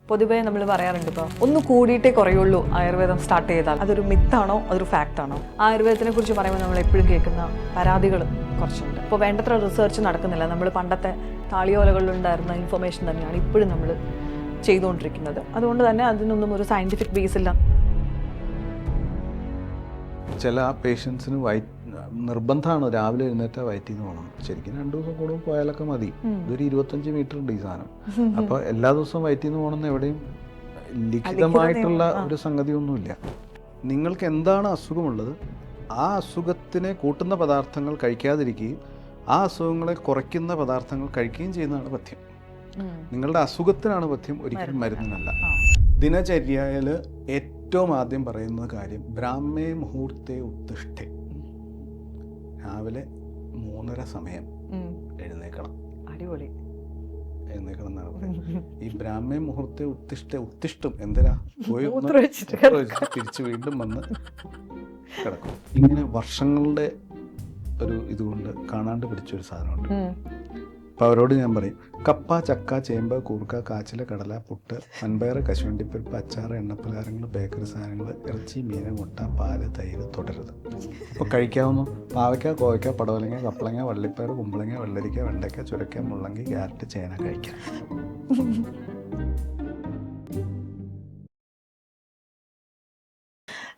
പൊതുവേ നമ്മൾ പറയാറുണ്ട് ഇപ്പോൾ ഒന്ന് കൂടിയിട്ടേ കുറയുള്ളൂ ആയുർവേദം സ്റ്റാർട്ട് ചെയ്താൽ. അതൊരു മിത്താണോ അതൊരു ഫാക്റ്റാണോ? ആയുർവേദത്തിനെ കുറിച്ച് പറയുമ്പോൾ നമ്മൾ എപ്പോഴും കേൾക്കുന്ന പരാതികൾ കുറച്ചുണ്ട്. ഇപ്പോൾ വേണ്ടത്ര റിസർച്ച് നടക്കുന്നില്ല. നമ്മൾ പണ്ടത്തെ താളിയോലകളിലുണ്ടായിരുന്ന ഇൻഫർമേഷൻ തന്നെയാണ് ഇപ്പോഴും നമ്മൾ ചെയ്തുകൊണ്ടിരിക്കുന്നത്. അതുകൊണ്ട് തന്നെ അതിനൊന്നും ഒരു സയൻറ്റിഫിക് ബേസ് ഇല്ല. ചില പേഷ്യൻസിന് നിർബന്ധമാണ് രാവിലെ എഴുന്നേറ്റ് വയറ്റിൽ നിന്ന് പോകണം. ശരിക്കും 2 ദിവസം കൂടുമ്പോൾ പോയാലൊക്കെ മതി. ഇതൊരു 25 മീറ്റർ ഉണ്ട് ഈ സാധനം. അപ്പോൾ എല്ലാ ദിവസവും വയറ്റിൽ നിന്ന് പോകണമെന്ന് എവിടെയും ലിഖിതമായിട്ടുള്ള ഒരു സംഗതിയൊന്നുമില്ല. നിങ്ങൾക്ക് എന്താണ് അസുഖമുള്ളത്, ആ അസുഖത്തിനെ കൂട്ടുന്ന പദാർത്ഥങ്ങൾ കഴിക്കാതിരിക്കുകയും ആ അസുഖങ്ങളെ കുറയ്ക്കുന്ന പദാർത്ഥങ്ങൾ കഴിക്കുകയും ചെയ്യുന്നതാണ് പഥ്യം. നിങ്ങളുടെ അസുഖത്തിനാണ് പഥ്യം, ഒരിക്കലും മരുന്നിനല്ല. ദിനചര്യയിൽ ഏറ്റവും ആദ്യം പറയുന്ന കാര്യം ബ്രാഹ്മേ മുഹൂർത്തേ ഉത്തിഷ്ഠേ, രാവിലെ 3:30 സമയം എഴുന്നേക്കണം. അടിപൊളി. എഴുന്നേക്കണം എന്നാണ് പറയുന്നത്. ഈ ബ്രാഹ്മേ മുഹൂർത്തേ ഉത്തിഷ്ഠം എന്തിനാ? പോയി തിരിച്ച് വീണ്ടും വന്ന് കിടക്കും. ഇങ്ങനെ വർഷങ്ങളുടെ ഒരു ഇതുകൊണ്ട് കാണാണ്ട് പിടിച്ചൊരു സാധനമുണ്ട്. അപ്പോൾ അവരോട് ഞാൻ പറയും, കപ്പ, ചക്ക, ചേമ്പ്, കൂർക്ക, കാച്ചില, കടല, പുട്ട്, വൻപയർ, കശുവണ്ടിപ്പരിപ്പ്, അച്ചാറ്, എണ്ണപ്പലഹാരങ്ങൾ, ബേക്കറി സാധനങ്ങൾ, ഇറച്ചി, മീൻ, മുട്ട, പാല്, തൈര് തുടരുത്. അപ്പോൾ കഴിക്കാവുന്ന പാവയ്ക്ക, കോവയ്ക്ക, പടവലങ്ങ, കപ്പളങ്ങ, വള്ളിപ്പയർ, കുമ്പളങ്ങ, വെള്ളരിക്ക, വെണ്ടയ്ക്ക, ചുരക്ക, മുള്ളങ്കി, ക്യാരറ്റ്, ചേന കഴിക്കാം.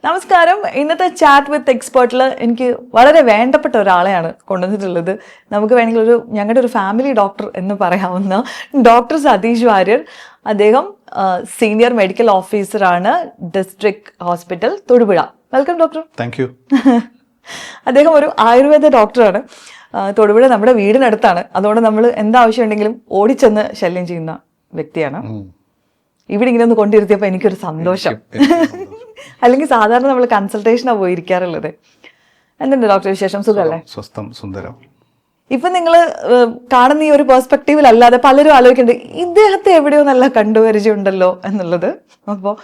നമസ്കാരം. ഇന്നത്തെ ചാറ്റ് വിത്ത് എക്സ്പേർട്ടിൽ എനിക്ക് വളരെ വേണ്ടപ്പെട്ട ഒരാളെയാണ് കൊണ്ടുവന്നിട്ടുള്ളത്. നമുക്ക് വേണമെങ്കിൽ ഞങ്ങളുടെ ഒരു ഫാമിലി ഡോക്ടർ എന്ന് പറയാവുന്ന ഡോക്ടർ സതീഷ് വാര്യർ. അദ്ദേഹം സീനിയർ മെഡിക്കൽ ഓഫീസറാണ്, district hospital Thodupuzha. Welcome doctor. Thank you. അദ്ദേഹം ഒരു ആയുർവേദ ഡോക്ടറാണ്. തൊടുപുഴ നമ്മുടെ വീടിനടുത്താണ്. അതുകൊണ്ട് നമ്മൾ എന്താവശ്യമുണ്ടെങ്കിലും ഓടിച്ചെന്ന് ശല്യം ചെയ്യുന്ന വ്യക്തിയാണ്. ഇവിടെ ഇങ്ങനെ ഒന്ന് കൊണ്ടിരുത്തിയപ്പോൾ എനിക്കൊരു സന്തോഷം. അല്ലെങ്കിൽ സാധാരണ നമ്മൾ കൺസൾട്ടേഷനാണ് പോയിരിക്കാറുള്ളത്. എന്തുണ്ട് ഡോക്ടർ വിശേഷം? സുഖമല്ലേ? സ്വസ്ഥം, സുന്ദരം. ഇപ്പൊ നിങ്ങൾ കാണുന്ന ഈ ഒരു പെർസ്പെക്റ്റീവിലല്ലാതെ പലരും ആലോചിക്കുന്നുണ്ട് ഇദ്ദേഹത്തെ എവിടെയോ നല്ല കണ്ടുപരിചയമുണ്ടല്ലോ എന്നുള്ളത്. അപ്പോൾ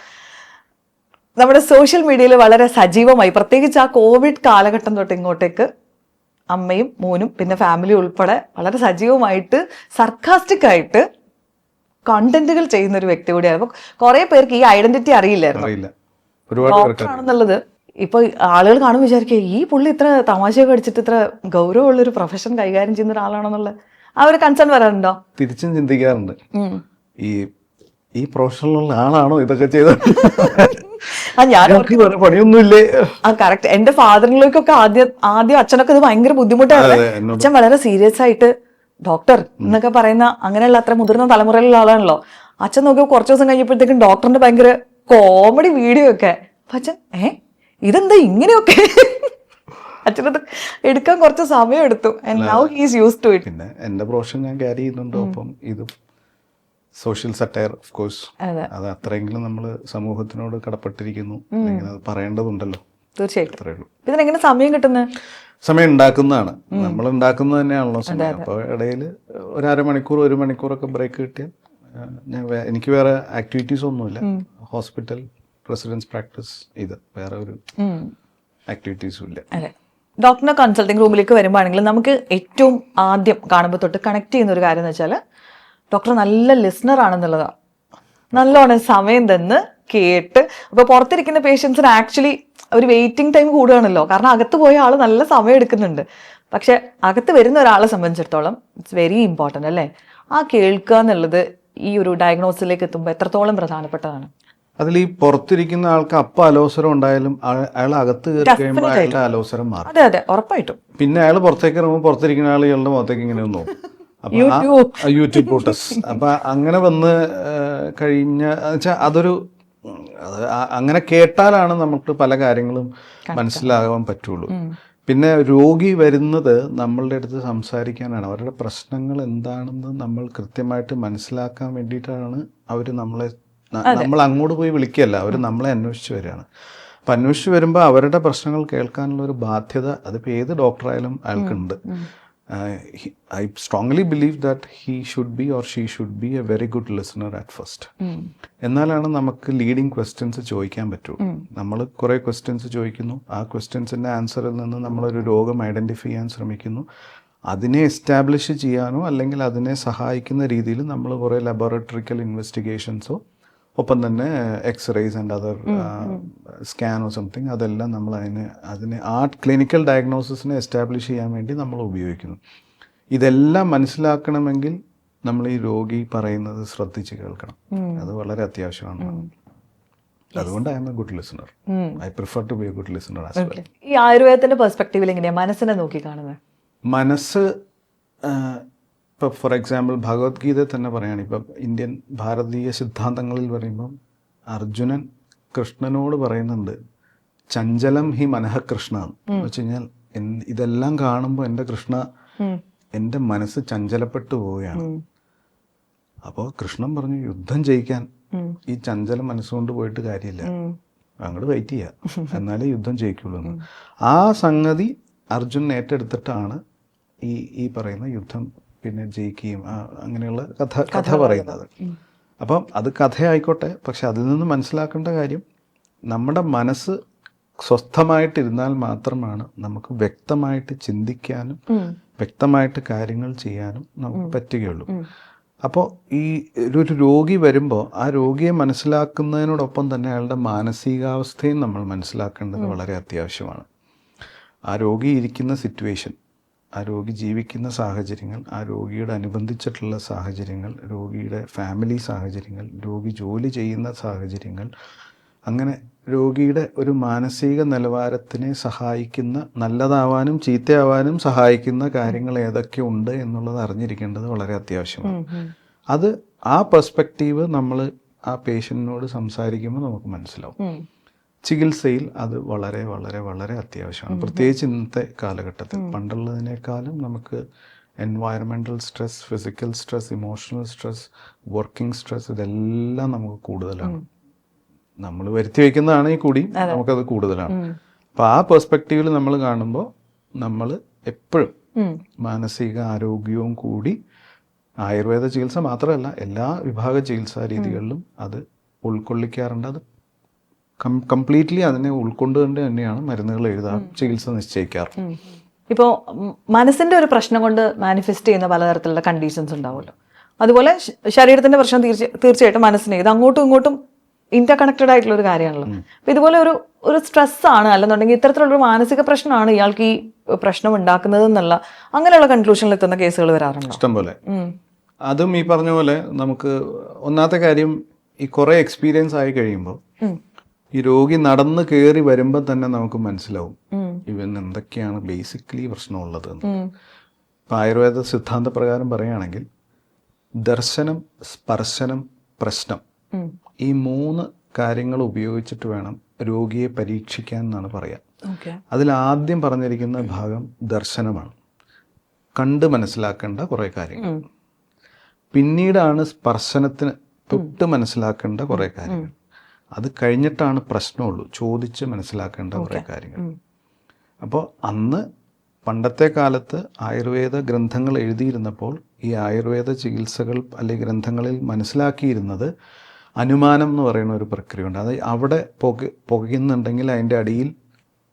നമ്മുടെ സോഷ്യൽ മീഡിയയിൽ വളരെ സജീവമായി, പ്രത്യേകിച്ച് ആ കോവിഡ് കാലഘട്ടം തൊട്ട് ഇങ്ങോട്ടേക്ക് അമ്മയും മോനും പിന്നെ ഫാമിലി ഉൾപ്പെടെ വളരെ സജീവമായിട്ട് സർക്കാസ്റ്റിക് ആയിട്ട് കണ്ടന്റുകൾ ചെയ്യുന്ന ഒരു വ്യക്തി കൂടിയാണ്. അപ്പൊ കുറെ പേർക്ക് ഈ ഐഡന്റിറ്റി അറിയില്ലായിരുന്നു ഡോക്ടറാണെന്നുള്ളത്. ഇപ്പൊ ആളുകൾ കാണുമ്പോൾ വിചാരിക്കുക ഈ പുള്ളി ഇത്ര തമാശയൊക്കെ അടിച്ചിട്ട് ഇത്ര ഗൗരവമുള്ളൊരു പ്രൊഫഷൻ കൈകാര്യം ചെയ്യുന്ന ഒരാളാണെന്നുള്ള ആ ഒരു കൺസേൺ വരാറുണ്ടോ? തിരിച്ചും ചിന്തിക്കാറുണ്ട്, ഈ പ്രൊഫഷനിലുള്ള ആളാണോ ഇതൊക്കെ ചെയ്തത്? പണിയൊന്നുമില്ലേ? ആ കറക്റ്റ്. എന്റെ ഫാദറിലേക്കൊക്കെ ആദ്യം അച്ഛനൊക്കെ ഇത് ഭയങ്കര ബുദ്ധിമുട്ടാണ്. അച്ഛൻ വളരെ സീരിയസ് ആയിട്ട് ഡോക്ടർ എന്നൊക്കെ പറയുന്ന അങ്ങനെയുള്ള അത്ര മുതിർന്ന തലമുറയിലുള്ള ആളാണല്ലോ. അച്ഛൻ നോക്കിയപ്പോൾ കുറച്ച് ദിവസം കഴിഞ്ഞപ്പോഴത്തേക്കും ഡോക്ടറിന്റെ ഭയങ്കര കോമഡി വീഡിയോ ഒക്കെ. അച്ഛൻ ഇതെന്താ ഇങ്ങനെയൊക്കെ? അച്ഛനത് എടുക്കാൻ കുറച്ച് സമയം എടുത്തു. പിന്നെ എന്റെ പ്രൊഫഷൻ ഞാൻ ക്യാരി ചെയ്യുന്നുണ്ട്. അപ്പം ഇത് സോഷ്യൽ സറ്റയർ ഓഫ് കോഴ്സ്, അത് അത്രയെങ്കിലും നമ്മൾ സമൂഹത്തിനോട് കടപ്പെട്ടിരിക്കുന്നു, അത് പറയേണ്ടതുണ്ടല്ലോ. തീർച്ചയായിട്ടും. ഇതിനെങ്ങനെ സമയം കിട്ടുന്നത്? സമയം ഉണ്ടാക്കുന്നതാണ്, നമ്മൾ ഉണ്ടാക്കുന്നത് തന്നെയാണല്ലോ സമയം. അപ്പോൾ ഇടയിൽ ഒരു 1/2 മണിക്കൂർ 1 മണിക്കൂറൊക്കെ ബ്രേക്ക് കിട്ടിയാൽ എനിക്ക് വേറെ ആക്ടിവിറ്റീസ് ഒന്നുമില്ല. ഹോസ്പിറ്റൽ, റെസിഡൻസ് പ്രാക്ടീസ്, ഇത് വേറെ ഒരു ആക്ടിവിറ്റീസും ഇല്ല. അതെ. ഡോക്ടറിന്റെ കൺസൾട്ടിങ് റൂമിലേക്ക് വരുമ്പോഴാണെങ്കിൽ നമുക്ക് ഏറ്റവും ആദ്യം കാണുമ്പോൾ തൊട്ട് കണക്ട് ചെയ്യുന്ന ഒരു കാര്യം എന്ന് വെച്ചാൽ ഡോക്ടർ നല്ല ലിസണർ ആണെന്നുള്ളതാണ്. നല്ലോണം സമയം തന്ന് കേട്ട്. അപ്പോൾ പുറത്തിരിക്കുന്ന പേഷ്യൻസിന് ആക്ച്വലി ഒരു വെയിറ്റിംഗ് ടൈം കൂടുകയാണല്ലോ. കാരണം അകത്ത് പോയ ആൾ നല്ല സമയം എടുക്കുന്നുണ്ട്. പക്ഷെ അകത്ത് വരുന്ന ഒരാളെ സംബന്ധിച്ചിടത്തോളം ഇറ്റ്സ് വെരി ഇമ്പോർട്ടൻ്റ് അല്ലേ? ആ കേൾക്കുക എന്നുള്ളത് ഈ ഒരു ഡയഗ്നോസിലേക്ക് എത്തുമ്പോൾ എത്രത്തോളം പ്രധാനപ്പെട്ടതാണ്? അതിൽ ഈ പുറത്തിരിക്കുന്ന ആൾക്ക് അപ്പം അലോസരം ഉണ്ടായാലും അയാൾ അകത്ത് കയറി കഴിയുമ്പോൾ അയാളുടെ അലോസരം മാറും. അതെ അതെ, ഉറപ്പായിട്ടും. പിന്നെ അയാൾ പുറത്തേക്ക് ഇറങ്ങുമ്പോൾ പുറത്തിരിക്കുന്ന ആൾ ഇയാളുടെ മുഖത്തേക്ക് ഇങ്ങനെ ഒന്നും യൂട്യൂബ് ഫോട്ടോസ്. അപ്പൊ അങ്ങനെ വന്ന് കഴിഞ്ഞ അതൊരു അങ്ങനെ കേട്ടാലാണ് നമുക്ക് പല കാര്യങ്ങളും മനസ്സിലാകാൻ പറ്റുള്ളൂ. പിന്നെ രോഗി വരുന്നത് നമ്മളുടെ അടുത്ത് സംസാരിക്കാനാണ്. അവരുടെ പ്രശ്നങ്ങൾ എന്താണെന്ന് നമ്മൾ കൃത്യമായിട്ട് മനസ്സിലാക്കാൻ വേണ്ടിയിട്ടാണ് അവർ നമ്മൾ അങ്ങോട്ട് പോയി വിളിക്കുകയല്ല, അവർ നമ്മളെ അന്വേഷിച്ച് വരികയാണ്. അപ്പം അന്വേഷിച്ച് വരുമ്പോൾ അവരുടെ പ്രശ്നങ്ങൾ കേൾക്കാനുള്ള ഒരു ബാധ്യത അതിപ്പോൾ ഏത് ഡോക്ടറായാലും അയാൾക്കുണ്ട്. I strongly believe that he should be or she should be a very good listener at first. എന്നാലാണ് നമുക്ക് ലീഡിങ് ക്വസ്റ്റ്യൻസ് ചോദിക്കാൻ പറ്റുള്ളൂ. നമ്മൾ കുറേ ക്വസ്റ്റ്യൻസ് ചോദിക്കുന്നു, ആ ക്വസ്റ്റ്യൻസിൻ്റെ ആൻസറിൽ നിന്ന് നമ്മളൊരു രോഗം ഐഡൻറ്റിഫൈ ചെയ്യാൻ ശ്രമിക്കുന്നു. അതിനെ എസ്റ്റാബ്ലിഷ് ചെയ്യാനോ അല്ലെങ്കിൽ അതിനെ സഹായിക്കുന്ന രീതിയിൽ നമ്മൾ കുറേ ലബോറട്ടറിക്കൽ ഇൻവെസ്റ്റിഗേഷൻസോ ഒപ്പം തന്നെ X-rays and other scan or something, അതെല്ലാം നമ്മൾ അതിന് ആ ക്ലിനിക്കൽ ഡയഗ്നോസിസിനെ എസ്റ്റാബ്ലിഷ് ചെയ്യാൻ വേണ്ടി നമ്മൾ ഉപയോഗിക്കുന്നു. ഇതെല്ലാം മനസ്സിലാക്കണമെങ്കിൽ നമ്മൾ ഈ രോഗി പറയുന്നത് ശ്രദ്ധിച്ച് കേൾക്കണം. അത് വളരെ അത്യാവശ്യമാണ്. അതുകൊണ്ട് I am a good listener. I prefer to be a good listener as well. ഈ ആയുർവേദത്തിന്റെ പെർസ്പെക്റ്റീവിൽ എങ്ങനെയാണ് മനസ്സിനെ നോക്കി കാണുന്നത്? മനസ്സ്, ഇപ്പോൾ ഫോർ എക്സാമ്പിൾ ഭഗവത്ഗീത തന്നെ പറയുകയാണ്. ഇപ്പം ഇന്ത്യൻ ഭാരതീയ സിദ്ധാന്തങ്ങളിൽ പറയുമ്പം അർജുനൻ കൃഷ്ണനോട് പറയുന്നുണ്ട്, ചഞ്ചലം ഹി മനഃ കൃഷ്ണ എന്ന് വെച്ച് കഴിഞ്ഞാൽ ഇതെല്ലാം കാണുമ്പോൾ എൻ്റെ കൃഷ്ണ, എൻ്റെ മനസ്സ് ചഞ്ചലപ്പെട്ടു പോവുകയാണ്. അപ്പോൾ കൃഷ്ണൻ പറഞ്ഞു, യുദ്ധം ജയിക്കാൻ ഈ ചഞ്ചല മനസ്സുകൊണ്ട് പോയിട്ട് കാര്യമില്ല, അങ്ങോട്ട് വെയിറ്റ് ചെയ്യുക, എന്നാലേ യുദ്ധം ജയിക്കുള്ളൂ എന്ന്. ആ സംഗതി അർജുനൻ ഏറ്റെടുത്തിട്ടാണ് ഈ പറയുന്ന യുദ്ധം പിന്നെ ജയിക്കുകയും അങ്ങനെയുള്ള കഥ പറയുന്നത്. അപ്പം അത് കഥയായിക്കോട്ടെ, പക്ഷെ അതിൽ നിന്ന് മനസ്സിലാക്കേണ്ട കാര്യം, നമ്മുടെ മനസ്സ് സ്വസ്ഥമായിട്ടിരുന്നാൽ മാത്രമാണ് നമുക്ക് വ്യക്തമായിട്ട് ചിന്തിക്കാനും വ്യക്തമായിട്ട് കാര്യങ്ങൾ ചെയ്യാനും നമുക്ക് പറ്റുകയുള്ളൂ. അപ്പോൾ ഈ ഒരു രോഗി വരുമ്പോൾ ആ രോഗിയെ മനസ്സിലാക്കുന്നതിനോടൊപ്പം തന്നെ അയാളുടെ മാനസികാവസ്ഥയും നമ്മൾ മനസ്സിലാക്കേണ്ടത് വളരെ അത്യാവശ്യമാണ്. ആ രോഗി ഇരിക്കുന്ന സിറ്റുവേഷൻ, ആ രോഗി ജീവിക്കുന്ന സാഹചര്യങ്ങൾ, ആ രോഗിയുടെ അനുബന്ധിച്ചിട്ടുള്ള സാഹചര്യങ്ങൾ, രോഗിയുടെ ഫാമിലി സാഹചര്യങ്ങൾ, രോഗി ജോലി ചെയ്യുന്ന സാഹചര്യങ്ങൾ, അങ്ങനെ രോഗിയുടെ ഒരു മാനസിക നിലവാരത്തിനെ സഹായിക്കുന്ന, നല്ലതാവാനും ചീത്തയാവാനും സഹായിക്കുന്ന കാര്യങ്ങൾ ഏതൊക്കെ ഉണ്ട് എന്നുള്ളത് അറിഞ്ഞിരിക്കേണ്ടത് വളരെ അത്യാവശ്യമാണ്. അത് ആ പെർസ്പെക്റ്റീവ് നമ്മൾ ആ പേഷ്യൻറ്റിനോട് സംസാരിക്കുമ്പോൾ നമുക്ക് മനസ്സിലാവും. ചികിത്സയിൽ അത് വളരെ വളരെ വളരെ അത്യാവശ്യമാണ്. പ്രത്യേകിച്ച് ഇന്നത്തെ കാലഘട്ടത്തിൽ പണ്ടുള്ളതിനേക്കാളും നമുക്ക് environmental stress, physical stress, emotional stress, working stress, ഇതെല്ലാം നമുക്ക് കൂടുതലാണ്. നമ്മൾ വരുത്തി വയ്ക്കുന്നതാണ് ഈ കൂടി, നമുക്കത് കൂടുതലാണ്. അപ്പം ആ പെർസ്പെക്റ്റീവിൽ നമ്മൾ കാണുമ്പോൾ നമ്മൾ എപ്പോഴും മാനസിക ആരോഗ്യവും കൂടി ആയുർവേദ ചികിത്സ മാത്രമല്ല എല്ലാ വിഭാഗ ചികിത്സാ രീതികളിലും അത് ഉൾക്കൊള്ളിക്കാറുണ്ട്. അത് കംപ്ലീറ്റ്ലി അതിനെ ഉൾക്കൊണ്ടുകൊണ്ട് തന്നെയാണ് മരുന്നുകൾ എഴുതാൻ, ചികിത്സ നിശ്ചയിക്കാറ്. ഇപ്പോൾ മനസ്സിന്റെ ഒരു പ്രശ്നം കൊണ്ട് മാനിഫെസ്റ്റ് ചെയ്യുന്ന പലതരത്തിലുള്ള കണ്ടീഷൻസ് ഉണ്ടാവുമല്ലോ. അതുപോലെ ശരീരത്തിന്റെ പ്രശ്നം തീർച്ചയായിട്ടും മനസ്സിനെ, ഇത് അങ്ങോട്ടും ഇങ്ങോട്ടും ഇന്റർ കണക്റ്റഡ് ആയിട്ടുള്ള ഒരു കാര്യമാണല്ലോ. അപ്പൊ ഇതുപോലെ ഒരു സ്ട്രെസ് ആണ്, അല്ലെന്നുണ്ടെങ്കിൽ ഇത്തരത്തിലുള്ളൊരു മാനസിക പ്രശ്നമാണ് ഇയാൾക്ക് ഈ പ്രശ്നം ഉണ്ടാക്കുന്നത് എന്നുള്ള അങ്ങനെയുള്ള കൺക്ലൂഷനിൽ എത്തുന്ന കേസുകൾ വരാറുണ്ട് ഇഷ്ടംപോലെ. അതും ഈ പറഞ്ഞ പോലെ നമുക്ക് ഒന്നാമത്തെ കാര്യം, ഈ കുറെ എക്സ്പീരിയൻസ് ആയി കഴിയുമ്പോൾ ഈ രോഗി നടന്ന് കയറി വരുമ്പോൾ തന്നെ നമുക്ക് മനസ്സിലാവും ഇവൻ എന്തൊക്കെയാണ് ബേസിക്കലി പ്രശ്നമുള്ളത് എന്ന്. ഇപ്പം ആയുർവേദ സിദ്ധാന്ത പ്രകാരം പറയുകയാണെങ്കിൽ ദർശനം, സ്പർശനം, പ്രശ്നം, ഈ 3 കാര്യങ്ങൾ ഉപയോഗിച്ചിട്ട് വേണം രോഗിയെ പരീക്ഷിക്കാൻ എന്നാണ് പറയുക. അതിൽ ആദ്യം പറഞ്ഞിരിക്കുന്ന ഭാഗം ദർശനമാണ്, കണ്ട് മനസ്സിലാക്കേണ്ട കുറേ കാര്യങ്ങൾ. പിന്നീടാണ് സ്പർശനത്തിന് തൊട്ട് മനസ്സിലാക്കേണ്ട കുറേ കാര്യങ്ങൾ. അത് കഴിഞ്ഞിട്ടാണ് പ്രശ്നമുള്ളൂ, ചോദിച്ച് മനസ്സിലാക്കേണ്ട കുറേ കാര്യങ്ങൾ. അപ്പോൾ അന്ന് പണ്ടത്തെ കാലത്ത് ആയുർവേദ ഗ്രന്ഥങ്ങൾ എഴുതിയിരുന്നപ്പോൾ ഈ ആയുർവേദ ചികിത്സകൾ അല്ലെങ്കിൽ ഗ്രന്ഥങ്ങളിൽ മനസ്സിലാക്കിയിരുന്നത് അനുമാനം എന്ന് പറയുന്ന ഒരു പ്രക്രിയയുണ്ട്. അത് അവിടെ പുകയുന്നുണ്ടെങ്കിൽ അതിൻ്റെ അടിയിൽ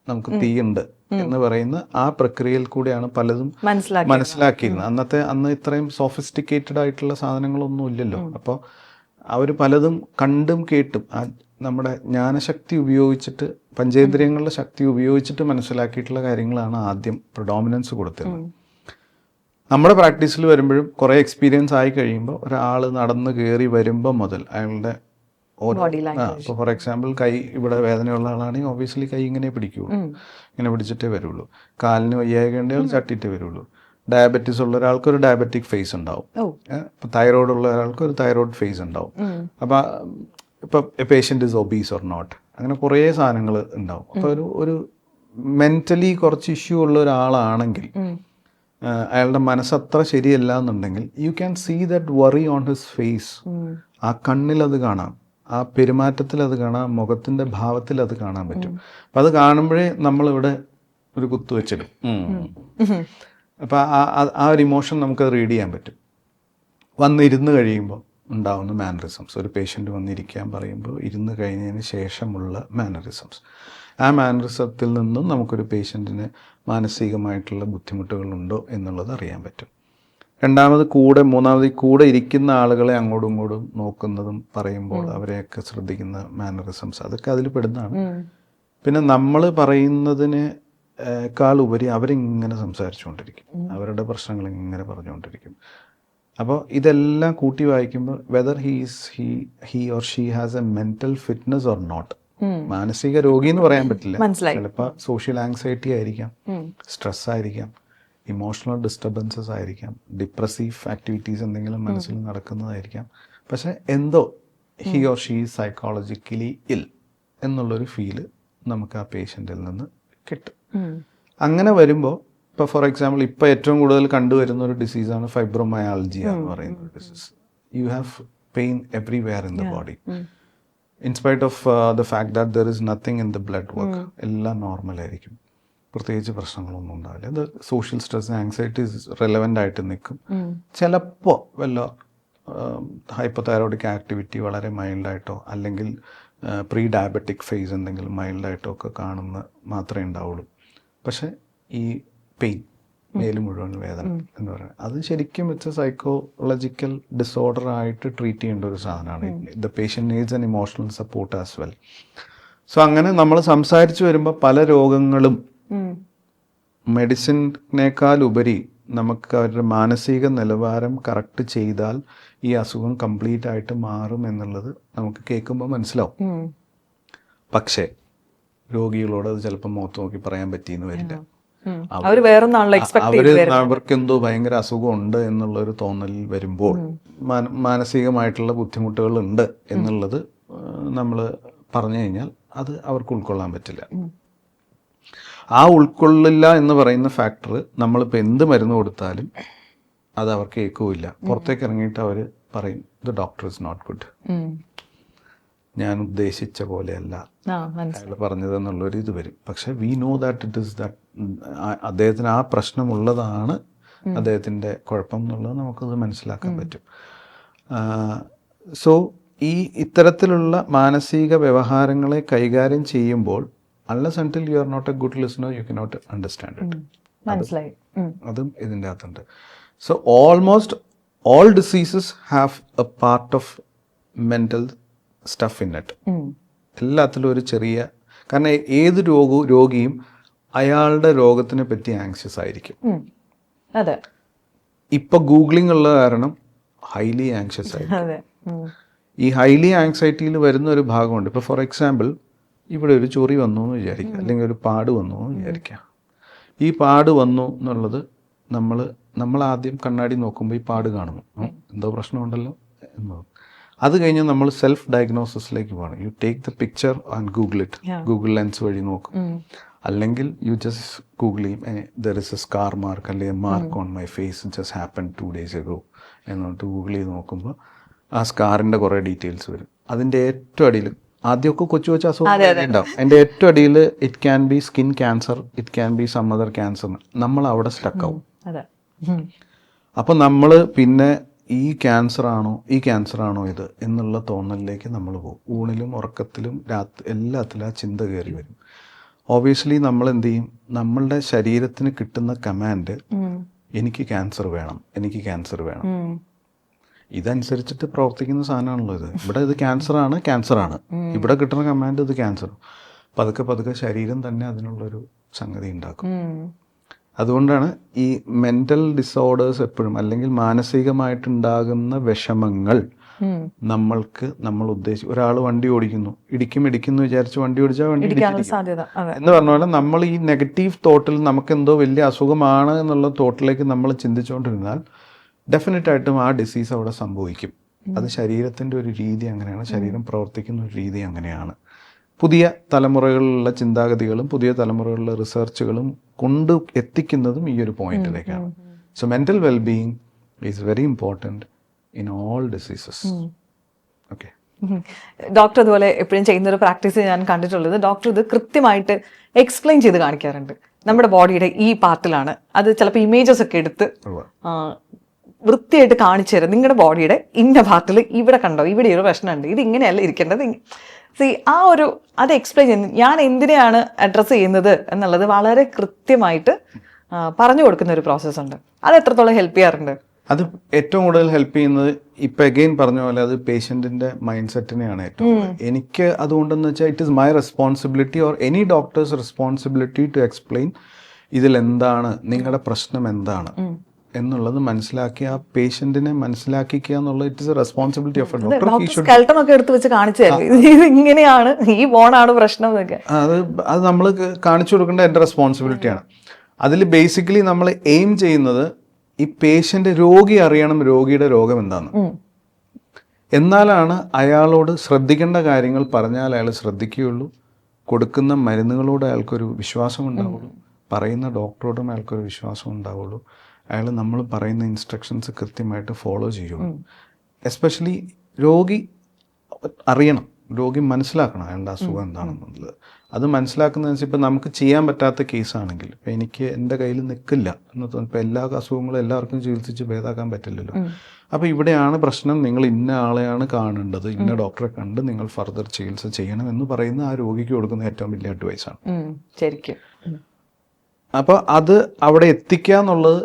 നമുക്ക് തീയുണ്ട് എന്ന് പറയുന്ന ആ പ്രക്രിയയിൽ കൂടെയാണ് പലതും മനസ്സിലാക്കിയിരുന്നത്. അന്ന് ഇത്രയും സോഫിസ്റ്റിക്കേറ്റഡ് ആയിട്ടുള്ള സാധനങ്ങളൊന്നും ഇല്ലല്ലോ. അപ്പോൾ അവർ പലതും കണ്ടും കേട്ടും നമ്മുടെ ജ്ഞാനശക്തി ഉപയോഗിച്ചിട്ട്, പഞ്ചേന്ദ്രിയങ്ങളുടെ ശക്തി ഉപയോഗിച്ചിട്ട് മനസ്സിലാക്കിയിട്ടുള്ള കാര്യങ്ങളാണ് ആദ്യം പ്രഡോമിനൻസ് കൊടുത്തിരുന്നത്. നമ്മുടെ പ്രാക്ടീസിൽ വരുമ്പോഴും കുറേ എക്സ്പീരിയൻസ് ആയി കഴിയുമ്പോൾ ഒരാൾ നടന്ന് കയറി വരുമ്പോൾ മുതൽ അയാളുടെ ഇപ്പോൾ ഫോർ എക്സാമ്പിൾ കൈ ഇവിടെ വേദനയുള്ള ആളാണെങ്കിൽ ഒബ്വിയസ്ലി കൈ ഇങ്ങനെ പിടിക്കുകയുള്ളൂ, ഇങ്ങനെ പിടിച്ചിട്ടേ വരുള്ളൂ. കാലിന് വയ്യാകേണ്ടയാൾ ചട്ടിയിട്ടേ വരുള്ളൂ. ഡയബറ്റീസ് ഉള്ള ഒരാൾക്ക് ഒരു ഡയബറ്റിക് ഫേസ് ഉണ്ടാവും. ഇപ്പം തൈറോയ്ഡ് ഉള്ള ഒരാൾക്ക് ഒരു തൈറോയ്ഡ് ഫേസ് ഉണ്ടാവും. അപ്പം ഇപ്പം patient is obese or not, അങ്ങനെ കുറേ സാധനങ്ങൾ ഉണ്ടാവും. അപ്പോൾ ഒരു മെൻ്റലി കുറച്ച് ഇഷ്യൂ ഉള്ള ഒരാളാണെങ്കിൽ അയാളുടെ മനസ്സത്ര ശരിയല്ല എന്നുണ്ടെങ്കിൽ you can see that worry on his face. ആ കണ്ണിൽ അത് കാണാം, ആ പെരുമാറ്റത്തിൽ അത് കാണാം, മുഖത്തിൻ്റെ ഭാവത്തിൽ അത് കാണാൻ പറ്റും. അപ്പം അത് കാണുമ്പോഴേ നമ്മളിവിടെ ഒരു കുത്തു വെച്ചിടും. അപ്പം ആ ഒരു ഇമോഷൻ നമുക്കത് റീഡ് ചെയ്യാൻ പറ്റും. വന്നിരുന്ന് കഴിയുമ്പോൾ ഉണ്ടാവുന്ന മാനറിസംസ്, ഒരു പേഷ്യൻ്റ് വന്നിരിക്കാൻ പറയുമ്പോൾ ഇരുന്ന് കഴിഞ്ഞതിന് ശേഷമുള്ള മാനറിസംസ്, ആ മാനറിസത്തിൽ നിന്നും നമുക്കൊരു പേഷ്യൻറ്റിന് മാനസികമായിട്ടുള്ള ബുദ്ധിമുട്ടുകളുണ്ടോ എന്നുള്ളത് അറിയാൻ പറ്റും. രണ്ടാമത് മൂന്നാമത് കൂടെ ഇരിക്കുന്ന ആളുകളെ അങ്ങോട്ടും ഇങ്ങോട്ടും നോക്കുന്നതും പറയുമ്പോൾ അവരെയൊക്കെ ശ്രദ്ധിക്കുന്ന മാനറിസംസ്, അതൊക്കെ അതിൽ പെടുന്നതാണ്. പിന്നെ നമ്മൾ പറയുന്നതിനേക്കാൾ ഉപരി അവരിങ്ങനെ സംസാരിച്ചുകൊണ്ടിരിക്കും, അവരുടെ പ്രശ്നങ്ങൾ ഇങ്ങനെ പറഞ്ഞുകൊണ്ടിരിക്കും. അപ്പോൾ ഇതെല്ലാം കൂട്ടി വായിക്കുമ്പോൾ whether he or she has a mental fitness or not. മാനസിക രോഗി എന്ന് പറയാൻ പറ്റില്ല. ചിലപ്പോൾ സോഷ്യൽ ആങ്സൈറ്റി ആയിരിക്കാം, സ്ട്രെസ് ആയിരിക്കാം, ഇമോഷണൽ ഡിസ്റ്റർബൻസസ് ആയിരിക്കാം, ഡിപ്രസീവ് ആക്ടിവിറ്റീസ് എന്തെങ്കിലും മനസ്സിൽ നടക്കുന്നതായിരിക്കാം. പക്ഷെ എന്തോ ഹി ഓർ ഷീ സൈക്കോളജിക്കലി ഇൽ എന്നുള്ളൊരു ഫീല് നമുക്ക് ആ പേഷ്യൻറ്റിൽ നിന്ന് കിട്ടും. അങ്ങനെ വരുമ്പോൾ ഇപ്പോൾ ഫോർ എക്സാമ്പിൾ ഇപ്പോൾ ഏറ്റവും കൂടുതൽ കണ്ടുവരുന്ന ഒരു ഡിസീസാണ് ഫൈബ്രോമയാൾജിയ എന്ന് പറയുന്ന ഒരു disease. You have pain everywhere in the body in spite of the fact that there is nothing in the blood work. എല്ലാം നോർമൽ ആയിരിക്കും, പ്രത്യേകിച്ച് പ്രശ്നങ്ങളൊന്നും ഉണ്ടാവില്ല. ഇത് സോഷ്യൽ സ്ട്രെസ്, ആങ്സൈറ്റീസ് റെലവൻ്റ് ആയിട്ട് നിൽക്കും. ചിലപ്പോൾ വല്ല ഹൈപ്പോതൈറോയിഡിക് ആക്ടിവിറ്റി വളരെ മൈൽഡായിട്ടോ അല്ലെങ്കിൽ പ്രീ ഡയബറ്റിക് ഫേസ് എന്തെങ്കിലും മൈൽഡായിട്ടോ ഒക്കെ കാണുന്ന മാത്രമേ ഉണ്ടാവുള്ളൂ. പക്ഷെ ഈ പെയിൻ, മേല് മുഴുവൻ വേദന എന്ന് പറയുന്നത്, അത് ശരിക്കും ഇറ്റ്സ് എ സൈക്കോളജിക്കൽ ഡിസോർഡർ ആയിട്ട് ട്രീറ്റ് ചെയ്യേണ്ട ഒരു സാധനമാണ്. The patient needs an emotional support as well. So അങ്ങനെ നമ്മൾ സംസാരിച്ച് വരുമ്പോൾ പല രോഗങ്ങളും മെഡിസിനേക്കാൾ ഉപരി നമുക്ക് അവരുടെ മാനസിക നിലവാരം കറക്റ്റ് ചെയ്താൽ ഈ അസുഖം കംപ്ലീറ്റ് ആയിട്ട് മാറും എന്നുള്ളത് നമുക്ക് കേൾക്കുമ്പോൾ മനസ്സിലാവും. പക്ഷേ രോഗികളോട് അത് ചിലപ്പോൾ മുഖത്ത് നോക്കി പറയാൻ പറ്റിയെന്ന് വരില്ല. അവർക്ക് എന്തോ ഭയങ്കര അസുഖമുണ്ട് എന്നുള്ളൊരു തോന്നലിൽ വരുമ്പോൾ മാനസികമായിട്ടുള്ള ബുദ്ധിമുട്ടുകൾ ഉണ്ട് എന്നുള്ളത് നമ്മൾ പറഞ്ഞു കഴിഞ്ഞാൽ അത് അവർക്ക് ഉൾക്കൊള്ളാൻ പറ്റില്ല. ആ ഉൾക്കൊള്ളില്ല എന്ന് പറയുന്ന ഫാക്ടർ നമ്മളിപ്പോൾ എന്ത് മരുന്ന് കൊടുത്താലും അത് അവർക്ക് കേൾക്കില്ല. പുറത്തേക്ക് ഇറങ്ങിയിട്ട് അവർ പറയും the doctor is not good, ഞാൻ ഉദ്ദേശിച്ച പോലെയല്ല അയാൾ പറഞ്ഞതെന്നുള്ളൊരു ഇത് വരും. പക്ഷെ we know that it is that അദ്ദേഹത്തിന് ആ പ്രശ്നമുള്ളതാണ് അദ്ദേഹത്തിൻ്റെ കുഴപ്പം എന്നുള്ളത് നമുക്കത് മനസ്സിലാക്കാൻ പറ്റും. സോ ഇത്തരത്തിലുള്ള മാനസിക വ്യവഹാരങ്ങളെ കൈകാര്യം ചെയ്യുമ്പോൾ unless until you are not a good listener you cannot understand it. മനസ്സിലായി. അതും ഇതിൻ്റെ അകത്തുണ്ട്. So almost all diseases have a part of mental stuff in it. എല്ലാത്തിലും ഒരു ചെറിയ, കാരണം ഏത് രോഗിയും അയാളുടെ രോഗത്തിനെ പറ്റി ആങ്ഷ്യസ് ആയിരിക്കും. അതെ, ഇപ്പൊ ഗൂഗിളിംഗ് ഉള്ള കാരണം ഹൈലി ആങ്ഷ്യസ് ആയിരിക്കും. ഈ ഹൈലി ആങ്സൈറ്റിയിൽ വരുന്ന ഒരു ഭാഗമുണ്ട്. ഇപ്പോൾ ഫോർ എക്സാമ്പിൾ ഇവിടെ ഒരു ചൊറി വന്നു എന്ന് വിചാരിക്കുക, അല്ലെങ്കിൽ ഒരു പാട് വന്നു എന്ന് വിചാരിക്കുക. ഈ പാട് വന്നു എന്നുള്ളത് നമ്മൾ ആദ്യം കണ്ണാടി നോക്കുമ്പോൾ ഈ പാട് കാണുന്നു, എന്തോ പ്രശ്നമുണ്ടല്ലോ എന്ന്. അത് കഴിഞ്ഞ് നമ്മൾ സെൽഫ് ഡയഗ്നോസിസിലേക്ക് പോകണം. You take the picture and Google it, Google lens വഴി നോക്കും. അല്ലെങ്കിൽ you just Google there is a scar mark അല്ലെങ്കിൽ mark on my face just happen 2 days ago എന്നിട്ട് ഗൂഗിൾ ചെയ്ത് നോക്കുമ്പോൾ ആ സ്കാറിൻ്റെ കുറേ ഡീറ്റെയിൽസ് വരും. അതിൻ്റെ ഏറ്റവും അടിയിൽ ആദ്യമൊക്കെ കൊച്ചു കൊച്ചു അസുഖം ഉണ്ടാവും. അതിൻ്റെ ഏറ്റവും അടിയിൽ it can be skin cancer, it can be some other cancer. നമ്മൾ അവിടെ സ്റ്റക്കാവും. അപ്പം നമ്മൾ പിന്നെ ഈ ക്യാൻസർ ആണോ ഇത് എന്നുള്ള തോന്നലിലേക്ക് നമ്മൾ പോകും. ഊണിലും ഉറക്കത്തിലും എല്ലാത്തിലും ആ ചിന്ത കയറി വരും. ഓബിയസ്ലി നമ്മൾ എന്ത് ചെയ്യും, നമ്മളുടെ ശരീരത്തിന് കിട്ടുന്ന കമാൻഡ് എനിക്ക് ക്യാൻസർ വേണം, എനിക്ക് ക്യാൻസർ വേണം, ഇതനുസരിച്ചിട്ട് പ്രവർത്തിക്കുന്ന സാധനമാണല്ലോ ഇത്. ഇവിടെ ഇത് ക്യാൻസറാണ്, ഇവിടെ കിട്ടുന്ന കമാൻഡ് ഇത് ക്യാൻസർ. പതുക്കെ ശരീരം തന്നെ അതിനുള്ളൊരു സംഗതി ഉണ്ടാക്കും. അതുകൊണ്ടാണ് ഈ മെൻ്റൽ ഡിസോർഡേഴ്സ് എപ്പോഴും, അല്ലെങ്കിൽ മാനസികമായിട്ടുണ്ടാകുന്ന വിഷമങ്ങൾ നമ്മൾ ഉദ്ദേശിച്ച് ഒരാൾ വണ്ടി ഓടിക്കുന്നു, ഇടിക്കും വിചാരിച്ച് വണ്ടി ഓടിച്ചാൽ വണ്ടി എന്ന് പറഞ്ഞ പോലെ നമ്മൾ ഈ നെഗറ്റീവ് തോട്ടിൽ നമുക്കെന്തോ വലിയ അസുഖമാണ് എന്നുള്ള തോട്ടിലേക്ക് നമ്മൾ ചിന്തിച്ചുകൊണ്ടിരുന്നാൽ ഡെഫിനറ്റായിട്ടും ആ ഡിസീസ് അവിടെ സംഭവിക്കും. അത് ശരീരത്തിൻ്റെ ഒരു രീതി അങ്ങനെയാണ്, ശരീരം പ്രവർത്തിക്കുന്ന ഒരു രീതി അങ്ങനെയാണ്. പുതിയ തലമുറകളിലുള്ള ചിന്താഗതികളും പുതിയ തലമുറകളിലുള്ള റിസർച്ചുകളും കൊണ്ട് എത്തിക്കുന്നതും ഈ ഒരു പോയിന്റിലേക്കാണ്. So mental wellbeing is very important in all diseases. Okay, doctor അതുപോലെ എപ്പോഴും ചെയ്യുന്നൊരു പ്രാക്ടീസ് ഞാൻ കണ്ടിട്ടുള്ളത്, ഡോക്ടർ ഇത് കൃത്യമായിട്ട് എക്സ്പ്ലെയിൻ ചെയ്ത് കാണിക്കാറുണ്ട്. നമ്മുടെ ബോഡിയുടെ ഈ പാർട്ടിലാണ്, അത് ചിലപ്പോൾ ഇമേജസ് ഒക്കെ എടുത്ത് വൃത്തിയായിട്ട് കാണിച്ചു തരും. നിങ്ങളുടെ ബോഡിയുടെ ഇന്ന പാർട്ടിൽ ഇവിടെ കണ്ടോ, ഇവിടെ ഒരു പ്രശ്നമുണ്ട്, ഇത് ഇങ്ങനെയല്ല ഇരിക്കേണ്ടത്. അത് എക്സ്പ്ലെയിൻ ചെയ്യുന്നു. ഞാൻ എന്തിനെയാണ് അഡ്രസ്സ് ചെയ്യുന്നത് എന്നുള്ളത് വളരെ കൃത്യമായിട്ട് പറഞ്ഞു കൊടുക്കുന്ന ഒരു പ്രോസസ്സ് ഉണ്ട്. അത് എത്രത്തോളം ഹെൽപ്പ് ചെയ്യാറുണ്ട്? അത് ഏറ്റവും കൂടുതൽ ഹെൽപ്പ് ചെയ്യുന്നത് ഇപ്പം അഗെയിൻ പറഞ്ഞ പോലെ അത് പേഷ്യൻറ്റിൻ്റെ മൈൻഡ് സെറ്റിനെയാണ് ഏറ്റവും കൂടുതൽ. എനിക്ക് അതുകൊണ്ടെന്ന് വെച്ചാൽ it is my responsibility or any doctors responsibility to explain ഇതിലെന്താണ് നിങ്ങളുടെ പ്രശ്നം എന്താണ് എന്നുള്ളത് മനസ്സിലാക്കി ആ പേഷ്യൻറ്റിനെ മനസ്സിലാക്കിക്കുക എന്നുള്ളത് it is a responsibility of a doctor. Skeleton ഒക്കെ എടുത്ത് വെച്ച് കാണിച്ചല്ലേ ഇത് ഇങ്ങനെയാണ്, ഈ ബോണാണ് പ്രശ്നം എന്നൊക്കെ. അത് നമ്മൾ കാണിച്ചു കൊടുക്കേണ്ട എൻ്റെ റെസ്പോൺസിബിലിറ്റിയാണ്. അതിൽ ബേസിക്കലി നമ്മൾ എയിം ചെയ്യുന്നത് ഈ പേഷ്യൻ്റ് രോഗി അറിയണം രോഗിയുടെ രോഗം എന്താണ്. എന്നാലാണ് അയാളോട് ശ്രദ്ധിക്കേണ്ട കാര്യങ്ങൾ പറഞ്ഞാൽ അയാൾ ശ്രദ്ധിക്കുകയുള്ളൂ, കൊടുക്കുന്ന മരുന്നുകളോട് അയാൾക്കൊരു വിശ്വാസം ഉണ്ടാവുള്ളൂ, പറയുന്ന ഡോക്ടറോടും അയാൾക്കൊരു വിശ്വാസം ഉണ്ടാവുള്ളൂ, അയാൾ നമ്മൾ പറയുന്ന ഇൻസ്ട്രക്ഷൻസ് കൃത്യമായിട്ട് ഫോളോ ചെയ്യുള്ളൂ. എസ്പെഷ്യലി രോഗി അറിയണം, രോഗി മനസ്സിലാക്കണം അയാളുടെ അസുഖം എന്താണെന്നുള്ളത്. അത് മനസ്സിലാക്കുന്നതെന്ന് വെച്ചാൽ ഇപ്പം നമുക്ക് ചെയ്യാൻ പറ്റാത്ത കേസാണെങ്കിൽ, ഇപ്പം എനിക്ക് എൻ്റെ കയ്യിൽ നിൽക്കില്ല എന്ന് തോന്നുന്നു, ഇപ്പം എല്ലാ അസുഖങ്ങളും എല്ലാവർക്കും ചികിത്സിച്ച് ഭേദമാക്കാൻ പറ്റില്ലല്ലോ. അപ്പോൾ ഇവിടെയാണ് പ്രശ്നം, നിങ്ങൾ ഇന്ന ആളെയാണ് കാണേണ്ടത്, ഇന്ന ഡോക്ടറെ കണ്ട് നിങ്ങൾ ഫർദർ ചികിത്സ ചെയ്യണം എന്ന് പറയുന്ന ആ രോഗിക്ക് കൊടുക്കുന്ന ഏറ്റവും വലിയ അഡ്വൈസാണ് ശരിക്കും. അപ്പോൾ അത് അവിടെ എത്തിക്കുക എന്നുള്ളത്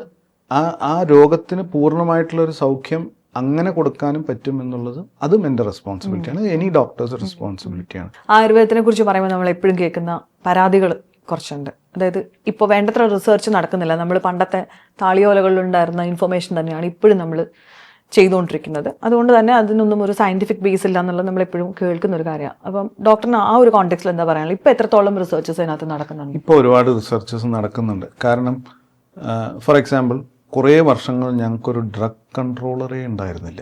ആ രോഗത്തിന് പൂർണ്ണമായിട്ടുള്ളൊരു സൗഖ്യം അങ്ങനെ കൊടുക്കാനും പറ്റും എന്നുള്ളത് അതും എൻ്റെ റെസ്പോൺസിബിലിറ്റിയാണ്, എനി ഡോക്ടേഴ്സ് റെസ്പോൺസിബിലിറ്റിയാണ്. ആയുർവേദത്തിനെ കുറിച്ച് പറയുമ്പോൾ നമ്മൾ എപ്പോഴും കേൾക്കുന്ന പരാതികൾ കുറച്ചുണ്ട്. അതായത് ഇപ്പോൾ വേണ്ടത്ര റിസർച്ച് നടക്കുന്നില്ല. നമ്മൾ പണ്ടത്തെ താളിയോലകളിലുണ്ടായിരുന്ന ഇൻഫർമേഷൻ തന്നെയാണ് ഇപ്പോഴും നമ്മൾ ചെയ്തുകൊണ്ടിരിക്കുന്നത്. അതുകൊണ്ട് തന്നെ അതിനൊന്നും ഒരു സയന്റിഫിക് ബേസ് ഇല്ല എന്നുള്ളത് നമ്മളെപ്പോഴും കേൾക്കുന്ന ഒരു കാര്യമാണ്. അപ്പം ഡോക്ടറിന് ആ ഒരു കോണ്ടെക്സ്റ്റിൽ എന്താ പറയാനുള്ളത്? ഇപ്പോൾ എത്രത്തോളം റിസർച്ചസ് അതിനകത്ത് നടക്കുന്നുണ്ട്? ഇപ്പോൾ ഒരുപാട് റിസർച്ചസ് നടക്കുന്നുണ്ട്. കാരണം ഫോർ എക്സാമ്പിൾ കുറേ വർഷങ്ങൾ ഞങ്ങൾക്കൊരു ഡ്രഗ് കൺട്രോളറേ ഉണ്ടായിരുന്നില്ല.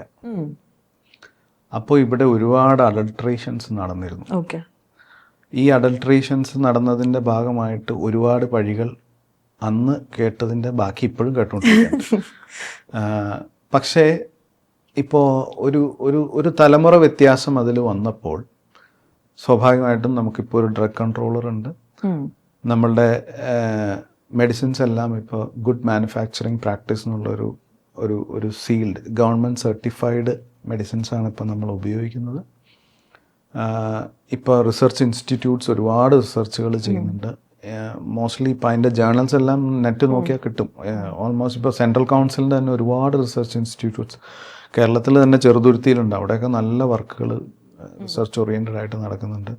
അപ്പോൾ ഇവിടെ ഒരുപാട് അഡൾട്രേഷൻസ് നടന്നിരുന്നു. ഓക്കെ. ഈ അഡൾട്രേഷൻസ് നടന്നതിൻ്റെ ഭാഗമായിട്ട് ഒരുപാട് പഴികൾ അന്ന് കേട്ടതിൻ്റെ ബാക്കി ഇപ്പോഴും കേട്ടുകൊണ്ടിരിക്കുന്നു. പക്ഷേ ഇപ്പോൾ ഒരു തലമുറ വ്യത്യാസം അതിൽ വന്നപ്പോൾ സ്വാഭാവികമായിട്ടും നമുക്കിപ്പോൾ ഒരു ഡ്രഗ് കൺട്രോളർ ഉണ്ട്. നമ്മളുടെ മെഡിസിൻസ് എല്ലാം ഇപ്പോൾ ഗുഡ് മാനുഫാക്ചറിങ് പ്രാക്ടീസ് എന്നുള്ള ഒരു സീൽഡ് ഗവൺമെൻറ് സർട്ടിഫൈഡ് മെഡിസിൻസാണ് ഇപ്പോൾ നമ്മൾ ഉപയോഗിക്കുന്നത്. ഇപ്പോൾ റിസർച്ച് ഇൻസ്റ്റിറ്റ്യൂട്ട്സ് ഒരുപാട് റിസർച്ചുകൾ ചെയ്യുന്നുണ്ട്. മോസ്റ്റ്ലി ഇപ്പോൾ അതിൻ്റെ ജേർണൽസ് എല്ലാം നെറ്റ് നോക്കിയാൽ കിട്ടും. ഓൾമോസ്റ്റ് ഇപ്പോൾ സെൻട്രൽ കൗൺസിലിൻ്റെ തന്നെ ഒരുപാട് റിസർച്ച് ഇൻസ്റ്റിറ്റ്യൂട്ട്സ് കേരളത്തിൽ തന്നെ ചെറുതുരുത്തിയിലുണ്ട്. അവിടെയൊക്കെ നല്ല വർക്കുകൾ റിസർച്ച് ഓറിയൻറ്റഡ് ആയിട്ട് നടക്കുന്നുണ്ട്.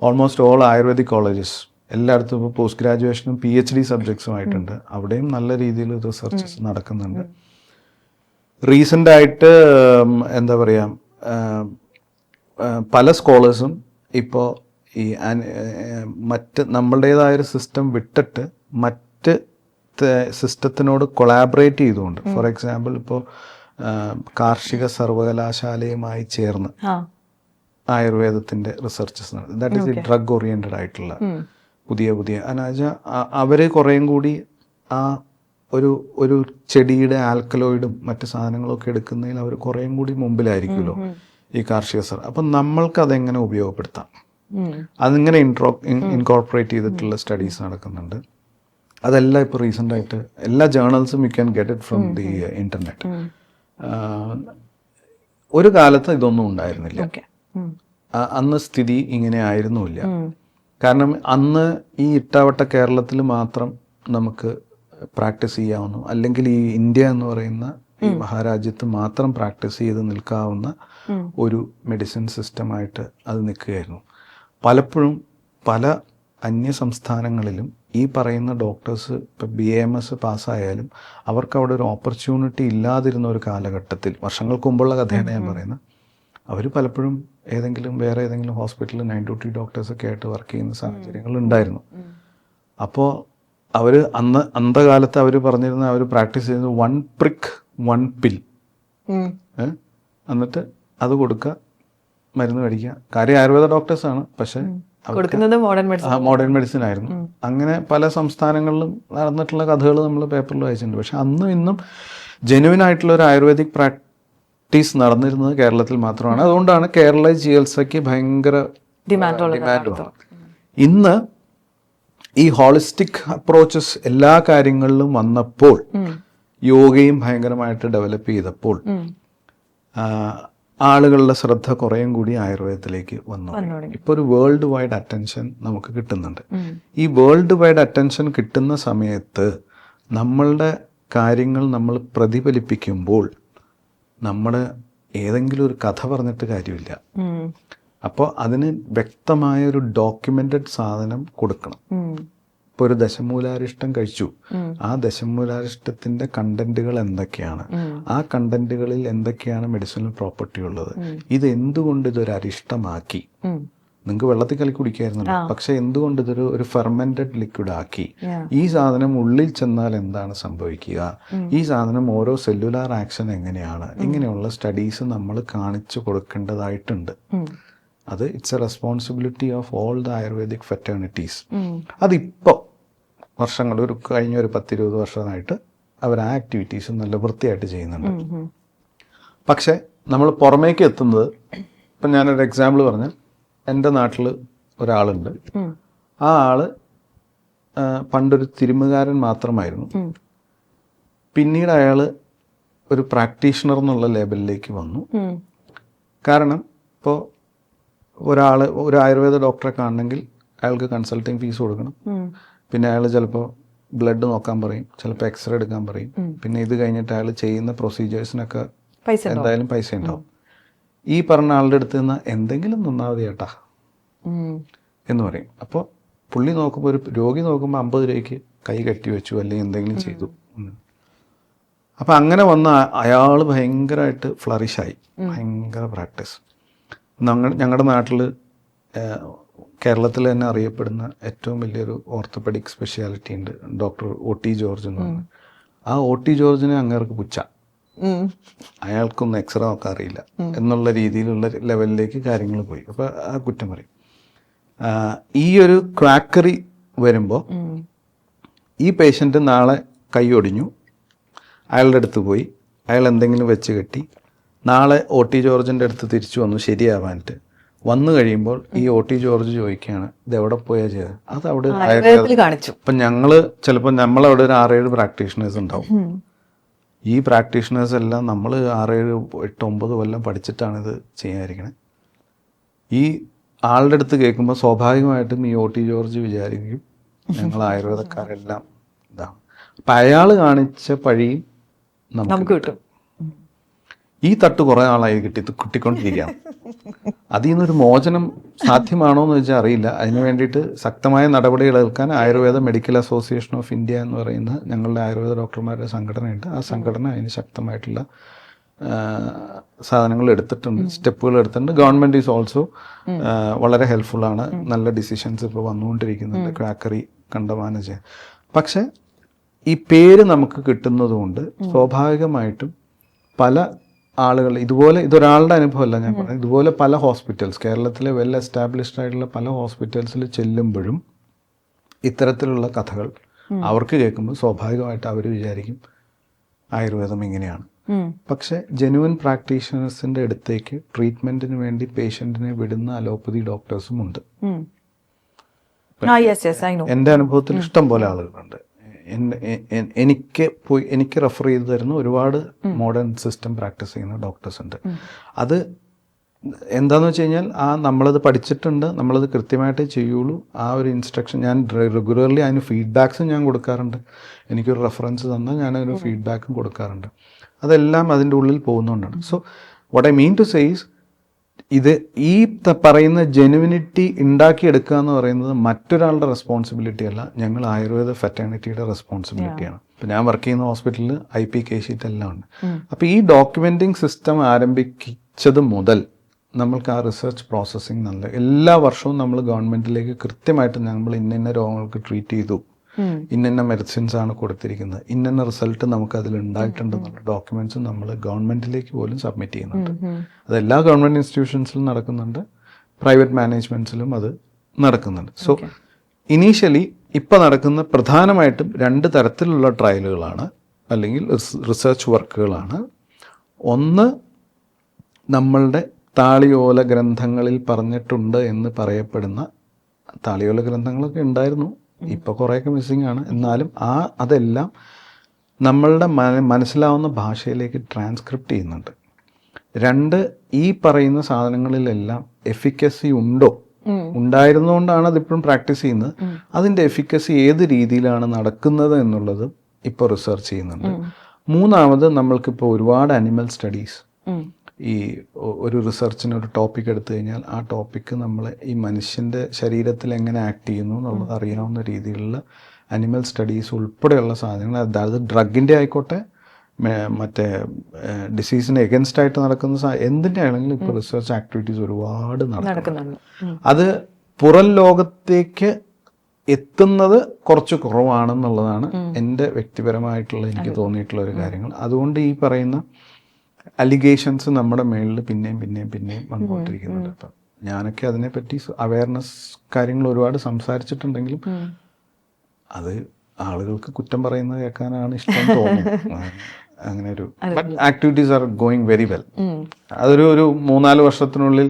ഓൾമോസ്റ്റ് ഓൾ ആയുർവേദിക് കോളേജസ് എല്ലായിടത്തും ഇപ്പോൾ പോസ്റ്റ് ഗ്രാജുവേഷനും PhD സബ്ജക്ട്സുമായിട്ടുണ്ട്. അവിടെയും നല്ല രീതിയിൽ റിസർച്ചസ് നടക്കുന്നുണ്ട്. റീസെൻ്റായിട്ട് എന്താ പറയുക, പല സ്കോളേഴ്സും ഇപ്പോൾ ഈ മറ്റ് നമ്മളുടേതായൊരു സിസ്റ്റം വിട്ടിട്ട് മറ്റ് സിസ്റ്റത്തിനോട് കൊളാബറേറ്റ് ചെയ്തുകൊണ്ട്, ഫോർ എക്സാമ്പിൾ ഇപ്പോൾ കാർഷിക സർവകലാശാലയുമായി ചേർന്ന് ആയുർവേദത്തിൻ്റെ റിസർച്ചസ് നടത്തുന്നത്. ദാറ്റ് ഈസ് ഈ ഡ്രഗ് ഓറിയൻറ്റഡ് ആയിട്ടുള്ള പുതിയ എന്നുവെച്ചാൽ അവർ കുറേയും കൂടി ആ ഒരു ചെടിയുടെ ആൽക്കലോയിഡും മറ്റ് സാധനങ്ങളൊക്കെ എടുക്കുന്നതിൽ അവർ കുറേയും കൂടി മുമ്പിലായിരിക്കുമല്ലോ ഈ കാർഷിക അപ്പം നമ്മൾക്ക് അതെങ്ങനെ ഉപയോഗപ്പെടുത്താം, അതിങ്ങനെ ഇൻകോർപ്പറേറ്റ് ചെയ്തിട്ടുള്ള സ്റ്റഡീസ് നടക്കുന്നുണ്ട്. അതെല്ലാം ഇപ്പോൾ റീസെൻ്റായിട്ട് എല്ലാ ജേർണൽസും you can get it from the internet. ഒരു കാലത്ത് ഇതൊന്നും ഉണ്ടായിരുന്നില്ല. അന്ന് സ്ഥിതി ഇങ്ങനെ ആയിരുന്നുമില്ല. കാരണം അന്ന് ഈ ഇട്ടാവട്ട കേരളത്തിൽ മാത്രം നമുക്ക് പ്രാക്ടീസ് ചെയ്യാവുന്ന, അല്ലെങ്കിൽ ഈ ഇന്ത്യ എന്ന് പറയുന്ന ഈ മഹാരാജ്യത്ത് മാത്രം പ്രാക്ടീസ് ചെയ്ത് നിൽക്കാവുന്ന ഒരു മെഡിസിൻ സിസ്റ്റമായിട്ട് അത് നിൽക്കുകയായിരുന്നു. പലപ്പോഴും പല അന്യ സംസ്ഥാനങ്ങളിലും ഈ പറയുന്ന ഡോക്ടേഴ്സ് ഇപ്പോൾ BAMS പാസ്സായാലും അവർക്ക് അവിടെ ഒരു ഓപ്പർച്യൂണിറ്റി ഇല്ലാതിരുന്ന ഒരു കാലഘട്ടത്തിൽ, വർഷങ്ങൾക്ക് മുമ്പുള്ള കഥയാണ് ഞാൻ പറയുന്നത്, അവർ പലപ്പോഴും വേറെ ഏതെങ്കിലും ഹോസ്പിറ്റലിൽ 9 to 3 ഡോക്ടേഴ്സൊക്കെ ആയിട്ട് വർക്ക് ചെയ്യുന്ന സാഹചര്യങ്ങൾ ഉണ്ടായിരുന്നു. അപ്പോൾ അവർ അന്ധകാലത്ത് അവർ പറഞ്ഞിരുന്ന, അവർ പ്രാക്ടീസ് ചെയ്യുന്നത് 1 prick 1 pill, എന്നിട്ട് അത് കൊടുക്കുക, മരുന്ന് കഴിക്കുക. കാര്യം ആയുർവേദ ഡോക്ടേഴ്സാണ്, പക്ഷേ മോഡേൺ മെഡിസിൻ ആയിരുന്നു. അങ്ങനെ പല സംസ്ഥാനങ്ങളിലും നടന്നിട്ടുള്ള കഥകൾ നമ്മൾ പേപ്പറിൽ വായിച്ചിട്ടുണ്ട്. പക്ഷെ അന്നും ഇന്നും ജെനുവിൻ ആയിട്ടുള്ള ഒരു ആയുർവേദിക് പ്രാക്ടീസ് നടന്നിരുന്നത് കേരളത്തിൽ മാത്രമാണ്. അതുകൊണ്ടാണ് കേരള ചികിത്സയ്ക്ക് ഭയങ്കര ഡിമാൻഡുമാണ്. ഇന്ന് ഈ ഹോളിസ്റ്റിക് അപ്രോച്ചസ് എല്ലാ കാര്യങ്ങളിലും വന്നപ്പോൾ, യോഗയും ഭയങ്കരമായിട്ട് ഡെവലപ്പ് ചെയ്തപ്പോൾ ആളുകളുടെ ശ്രദ്ധ കുറേയും കൂടി ആയുർവേദത്തിലേക്ക് വന്നു. ഇപ്പോൾ ഒരു വേൾഡ് വൈഡ് അറ്റൻഷൻ നമുക്ക് കിട്ടുന്നുണ്ട്. ഈ വേൾഡ് വൈഡ് അറ്റൻഷൻ കിട്ടുന്ന സമയത്ത് നമ്മളുടെ കാര്യങ്ങൾ നമ്മൾ പ്രതിഫലിപ്പിക്കുമ്പോൾ നമ്മൾ ഏതെങ്കിലും ഒരു കഥ പറഞ്ഞിട്ട് കാര്യമില്ല. അപ്പോൾ അതിന് വ്യക്തമായ ഒരു ഡോക്യുമെന്റഡ് സാധനം കൊടുക്കണം. ഇപ്പോൾ ഒരു ദശമൂലാരിഷ്ടം കഴിച്ചു, ആ ദശമൂലാരിഷ്ടത്തിന്റെ കണ്ടന്റുകൾ എന്തൊക്കെയാണ്, ആ കണ്ടന്റുകളിൽ എന്തൊക്കെയാണ് മെഡിസിനൽ പ്രോപ്പർട്ടി ഉള്ളത്, ഇത് എന്തുകൊണ്ട് ഇതൊരു അരിഷ്ടമാക്കി. നിങ്ങൾക്ക് വെള്ളത്തിൽ കലക്കി കുടിക്കായിരുന്നല്ലോ, പക്ഷെ എന്തുകൊണ്ട് ഇതൊരു ഒരു ഫെർമെന്റഡ് ലിക്വിഡ് ആക്കി, ഈ സാധനം ഉള്ളിൽ ചെന്നാൽ എന്താണ് സംഭവിക്കുക, ഈ സാധനം ഓരോ സെല്ലുലാർ ആക്ഷൻ എങ്ങനെയാണ്, ഇങ്ങനെയുള്ള സ്റ്റഡീസ് നമ്മൾ കാണിച്ചു കൊടുക്കേണ്ടതായിട്ടുണ്ട്. അത് it's a responsibility of all the ayurvedic fraternities. അതിപ്പോൾ വർഷങ്ങൾ കഴിഞ്ഞ ഒരു 10-20 വർഷമായിട്ട് അവർ ആ ആക്ടിവിറ്റീസ് നല്ല വൃത്തിയായിട്ട് ചെയ്യുന്നുണ്ട്. പക്ഷെ നമ്മൾ പുറമേക്ക് എത്തുന്നത്, ഇപ്പം ഞാനൊരു എക്സാമ്പിൾ പറഞ്ഞാൽ, എൻ്റെ നാട്ടിൽ ഒരാളുണ്ട്. ആ ആള് പണ്ടൊരു തിരുമുകാരൻ മാത്രമായിരുന്നു. പിന്നീട് അയാൾ ഒരു പ്രാക്ടീഷണർ എന്നുള്ള ലേബലിലേക്ക് വന്നു. കാരണം ഇപ്പോൾ ഒരു ആയുർവേദ ഡോക്ടറെ കാണണമെങ്കിൽ അയാൾക്ക് കൺസൾട്ടിങ് ഫീസ് കൊടുക്കണം. പിന്നെ അയാൾ ചിലപ്പോൾ ബ്ലഡ് നോക്കാൻ പറയും, ചിലപ്പോൾ എക്സ്റേ എടുക്കാൻ പറയും. പിന്നെ ഇത് കഴിഞ്ഞിട്ട് അയാൾ ചെയ്യുന്ന പ്രൊസീജിയേഴ്സിനൊക്കെ എന്തായാലും പൈസ ഉണ്ടാവും. ഈ പറഞ്ഞ ആളുടെ അടുത്ത് നിന്ന് എന്തെങ്കിലും നന്നാവതി ചേട്ടാ എന്ന് പറയും. അപ്പോൾ പുള്ളി നോക്കുമ്പോൾ, ഒരു രോഗി നോക്കുമ്പോൾ 50 രൂപയ്ക്ക് കൈ കെട്ടി വെച്ചു അല്ലെങ്കിൽ എന്തെങ്കിലും ചെയ്തു. അപ്പം അങ്ങനെ വന്ന അയാൾ ഭയങ്കരമായിട്ട് ഫ്ലറിഷായി, ഭയങ്കര പ്രാക്ടീസ്. ഞങ്ങളുടെ നാട്ടിൽ കേരളത്തിൽ തന്നെ അറിയപ്പെടുന്ന ഏറ്റവും വലിയൊരു ഓർത്തോപെഡിക് സ്പെഷ്യാലിറ്റി ഉണ്ട്, ഡോക്ടർ OT ജോർജ് എന്ന് പറഞ്ഞു. ആ OT ജോർജിനെ അങ്ങേർക്ക് പുച്ഛ, അയാൾക്കൊന്നും എക്സ്റേ നോക്കാൻ അറിയില്ല എന്നുള്ള രീതിയിലുള്ള ലെവലിലേക്ക് കാര്യങ്ങൾ പോയി. അപ്പോൾ ആ കുറ്റം പറയും. ഈ ഒരു ക്വാക്കറി വരുമ്പോൾ ഈ പേഷ്യൻ്റ് നാളെ കൈ ഒടിഞ്ഞു, അയാളുടെ അടുത്ത് പോയി, അയാൾ എന്തെങ്കിലും വെച്ച് കെട്ടി, നാളെ OT ജോർജിൻ്റെ അടുത്ത് തിരിച്ചു വന്നു ശരിയാവാനിട്ട്. വന്നു കഴിയുമ്പോൾ ഈ OT ജോർജ് ചോദിക്കുകയാണ്, ഇത് എവിടെ പോയാ ചെയ്തത്? അത് അവിടെ കാണിച്ചു. അപ്പം ഞങ്ങൾ ചിലപ്പോൾ നമ്മളവിടെ ഒരു 6-7 പ്രാക്ടീഷണേഴ്സ് ഉണ്ടാവും. ഈ പ്രാക്ടീഷണേഴ്സ് എല്ലാം നമ്മൾ 6-7-8-9 കൊല്ലം പഠിച്ചിട്ടാണ് ഇത് ചെയ്യാതിരിക്കണേ. ഈ ആളുടെ അടുത്ത് കേൾക്കുമ്പോൾ സ്വാഭാവികമായിട്ടും ഈ OT ജോർജ് വിചാരിക്കും ഞങ്ങൾ ആയുർവേദക്കാരെല്ലാം ഇതാണ്. അപ്പം അയാൾ കാണിച്ച പഴിയും നമുക്ക് കിട്ടും. ഈ തട്ട് കുറേ ആളായി കിട്ടിക്കൊണ്ടിരിക്കുകയാണ്. അതിൽ നിന്നൊരു മോചനം സാധ്യമാണോ എന്ന് വെച്ചാൽ അറിയില്ല. അതിന് വേണ്ടിയിട്ട് ശക്തമായ നടപടികൾ എടുക്കാൻ Ayurveda medical association of India എന്ന് പറയുന്ന ഞങ്ങളുടെ ആയുർവേദ ഡോക്ടർമാരുടെ സംഘടനയുണ്ട്. ആ സംഘടന അതിന് ശക്തമായിട്ടുള്ള സാധനങ്ങൾ എടുത്തിട്ടുണ്ട്, സ്റ്റെപ്പുകൾ എടുത്തിട്ടുണ്ട്. ഗവൺമെൻറ് ഈസ് ഓൾസോ വളരെ ഹെൽപ്ഫുള്ളാണ്. നല്ല ഡിസിഷൻസ് ഇപ്പോൾ വന്നുകൊണ്ടിരിക്കുന്നുണ്ട് ക്വാക്കറി കണ്ടമാനം ചെയ്യാൻ. പക്ഷെ ഈ പേര് നമുക്ക് കിട്ടുന്നതുകൊണ്ട് സ്വാഭാവികമായിട്ടും പല ആളുകൾ ഇതുപോലെ, ഇതൊരാളുടെ അനുഭവമല്ല ഞാൻ പറഞ്ഞത്, ഇതുപോലെ പല ഹോസ്പിറ്റൽസ്, കേരളത്തിലെ വെൽ എസ്റ്റാബ്ലിഷ്ഡ് ആയിട്ടുള്ള പല ഹോസ്പിറ്റൽസിൽ ചെല്ലുമ്പോഴും ഇത്തരത്തിലുള്ള കഥകൾ അവർക്ക് കേൾക്കുമ്പോൾ സ്വാഭാവികമായിട്ട് അവർ വിചാരിക്കും ആയുർവേദം ഇങ്ങനെയാണ്. പക്ഷെ ജെന്യുവൻ പ്രാക്ടീഷണേഴ്സിന്റെ അടുത്തേക്ക് ട്രീറ്റ്മെന്റിന് വേണ്ടി പേഷ്യന്റിനെ വിടുന്ന അലോപ്പതി ഡോക്ടേഴ്സും ഉണ്ട്. എൻ്റെ അനുഭവത്തിൽ ഇഷ്ടം പോലെ ആളുകളുണ്ട്. എനിക്ക് റെഫർ ചെയ്ത് തരുന്ന ഒരുപാട് മോഡേൺ സിസ്റ്റം പ്രാക്ടീസ് ചെയ്യുന്ന ഡോക്ടേഴ്സ് ഉണ്ട്. അത് എന്താന്ന് വെച്ച് കഴിഞ്ഞാൽ നമ്മളത് പഠിച്ചിട്ടുണ്ട്, നമ്മളത് കൃത്യമായിട്ടേ ചെയ്യുള്ളൂ. ആ ഒരു ഇൻസ്ട്രക്ഷൻ ഞാൻ റെഗുലർലി അതിന് ഫീഡ്ബാക്സും ഞാൻ കൊടുക്കാറുണ്ട്. എനിക്കൊരു റെഫറൻസ് തന്നാൽ ഞാനതിന് ഫീഡ്ബാക്കും കൊടുക്കാറുണ്ട്. അതെല്ലാം അതിൻ്റെ ഉള്ളിൽ പോകുന്നതുകൊണ്ടാണ്. So what I mean to say is, ഇത് ഈ പറയുന്ന ജെനുവിനിറ്റി ഉണ്ടാക്കിയെടുക്കുക എന്ന് പറയുന്നത് മറ്റൊരാളുടെ റെസ്പോൺസിബിലിറ്റി അല്ല, ഞങ്ങൾ ആയുർവേദ ഫെറ്റേണിറ്റിയുടെ റെസ്പോൺസിബിലിറ്റിയാണ്. ഇപ്പം ഞാൻ വർക്ക് ചെയ്യുന്ന ഹോസ്പിറ്റലിൽ IP കേസ് എല്ലാം ഉണ്ട്. അപ്പോൾ ഈ ഡോക്യുമെൻറ്റിംഗ് സിസ്റ്റം ആരംഭിച്ചത് മുതൽ നമ്മൾക്ക് ആ റിസർച്ച് പ്രോസസ്സിങ് നല്ല, എല്ലാ വർഷവും നമ്മൾ ഗവൺമെൻറ്റിലേക്ക് കൃത്യമായിട്ട് നമ്മൾ ഇന്ന രോഗങ്ങൾക്ക് ട്രീറ്റ് ചെയ്തു, ഇന്ന മെഡിസിൻസ് ആണ് കൊടുത്തിരിക്കുന്നത്, ഇന്ന റിസൾട്ട് നമുക്ക് അതിൽ ഉണ്ടായിട്ടുണ്ടെന്നുള്ള ഡോക്യുമെന്റ്സ് നമ്മൾ ഗവൺമെന്റിലേക്ക് പോലും സബ്മിറ്റ് ചെയ്യുന്നുണ്ട്. അതെല്ലാ ഗവൺമെന്റ് ഇൻസ്റ്റിറ്റ്യൂഷൻസിലും നടക്കുന്നുണ്ട്, പ്രൈവറ്റ് മാനേജ്മെന്റ്സിലും അത് നടക്കുന്നുണ്ട്. സോ ഇനീഷ്യലി ഇപ്പം നടക്കുന്ന പ്രധാനമായിട്ടും 2 തരത്തിലുള്ള ട്രയലുകളാണ് അല്ലെങ്കിൽ റിസർച്ച് വർക്കുകളാണ്. ഒന്ന്, നമ്മളുടെ താളിയോല ഗ്രന്ഥങ്ങളിൽ പറഞ്ഞിട്ടുണ്ട് എന്ന് പറയപ്പെടുന്ന, താളിയോല ഗ്രന്ഥങ്ങളൊക്കെ ഉണ്ടായിരുന്നു, ഇപ്പോൾ കുറേയൊക്കെ മിസ്സിങ് ആണ്, എന്നാലും അതെല്ലാം നമ്മളുടെ മനസ്സിലാവുന്ന ഭാഷയിലേക്ക് ട്രാൻസ്ക്രിപ്റ്റ് ചെയ്യുന്നുണ്ട്. 2, ഈ പറയുന്ന സാധനങ്ങളിലെല്ലാം എഫിക്കസി ഉണ്ടോ, ഉണ്ടായിരുന്നുകൊണ്ടാണ് അതിപ്പോഴും പ്രാക്ടീസ് ചെയ്യുന്നത്, അതിൻ്റെ എഫിക്കസി ഏത് രീതിയിലാണ് നടക്കുന്നത് എന്നുള്ളത് ഇപ്പോൾ റിസർച്ച് ചെയ്യുന്നുണ്ട്. മൂന്നാമത് നമ്മൾക്കിപ്പോൾ ഒരുപാട് അനിമൽ സ്റ്റഡീസ്, ഈ ഒരു റിസർച്ചിന് ഒരു ടോപ്പിക് എടുത്തു കഴിഞ്ഞാൽ ആ ടോപ്പിക്ക് നമ്മൾ ഈ മനുഷ്യൻ്റെ ശരീരത്തിൽ എങ്ങനെ ആക്ട് ചെയ്യുന്നു എന്നുള്ളത് അറിയാവുന്ന രീതിയിലുള്ള അനിമൽ സ്റ്റഡീസ് ഉൾപ്പെടെയുള്ള സാധനങ്ങൾ, അതായത് ഡ്രഗിൻ്റെ ആയിക്കോട്ടെ മറ്റേ ഡിസീസിന് എഗൻസ്റ്റ് ആയിട്ട് നടക്കുന്ന എന്തിൻ്റെ ആണെങ്കിലും ഇപ്പോൾ റിസർച്ച് ആക്ടിവിറ്റീസ് ഒരുപാട് നടക്കുന്നുണ്ട്. അത് പുറം ലോകത്തേക്ക് എത്തുന്നത് കുറച്ച് കുറവാണെന്നുള്ളതാണ് എൻ്റെ വ്യക്തിപരമായിട്ടുള്ള എനിക്ക് തോന്നിയിട്ടുള്ള ഒരു കാര്യങ്ങൾ. അതുകൊണ്ട് ഈ പറയുന്ന അലിഗേഷൻസ് നമ്മുടെ മേളിൽ പിന്നെയും വന്നുകൊണ്ടിരിക്കുന്നുണ്ട്. അപ്പം ഞാനൊക്കെ അതിനെപ്പറ്റി അവയർനെസ് കാര്യങ്ങൾ ഒരുപാട് സംസാരിച്ചിട്ടുണ്ടെങ്കിലും അത് ആളുകൾക്ക് കുറ്റം പറയുന്നത് കേൾക്കാനാണ് ഇഷ്ടം തോന്നുന്നു. അങ്ങനെ ഒരു activities are going very well. അതൊരു 3-4 വർഷത്തിനുള്ളിൽ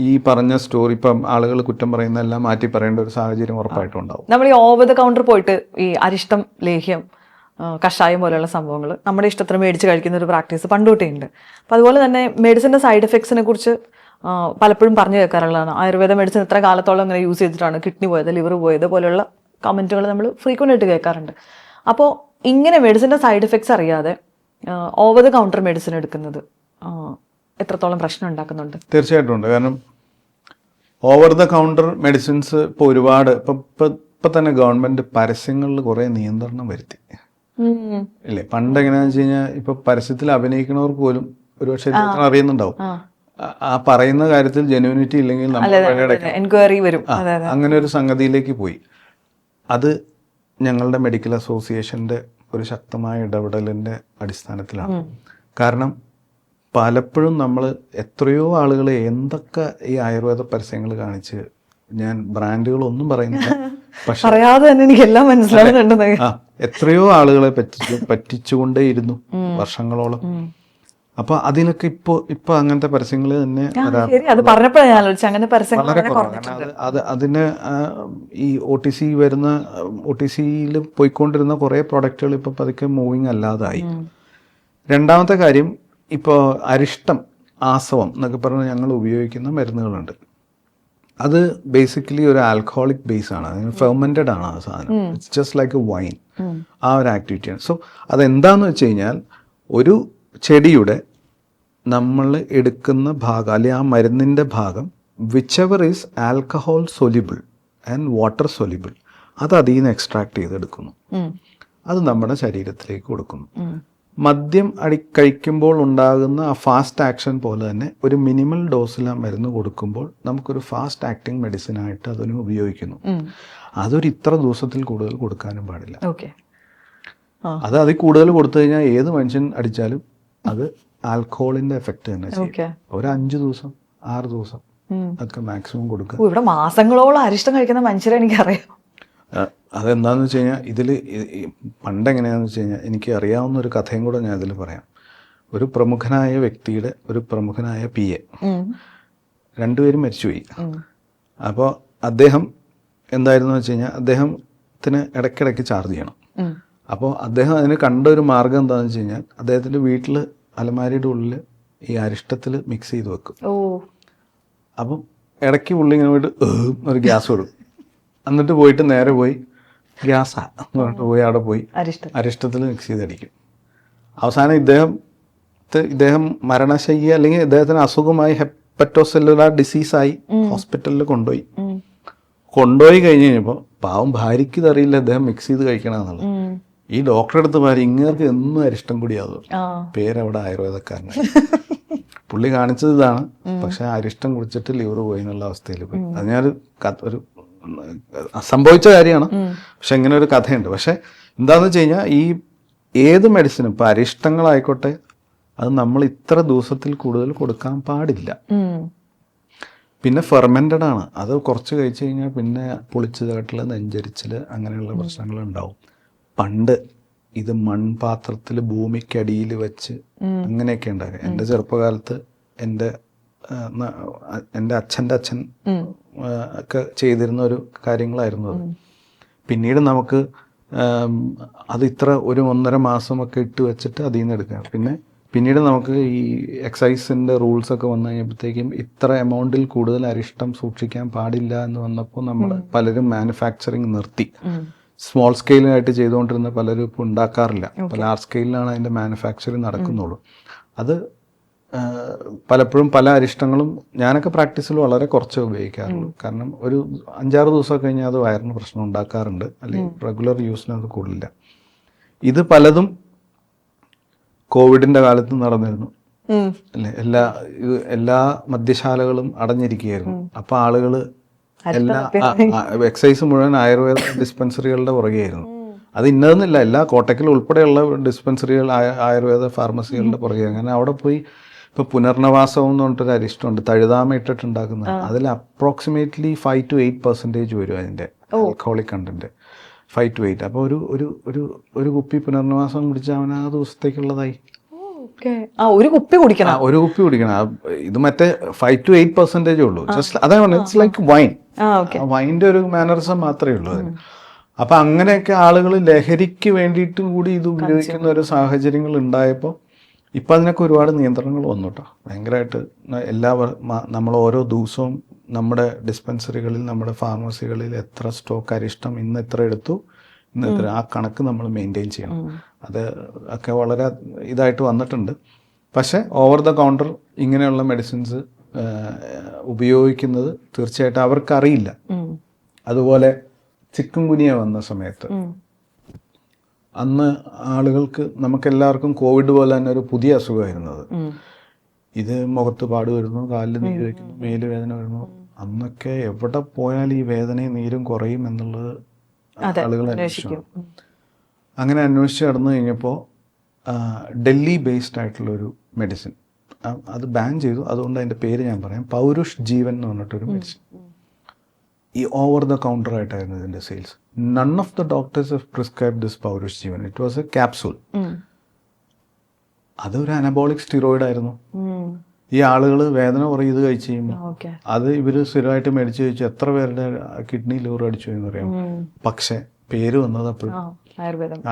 ഈ പറഞ്ഞ സ്റ്റോറി ഇപ്പം ആളുകൾ കുറ്റം പറയുന്നതെല്ലാം മാറ്റി പറയേണ്ട ഒരു സാഹചര്യം ഉറപ്പായിട്ടും ഉണ്ടാവും. നമ്മൾ ഈ ഓവർ ദ കൗണ്ടർ പോയിട്ട് ഈ അരിഷ്ടം, ലേഹ്യം, കഷായം പോലെയുള്ള സംഭവങ്ങൾ നമ്മുടെ ഇഷ്ടത്തിന് മേടിച്ച് കഴിക്കുന്ന ഒരു പ്രാക്ടീസ് പണ്ടുതൊട്ടേയുണ്ട്. അപ്പം അതുപോലെ തന്നെ മെഡിസിൻ്റെ സൈഡ് എഫക്ട്സിനെ കുറിച്ച് പലപ്പോഴും പറഞ്ഞു കേൾക്കാറുള്ളതാണ്. ആയുർവേദ മെഡിസിൻ ഇത്ര കാലത്തോളം ഇങ്ങനെ യൂസ് ചെയ്തിട്ടാണ് കിഡ്നി പോയത്, ലിവർ പോയത് പോലെയുള്ള കമൻറ്റുകൾ നമ്മൾ ഫ്രീക്വൻ്റ് ആയിട്ട് കേൾക്കാറുണ്ട്. അപ്പോൾ ഇങ്ങനെ മെഡിസിൻ്റെ സൈഡ് എഫക്ട്സ് അറിയാതെ ഓവർ ദ കൗണ്ടർ മെഡിസിൻ എടുക്കുന്നത് എത്രത്തോളം പ്രശ്നം ഉണ്ടാക്കുന്നുണ്ട്? തീർച്ചയായിട്ടും ഉണ്ട്. കാരണം ഓവർ ദ കൗണ്ടർ മെഡിസിൻസ് ഇപ്പോൾ ഒരുപാട് ഇപ്പം തന്നെ ഗവൺമെൻറ് പരസ്യങ്ങളിൽ കുറേ നിയന്ത്രണം വരുത്തി ഇല്ലേ. പണ്ട് എങ്ങനെയാണെന്ന് വെച്ച് കഴിഞ്ഞാൽ ഇപ്പൊ പരസ്യത്തിൽ അഭിനയിക്കുന്നവർക്ക് പോലും ഒരുപക്ഷെ അറിയുന്നുണ്ടാവും ആ പറയുന്ന കാര്യത്തിൽ ജെന്യൂനിറ്റി ഇല്ലെങ്കിൽ എൻക്വയറി വരും. അങ്ങനെ ഒരു സംഗതിയിലേക്ക് പോയി. അത് ഞങ്ങളുടെ മെഡിക്കൽ അസോസിയേഷന്റെ ഒരു ശക്തമായ ഇടപെടലിന്റെ അടിസ്ഥാനത്തിലാണ്. കാരണം പലപ്പോഴും നമ്മൾ എത്രയോ ആളുകളെ എന്തൊക്കെ ഈ ആയുർവേദ പരസ്യങ്ങൾ കാണിച്ച്, ഞാൻ ബ്രാൻഡുകളൊന്നും പറയുന്നില്ല, പക്ഷെ പറയാതെ തന്നെ എനിക്ക് എല്ലാം മനസ്സിലാവുന്നുണ്ട്. എത്രയോ ആളുകളെ പറ്റിച്ചുകൊണ്ടേയിരുന്നു വർഷങ്ങളോളം. അപ്പൊ അതിനൊക്കെ ഇപ്പൊ അങ്ങനത്തെ പരസ്യങ്ങൾ തന്നെ വളരെ കുറവാണ്. അതിന് ഈ OTCയിൽ പോയിക്കൊണ്ടിരുന്ന കുറെ പ്രോഡക്റ്റുകൾ ഇപ്പൊ പതുക്കെ മൂവിങ് അല്ലാതായി. രണ്ടാമത്തെ കാര്യം, ഇപ്പോൾ അരിഷ്ടം, ആസവം എന്നൊക്കെ പറഞ്ഞ് ഞങ്ങൾ ഉപയോഗിക്കുന്ന മരുന്നുകളുണ്ട്. അത് ബേസിക്കലി ഒരു ആൽക്കഹോളിക് ബേസ് ആണ്, ഫെർമെന്റഡ് ആണ് ആ സാധനം. It's just like A wine. ആ ഒരു ആക്ടിവിറ്റിയാണ്. സോ അതെന്താന്ന് വെച്ച് കഴിഞ്ഞാൽ, ഒരു ചെടിയുടെ നമ്മൾ എടുക്കുന്ന ഭാഗം അല്ലെങ്കിൽ ആ മരുന്നിൻ്റെ ഭാഗം which ever is alcohol soluble and water soluble, അത് അതിൽ നിന്ന് എക്സ്ട്രാക്ട് ചെയ്തെടുക്കുന്നു. അത് നമ്മുടെ ശരീരത്തിലേക്ക് കൊടുക്കുന്നു. മദ്യം കഴിക്കുമ്പോൾ ഉണ്ടാകുന്ന ആ ഫാസ്റ്റ് ആക്ഷൻ പോലെ തന്നെ ഒരു മിനിമൽ ഡോസിൽ ആ മരുന്ന് കൊടുക്കുമ്പോൾ നമുക്കൊരു ഫാസ്റ്റ് ആക്ടിങ് മെഡിസിനായിട്ട് അതിനെ ഉപയോഗിക്കുന്നു. അതൊരു ഇത്ര ദിവസത്തിൽ കൂടുതൽ കൊടുക്കാനും പാടില്ല. അതിൽ കൂടുതൽ കൊടുത്തു കഴിഞ്ഞാൽ ഏത് മനുഷ്യൻ അടിച്ചാലും അത് ആൽക്കഹോളിന്റെ എഫക്റ്റ് തന്നെ ചെയ്യും. ഒരു 5 ദിവസം 6 ദിവസം ഒക്കെ മാക്സിമം കൊടുക്കുക. ഇവിടെ മാസങ്ങളോളം അരിഷ്ടം കഴിക്കുന്ന മനുഷ്യരെ എനിക്കറിയാം. അതെന്താന്ന് വെച്ച് കഴിഞ്ഞാൽ, ഇതിൽ പണ്ട് എങ്ങനെയാണെന്ന് വെച്ച് കഴിഞ്ഞാൽ, എനിക്ക് അറിയാവുന്ന ഒരു കഥയും കൂടെ ഞാൻ ഇതിൽ പറയാം. ഒരു പ്രമുഖനായ വ്യക്തിയുടെ ഒരു പ്രമുഖനായ PA, രണ്ടുപേരും മരിച്ചുപോയി. അപ്പോൾ അദ്ദേഹം എന്തായിരുന്നു വെച്ച് കഴിഞ്ഞാൽ, അദ്ദേഹത്തിന് ഇടയ്ക്കിടയ്ക്ക് ചാർജ് ചെയ്യണം. അപ്പോൾ അദ്ദേഹം അതിന് കണ്ട ഒരു മാർഗം എന്താണെന്ന് വെച്ച് കഴിഞ്ഞാൽ, അദ്ദേഹത്തിൻ്റെ വീട്ടിൽ അലമാരിയുടെ ഉള്ളിൽ ഈ അരിഷ്ടത്തിൽ മിക്സ് ചെയ്ത് വെക്കും. അപ്പം ഇടയ്ക്ക് പുള്ളി ഇങ്ങനെ പോയിട്ട് ഒരു ഗ്യാസ് കൊടുക്കും. എന്നിട്ട് പോയിട്ട് നേരെ പോയി ഗ്യാസാ എന്ന് പറഞ്ഞിട്ട് പോയി അവിടെ പോയി അരിഷ്ടത്തിൽ മിക്സ് ചെയ്തടിക്കും. അവസാനം ഇദ്ദേഹം മരണശയ്യ അല്ലെങ്കിൽ ഇദ്ദേഹത്തിന് അസുഖമായി ഹെപ്പറ്റോസെല്ലുലാർ ഡിസീസായി ഹോസ്പിറ്റലിൽ കൊണ്ടുപോയി കഴിഞ്ഞ് കഴിഞ്ഞപ്പോൾ പാവം ഭാര്യയ്ക്ക് ഇതറിയില്ല ഇദ്ദേഹം മിക്സ് ചെയ്ത് കഴിക്കണമെന്നുള്ളത്. ഈ ഡോക്ടറെ അടുത്ത് ഭാര്യ ഇങ്ങേർക്ക് എന്നും അരിഷ്ടം കൂടിയാകും. പേരവിടെ ആയുർവേദക്കാരനാണ്. പുള്ളി കാണിച്ചത് ഇതാണ്, പക്ഷെ അരിഷ്ടം കുടിച്ചിട്ട് ലിവർ പോയി എന്നുള്ള അവസ്ഥയിൽ പോയി. അത് ഞാനൊരു സംഭവിച്ച കാര്യമാണ്. പക്ഷെ ഇങ്ങനെ ഒരു കഥയുണ്ട്. പക്ഷെ എന്താന്ന് വെച്ച് കഴിഞ്ഞാൽ, ഈ ഏത് മെഡിസിനും ഇപ്പൊ അരിഷ്ടങ്ങളായിക്കോട്ടെ, അത് നമ്മൾ ഇത്ര ദിവസത്തിൽ കൂടുതൽ കൊടുക്കാൻ പാടില്ല. പിന്നെ ഫെർമെന്റഡ് ആണ്. അത് കുറച്ച് കഴിച്ചു കഴിഞ്ഞാൽ പിന്നെ പുളിച്ചതായിട്ടുള്ള നെഞ്ചരിച്ചില് അങ്ങനെയുള്ള പ്രശ്നങ്ങൾ ഉണ്ടാവും. പണ്ട് ഇത് മൺപാത്രത്തിൽ ഭൂമിക്കടിയിൽ വെച്ച് അങ്ങനെയൊക്കെ ഉണ്ടാകുക. എൻ്റെ ചെറുപ്പകാലത്ത് എൻ്റെ അച്ഛൻ്റെ അച്ഛൻ ഒക്കെ ചെയ്തിരുന്ന ഒരു കാര്യങ്ങളായിരുന്നു അത്. പിന്നീട് നമുക്ക് അത് ഇത്ര 1-1.5 മാസമൊക്കെ ഇട്ട് വെച്ചിട്ട് അതിൽ നിന്ന് എടുക്കാം. പിന്നീട് നമുക്ക് ഈ എക്സൈസിൻ്റെ റൂൾസൊക്കെ വന്നു കഴിഞ്ഞപ്പോഴത്തേക്കും ഇത്ര എമൗണ്ടിൽ കൂടുതൽ അരിഷ്ടം സൂക്ഷിക്കാൻ പാടില്ല എന്ന് വന്നപ്പോൾ നമ്മൾ പലരും മാനുഫാക്ചറിങ് നിർത്തി. സ്മോൾ സ്കെയിലായിട്ട് ചെയ്തുകൊണ്ടിരുന്ന പലരും ഇപ്പോൾ ഉണ്ടാക്കാറില്ല. ഇപ്പോൾ ലാർജ് സ്കെയിലാണ് അതിൻ്റെ മാനുഫാക്ചറിങ് നടക്കുന്നുള്ളൂ. അത് പലപ്പോഴും പല അരിഷ്ടങ്ങളും ഞാനൊക്കെ പ്രാക്ടീസിൽ വളരെ കുറച്ചേ ഉപയോഗിക്കാറുള്ളൂ. കാരണം ഒരു 5-6 ദിവസം കഴിഞ്ഞാൽ അത് വയറിന് പ്രശ്നം ഉണ്ടാക്കാറുണ്ട്, അല്ലെങ്കിൽ റെഗുലർ യൂസിന് അത് കൊള്ളില്ല. ഇത് പലതും കോവിഡിൻ്റെ കാലത്ത് നടന്നിരുന്നു അല്ലേ. എല്ലാ മദ്യശാലകളും അടഞ്ഞിരിക്കുകയായിരുന്നു. അപ്പോൾ ആളുകൾ എല്ലാ എക്സൈസ് മുഴുവൻ ആയുർവേദ ഡിസ്പെൻസറികളുടെ പുറകെയായിരുന്നു. അത് ഇന്നതെന്നില്ല, എല്ലാ കോട്ടക്കൽ ഉൾപ്പെടെയുള്ള ഡിസ്പെൻസറികൾ ആയുർവേദ ഫാർമസികളുടെ പുറകെ. അങ്ങനെ അവിടെ പോയി ഇപ്പോൾ പുനർനവാസം എന്ന് പറഞ്ഞിട്ടൊരു അരിഷ്ടമുണ്ട്, തഴുതാമ ഇട്ടിട്ടുണ്ടാക്കുന്നത്. അതിൽ അപ്രോക്സിമേറ്റ്ലി 5 to 8% വരും അതിൻ്റെ ആൽക്കഹോളിക് കണ്ടന്റ്, 5 to 8. അപ്പോൾ ഒരു കുപ്പി പുനർനവാസം കുടിച്ചാൽ അവൻ ആ ദിവസത്തേക്കുള്ളതായി. ഒരു കുപ്പി കുടിക്കണം. ഇത് മറ്റേ 5 to 8% ഉള്ളൂ. ജസ്റ്റ് അതാണ്, ഇറ്റ്സ് ലൈക്ക് വൈൻ. വൈൻ്റെ ഒരു മാനറിസം മാത്രമേ ഉള്ളൂ അതിന്. അപ്പൊ അങ്ങനെയൊക്കെ ആളുകൾ ലഹരിക്ക് വേണ്ടിയിട്ടും കൂടി ഇത് ഉപയോഗിക്കുന്ന ഒരു സാഹചര്യങ്ങൾ ഉണ്ടായപ്പോൾ ഇപ്പം അതിനൊക്കെ ഒരുപാട് നിയന്ത്രണങ്ങൾ വന്നു കേട്ടോ. ഭയങ്കരമായിട്ട് നമ്മൾ ഓരോ ദിവസവും നമ്മുടെ ഡിസ്പെൻസറികളിൽ, നമ്മുടെ ഫാർമസികളിൽ എത്ര സ്റ്റോക്ക് അരിഷ്ടം ഇന്ന് എത്ര എടുത്തു, ഇന്ന് എത്ര, ആ കണക്ക് നമ്മൾ മെയിൻറ്റെയിൻ ചെയ്യണം. അത് ഒക്കെ വളരെ ഇതായിട്ട് വന്നിട്ടുണ്ട്. പക്ഷേ ഓവർ ദ കൗണ്ടർ ഇങ്ങനെയുള്ള മെഡിസിൻസ് ഉപയോഗിക്കുന്നത് തീർച്ചയായിട്ടും അവർക്കറിയില്ല. അതുപോലെ ചിക്കൻ ഗുനിയ വന്ന സമയത്ത് അന്ന് ആളുകൾക്ക്, നമുക്കെല്ലാവർക്കും കോവിഡ് പോലെ തന്നെ ഒരു പുതിയ അസുഖമായിരുന്നത്. ഇത് മുഖത്ത് പാട് വരുന്നു, കാലിൽ നീര് വയ്ക്കുന്നു, മേല് വേദന വരുന്നു. അന്നൊക്കെ എവിടെ പോയാലും ഈ വേദനയും നീരും കുറയും എന്നുള്ളത് ആളുകൾ അന്വേഷിച്ചു. അങ്ങനെ അന്വേഷിച്ച് നടന്നു കഴിഞ്ഞപ്പോൾ ഡൽഹി ബേസ്ഡ് ആയിട്ടുള്ളൊരു മെഡിസിൻ അത് ബാൻ ചെയ്തു. അതുകൊണ്ട് അതിൻ്റെ പേര് ഞാൻ പറയാം, പൗരുഷ് ജീവൻ എന്ന് പറഞ്ഞിട്ടൊരു മെഡിസിൻ. ഈ ഓവർ ദ കൗണ്ടർ ആയിട്ടായിരുന്നു ഇതിൻ്റെ sales. None of the doctors have prescribe this Paurush Jeevan. It was a capsule. അതൊരു അനബോളിക് സ്റ്റിറോയിഡ് ആയിരുന്നു. ഈ ആളുകൾ വേദന കുറയും ഇത് കഴിച്ച് കഴിയുമ്പോൾ അത് ഇവർ സ്ഥിരമായിട്ട് മേടിച്ച് കഴിച്ച് എത്ര പേരുടെ കിഡ്നി ലിവർ അടിച്ചു എന്ന് പറയാം. പക്ഷെ പേര് വന്നത് അപ്പോഴും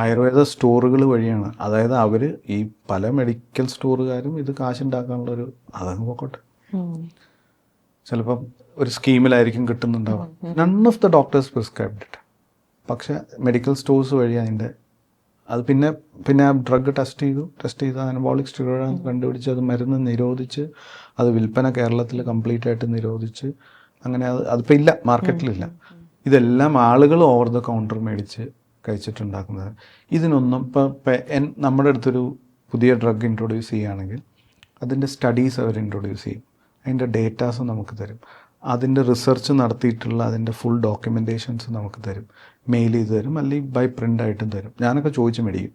ആയുർവേദ സ്റ്റോറുകൾ വഴിയാണ്. അതായത് അവർ ഈ പല മെഡിക്കൽ സ്റ്റോറുകാരും ഇത് കാശുണ്ടാക്കാനുള്ളൊരു അതങ്ങ് പോക്കോട്ടെ, ചിലപ്പം ഒരു സ്കീമിലായിരിക്കും കിട്ടുന്നുണ്ടാവുക. None of the doctors prescribed it. പക്ഷെ മെഡിക്കൽ സ്റ്റോഴ്സ് വഴി അതിൻ്റെ അത് പിന്നെ ആ ഡ്രഗ് ടെസ്റ്റ് ചെയ്ത് അനബോളിക് സ്റ്റിറോയിഡ് കണ്ടുപിടിച്ച് അത് മരുന്ന് നിരോധിച്ച് അത് വിൽപ്പന കേരളത്തിൽ കംപ്ലീറ്റ് ആയിട്ട് നിരോധിച്ച് അങ്ങനെ അതിപ്പോൾ ഇല്ല, മാർക്കറ്റിലില്ല. ഇതെല്ലാം ആളുകൾ ഓവർ ദ കൗണ്ടർ മേടിച്ച് കഴിച്ചിട്ടുണ്ടാക്കുന്നത്. ഇതിനൊന്നും ഇപ്പം നമ്മുടെ അടുത്തൊരു പുതിയ ഡ്രഗ് ഇൻട്രൊഡ്യൂസ് ചെയ്യുകയാണെങ്കിൽ അതിൻ്റെ സ്റ്റഡീസ് അവർ ഇൻട്രൊഡ്യൂസ് ചെയ്യും, അതിൻ്റെ ഡേറ്റാസ് നമുക്ക് തരും, അതിൻ്റെ റിസർച്ച് നടത്തിയിട്ടുള്ള അതിൻ്റെ ഫുൾ ഡോക്യുമെൻറ്റേഷൻസ് നമുക്ക് തരും, മെയിൽ ചെയ്ത് തരും, അല്ലെങ്കിൽ ബൈ പ്രിൻ്റ് ആയിട്ടും തരും. ഞാനൊക്കെ ചോദിച്ച് മേടിക്കും,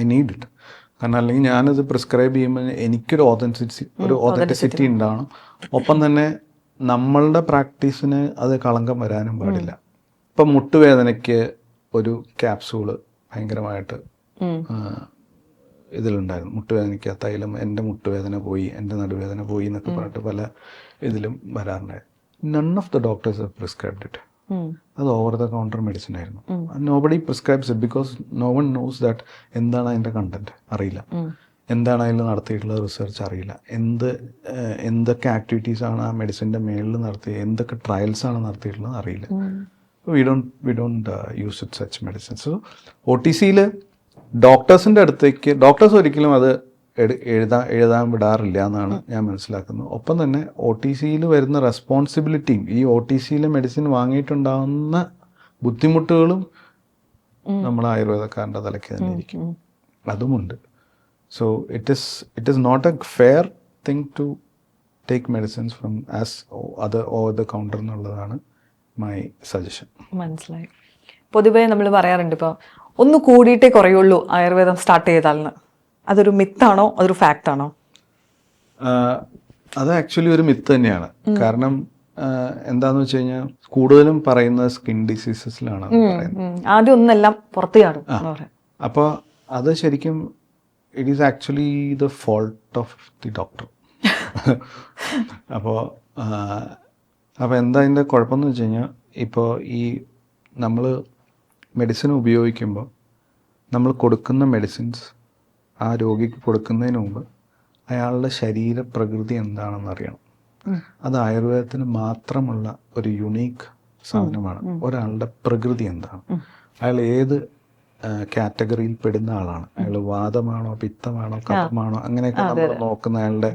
ഐ നീഡ് ഇറ്റ്. കാരണം അല്ലെങ്കിൽ ഞാനത് പ്രിസ്ക്രൈബ് ചെയ്യുമ്പോൾ എനിക്കൊരു ഓതൻറ്റിസിറ്റി ഉണ്ടാവണം. ഒപ്പം തന്നെ നമ്മളുടെ പ്രാക്ടീസിന് അത് കളങ്കം വരാനും പാടില്ല. ഇപ്പം മുട്ടുവേദനയ്ക്ക് ഒരു ക്യാപ്സൂള് ഭയങ്കരമായിട്ട് ഇതിലുണ്ടായിരുന്നു. മുട്ടുവേദനയ്ക്ക് ആ തൈലം, എൻ്റെ മുട്ടുവേദന പോയി, എൻ്റെ നടുവേദന പോയി എന്നൊക്കെ പറഞ്ഞിട്ട് പല ഇതിലും വരാറുണ്ടായിരുന്നു. None of the doctors have prescribed it. അത് ഓവർ ദ കൗണ്ടർ മെഡിസിൻ ആയിരുന്നു. Nobody prescribes it because no one knows that എന്താണ് അതിൻ്റെ കണ്ടന്റ് അറിയില്ല, എന്താണ് അതിൽ നടത്തിയിട്ടുള്ള റിസർച്ച് അറിയില്ല, എന്തൊക്കെ ആക്ടിവിറ്റീസാണ് ആ മെഡിസിൻ്റെ മേളിൽ നടത്തിയത്, എന്തൊക്കെ ട്രയൽസാണ് നടത്തിയിട്ടുള്ളത് അറിയില്ല. We don't use it such medicine. So OTCയിൽ ഡോക്ടേഴ്സിൻ്റെ അടുത്തേക്ക് ഡോക്ടേഴ്സ് ഒരിക്കലും അത് എഴുതാൻ വിടാറില്ല എന്നാണ് ഞാൻ മനസ്സിലാക്കുന്നത്. ഒപ്പം തന്നെ OTCയിൽ വരുന്ന റെസ്പോൺസിബിലിറ്റിയും ഈ OTCയിലെ മെഡിസിൻ വാങ്ങിയിട്ടുണ്ടാകുന്ന ബുദ്ധിമുട്ടുകളും നമ്മൾ ആയുർവേദക്കാരൻ്റെ തലയ്ക്ക് തന്നെ ഇരിക്കും, അതുമുണ്ട്. So it is not a fair thing to take medicines from as other over the counter എന്നുള്ളതാണ് മൈ സജഷൻ. മനസ്സിലായി. പൊതുവേ നമ്മൾ പറയാറുണ്ട് ഇപ്പോൾ ഒന്ന് കൂടിയിട്ടേ കുറയുള്ളൂ ആയുർവേദം സ്റ്റാർട്ട് ചെയ്താലെന്ന്. അതൊരു മിത്താണോ അതൊരു ഫാക്റ്റ് ആണോ? അത് ആക്ച്വലി ഒരു മിത്ത് തന്നെയാണ്. കാരണം എന്താന്ന് വെച്ച് കഴിഞ്ഞാൽ കൂടുതലും പറയുന്നത് സ്കിൻ ഡിസീസസിലാണ് ആദ്യം ഒന്നെല്ലാം പുറത്ത് കാണും. അപ്പോൾ അത് ശരിക്കും it is actually the fault of the doctor. അപ്പോൾ എന്താ അതിൻ്റെ കുഴപ്പമെന്ന് വെച്ച് കഴിഞ്ഞാൽ, ഇപ്പോൾ ഈ നമ്മൾ മെഡിസിൻ ഉപയോഗിക്കുമ്പോൾ നമ്മൾ കൊടുക്കുന്ന മെഡിസിൻസ് ആ രോഗിക്ക് കൊടുക്കുന്നതിന് മുമ്പ് അയാളുടെ ശരീരപ്രകൃതി എന്താണെന്ന് അറിയണം. അത് ആയുർവേദത്തിന് മാത്രമുള്ള ഒരു യുണീക്ക് സാധനമാണ് ഒരാളുടെ പ്രകൃതി എന്താണ്, അയാൾ ഏത് കാറ്റഗറിയിൽ പെടുന്ന ആളാണ്, അയാൾ വാദമാണോ പിത്തമാണോ കഫമാണോ, അങ്ങനെയൊക്കെ നമ്മൾ നോക്കുന്ന അയാളുടെ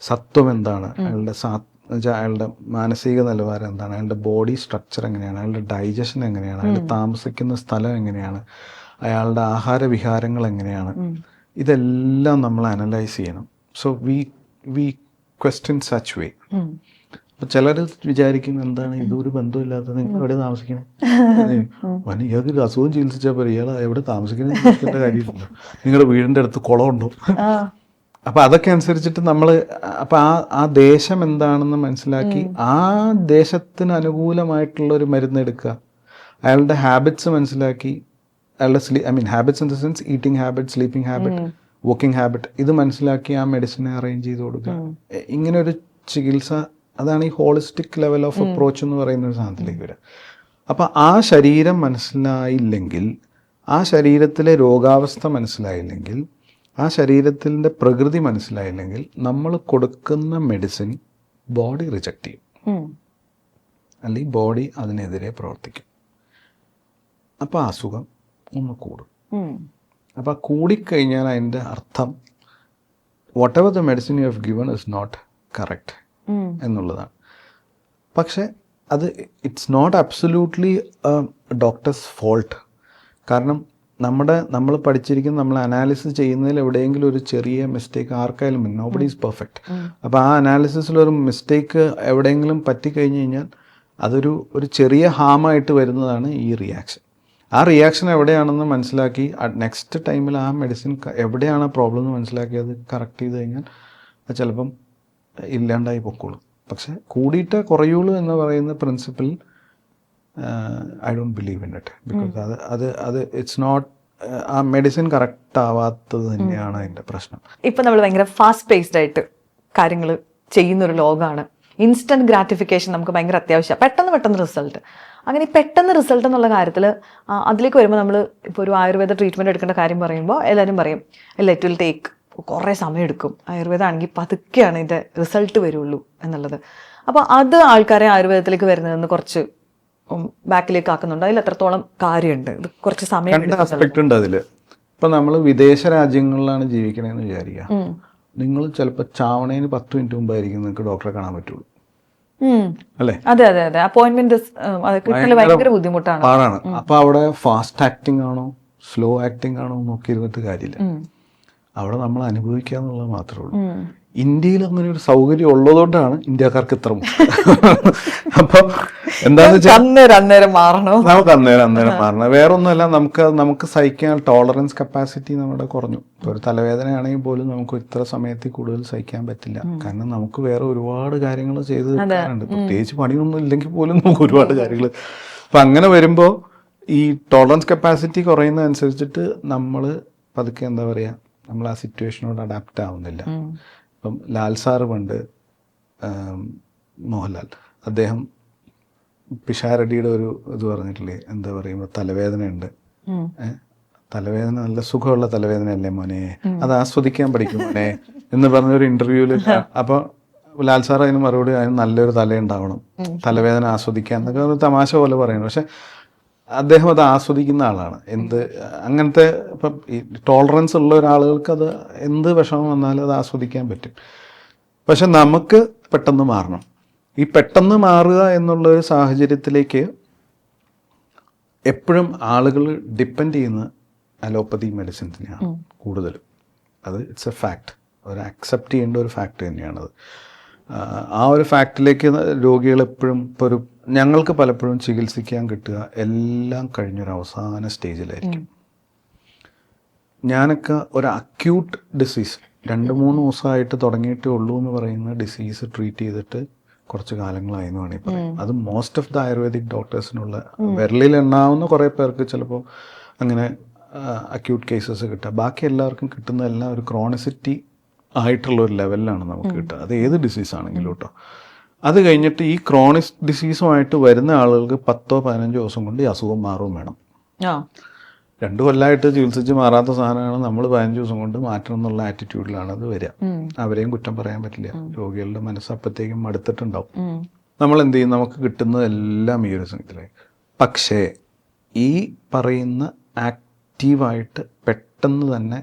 സത്വം എന്താണ്, അയാളുടെ മാനസിക നിലവാരം എന്താണ്, അയാളുടെ ബോഡി സ്ട്രക്ചർ എങ്ങനെയാണ്, അയാളുടെ ഡൈജഷൻ എങ്ങനെയാണ്, അയാൾ താമസിക്കുന്ന സ്ഥലം എങ്ങനെയാണ്, അയാളുടെ ആഹാരവിഹാരങ്ങൾ എങ്ങനെയാണ്, ഇതെല്ലാം നമ്മൾ അനലൈസ് ചെയ്യണം. സോ വി ക്വസ്റ്റ്യൻ സച്ച് വേ. അപ്പൊ ചിലർ വിചാരിക്കും എന്താണ് ഇതൊരു ബന്ധമില്ലാത്തത്, നിങ്ങൾ എവിടെ താമസിക്കണേ, ഇയാൾക്ക് ഒരു അസുഖം ചികിത്സിച്ചാൽ പോലെ ഇയാൾ എവിടെ താമസിക്കണേണ്ട കാര്യമില്ലല്ലോ, നിങ്ങളുടെ വീടിന്റെ അടുത്ത് കുളമുണ്ടോ. അപ്പൊ അതൊക്കെ അനുസരിച്ചിട്ട് നമ്മൾ അപ്പൊ ആ ദേശം എന്താണെന്ന് മനസ്സിലാക്കി ആ ദേശത്തിന് അനുകൂലമായിട്ടുള്ള ഒരു മരുന്ന് എടുക്കുക, അയാളുടെ ഹാബിറ്റ്സ് മനസ്സിലാക്കി, അയാളുടെ habits in the sense eating habit, sleeping habit, working habit, ഇത് മനസ്സിലാക്കി ആ മെഡിസിനെ അറേഞ്ച് ചെയ്ത് കൊടുക്കുക. ഇങ്ങനെ ഒരു ചികിത്സ, അതാണ് ഈ ഹോളിസ്റ്റിക് ലെവൽ ഓഫ് അപ്രോച്ച് എന്ന് പറയുന്ന ഒരു സാധനത്തിലേക്ക് വരിക. അപ്പം ആ ശരീരം മനസ്സിലായില്ലെങ്കിൽ, ആ ശരീരത്തിലെ രോഗാവസ്ഥ മനസ്സിലായില്ലെങ്കിൽ, ആ ശരീരത്തിൻ്റെ പ്രകൃതി മനസ്സിലായില്ലെങ്കിൽ നമ്മൾ കൊടുക്കുന്ന മെഡിസിൻ ബോഡി റിജക്റ്റ് ചെയ്യും, അല്ലെങ്കിൽ ബോഡി അതിനെതിരെ പ്രവർത്തിക്കും. അപ്പോൾ അസുഖം ഒന്ന് കൂടും. അപ്പോൾ കൂടിക്കഴിഞ്ഞാൽ അതിൻ്റെ അർത്ഥം whatever the medicine you have given is not correct എന്നുള്ളതാണ്. പക്ഷെ അത് it's not absolutely doctor's fault. കാരണം നമ്മൾ പഠിച്ചിരിക്കുന്ന, നമ്മൾ അനാലിസിസ് ചെയ്യുന്നതിൽ എവിടെയെങ്കിലും ഒരു ചെറിയ മിസ്റ്റേക്ക് ആർക്കായാലും നോബഡി ഈസ് പെർഫെക്റ്റ്. അപ്പോൾ ആ അനാലിസിസിലൊരു മിസ്റ്റേക്ക് എവിടെയെങ്കിലും പറ്റിക്കഴിഞ്ഞ് കഴിഞ്ഞാൽ അതൊരു ചെറിയ ഹാമായിട്ട് വരുന്നതാണ് ഈ റിയാക്ഷൻ. ആ റിയാക്ഷൻ എവിടെയാണെന്ന് മനസ്സിലാക്കി നെക്സ്റ്റ് ടൈമിൽ ആ മെഡിസിൻ എവിടെയാണ് പ്രോബ്ലം എന്ന് മനസ്സിലാക്കി അത് കറക്റ്റ് ചെയ്ത് കഴിഞ്ഞാൽ അത് ചിലപ്പം ഇല്ലാണ്ടായി പൊക്കോളും. പക്ഷെ കൂടിയിട്ടേ കുറയുള്ളൂ എന്ന് പറയുന്ന principle I don't believe in it. Because അത് ഇറ്റ്സ് നോട്ട്, ആ മെഡിസിൻ കറക്റ്റ് ആവാത്തത് തന്നെയാണ് അതിൻ്റെ പ്രശ്നം. ഇപ്പം നമ്മൾ ഭയങ്കര ഫാസ്റ്റ് പേസ്ഡ് ആയിട്ട് കാര്യങ്ങൾ ചെയ്യുന്നൊരു ലോകമാണ്. ഇൻസ്റ്റന്റ് ഗ്രാറ്റിഫിക്കേഷൻ നമുക്ക് ഭയങ്കര അത്യാവശ്യമാണ്, പെട്ടെന്ന് റിസൾട്ട്. അങ്ങനെ ഈ പെട്ടെന്ന് റിസൾട്ട് എന്നുള്ള കാര്യത്തിൽ അതിലേക്ക് വരുമ്പോൾ നമ്മൾ ഇപ്പോൾ ഒരു ആയുർവേദ ട്രീറ്റ്മെൻറ്റ് എടുക്കേണ്ട കാര്യം പറയുമ്പോൾ എല്ലാവരും പറയും ഇല്ല ഇറ്റ് വിൽ ടേക്ക്, കുറേ സമയം എടുക്കും, ആയുർവേദം ആണെങ്കിൽ പതുക്കെയാണ് ഇതിൻ്റെ റിസൾട്ട് വരുള്ളൂ എന്നുള്ളത്. അപ്പോൾ അത് ആൾക്കാരെ ആയുർവേദത്തിലേക്ക് വരുന്നതെന്ന് കുറച്ച് ബാക്കിലേക്ക് ആക്കുന്നുണ്ട്. അതിൽ എത്രത്തോളം കാര്യമുണ്ട്, ഇത് കുറച്ച് സമയം ആസ്പെക്ട് ഉണ്ട് അതിൽ. ഇപ്പം നമ്മൾ വിദേശ രാജ്യങ്ങളിലാണ് ജീവിക്കണമെന്ന് വിചാരിക്കുക, നിങ്ങൾ ചിലപ്പോൾ ചാവണേന് 10 മിനിറ്റ് മുമ്പായിരിക്കും നിങ്ങൾക്ക് ഡോക്ടറെ കാണാൻ പറ്റുള്ളൂ, അല്ലേ? അതെ അപ്പോയിന്റ്മെന്റ് ഭയങ്കര ബുദ്ധിമുട്ടാണ്, പാടാണ്. അപ്പൊ അവിടെ ഫാസ്റ്റ് ആക്ടിങ് ആണോ സ്ലോ ആക്ടിങ് ആണോ നോക്കി ഇരുന്നിട്ട് കാര്യമില്ല, അവിടെ നമ്മൾ അനുഭവിക്കുക എന്നുള്ളത് മാത്രമേ ഉള്ളൂ. ഇന്ത്യയിൽ അങ്ങനെ ഒരു സൗകര്യം ഉള്ളതുകൊണ്ടാണ് ഇന്ത്യക്കാർക്ക് ഇത്ര അപ്പൊ എന്താന്ന് വെച്ചാൽ അന്നേരം മാറണം, നമുക്ക് അന്നേരം മാറണം. വേറൊന്നുമല്ല, നമുക്ക് സഹിക്കാൻ ടോളറൻസ് കപ്പാസിറ്റി നമ്മുടെ കുറഞ്ഞു. ഇപ്പൊ ഒരു തലവേദനയാണെങ്കിൽ പോലും നമുക്ക് ഇത്ര സമയത്തിൽ കൂടുതൽ സഹിക്കാൻ പറ്റില്ല. കാരണം നമുക്ക് വേറെ ഒരുപാട് കാര്യങ്ങൾ ചെയ്ത് തീർക്കാറുണ്ട്. പ്രത്യേകിച്ച് പണിയൊന്നും ഇല്ലെങ്കിൽ പോലും നമുക്ക് ഒരുപാട് കാര്യങ്ങൾ. അപ്പൊ അങ്ങനെ വരുമ്പോൾ ഈ ടോളറൻസ് കപ്പാസിറ്റി കുറയുന്നതനുസരിച്ചിട്ട് നമ്മൾ പതുക്കെ എന്താ പറയാ, നമ്മൾ ആ സിറ്റുവേഷനോട് അഡാപ്റ്റ് ആവുന്നില്ല. ഇപ്പം ലാൽ സാറ് പണ്ട്, മോഹൻലാൽ, അദ്ദേഹം പിഷാരടിയുടെ ഒരു ഇത് പറഞ്ഞിട്ടില്ലേ, എന്താ പറയുമ്പോൾ തലവേദനയുണ്ട്, തലവേദന നല്ല സുഖമുള്ള തലവേദനയല്ലേ മോനെ, അത് ആസ്വദിക്കാൻ പഠിക്കും മോനെ എന്ന് പറഞ്ഞൊരു ഇന്റർവ്യൂവിൽ. അപ്പോൾ ലാൽ സാർ അതിന് മറുപടി, അതിന് നല്ലൊരു തലയുണ്ടാവണം, തലവേദന ആസ്വദിക്കാൻ എന്നൊക്കെ ഒരു തമാശ പോലെ പറയുന്നു. പക്ഷെ അദ്ദേഹം അത് ആസ്വദിക്കുന്ന ആളാണ്. അങ്ങനത്തെ ഇപ്പം ഈ ടോളറൻസ് ഉള്ള ഒരാളുകൾക്ക് അത് എന്ത് വിഷമം വന്നാലും അത് ആസ്വദിക്കാൻ പറ്റും. പക്ഷെ നമുക്ക് പെട്ടെന്ന് മാറണം. ഈ പെട്ടെന്ന് മാറുക എന്നുള്ള ഒരു സാഹചര്യത്തിലേക്ക് എപ്പോഴും ആളുകൾ ഡിപ്പെൻഡ് ചെയ്യുന്ന അലോപ്പതി മെഡിസിൻസിനെയാണ് കൂടുതലും. അത് ഇറ്റ്സ് എ ഫാക്ട്, ഒരു അക്സെപ്റ്റ് ചെയ്യേണ്ട ഒരു ഫാക്ട് തന്നെയാണത്. ആ ഒരു ഫാക്റ്റിലേക്ക് രോഗികൾ എപ്പോഴും, ഇപ്പോൾ ഞങ്ങൾക്ക് പലപ്പോഴും ചികിത്സിക്കാൻ കിട്ടുക എല്ലാം കഴിഞ്ഞൊരു അവസാന സ്റ്റേജിലായിരിക്കും. ഞാനൊക്കെ ഒരു അക്യൂട്ട് ഡിസീസ് 2-3 ദിവസമായിട്ട് തുടങ്ങിയിട്ടേ ഉള്ളൂ എന്ന് പറയുന്ന ഡിസീസ് ട്രീറ്റ് ചെയ്തിട്ട് കുറച്ച് കാലങ്ങളായി എന്ന് വേണമെങ്കിൽ പറയാം. അത് മോസ്റ്റ് ഓഫ് ദ ആയുർവേദിക് ഡോക്ടേഴ്സിനുള്ള വിരലിൽ എണ്ണാവുന്ന കുറേ പേർക്ക് ചിലപ്പോൾ അങ്ങനെ അക്യൂട്ട് കേസസ് കിട്ടുക. ബാക്കി എല്ലാവർക്കും കിട്ടുന്നതെല്ലാം ഒരു ക്രോണിസിറ്റി ആയിട്ടുള്ള ഒരു ലെവലിലാണ് നമുക്ക് കിട്ടുക. അത് ഏത് ഡിസീസാണെങ്കിലും കേട്ടോ. അത് കഴിഞ്ഞിട്ട് ഈ ക്രോണിക് ഡിസീസുമായിട്ട് വരുന്ന ആളുകൾക്ക് 10-15 ദിവസം കൊണ്ട് ഈ അസുഖം മാറും വേണം. 2 കൊല്ലമായിട്ട് ചികിത്സിച്ച് മാറാത്ത സാധനമാണ് നമ്മൾ 15 ദിവസം കൊണ്ട് മാറ്റണം എന്നുള്ള ആറ്റിറ്റ്യൂഡിലാണ് അത് വരിക. അവരെയും കുറ്റം പറയാൻ പറ്റില്ല. രോഗികളുടെ മനസ്സ് അപ്പോഴത്തേക്കും മടുത്തിട്ടുണ്ടാവും. നമ്മൾ എന്ത് ചെയ്യും, നമുക്ക് കിട്ടുന്നതെല്ലാം ഈ ഒരു സംഗതിയിലായി. പക്ഷേ ഈ പറയുന്ന ആക്റ്റീവായിട്ട് പെട്ടെന്ന് തന്നെ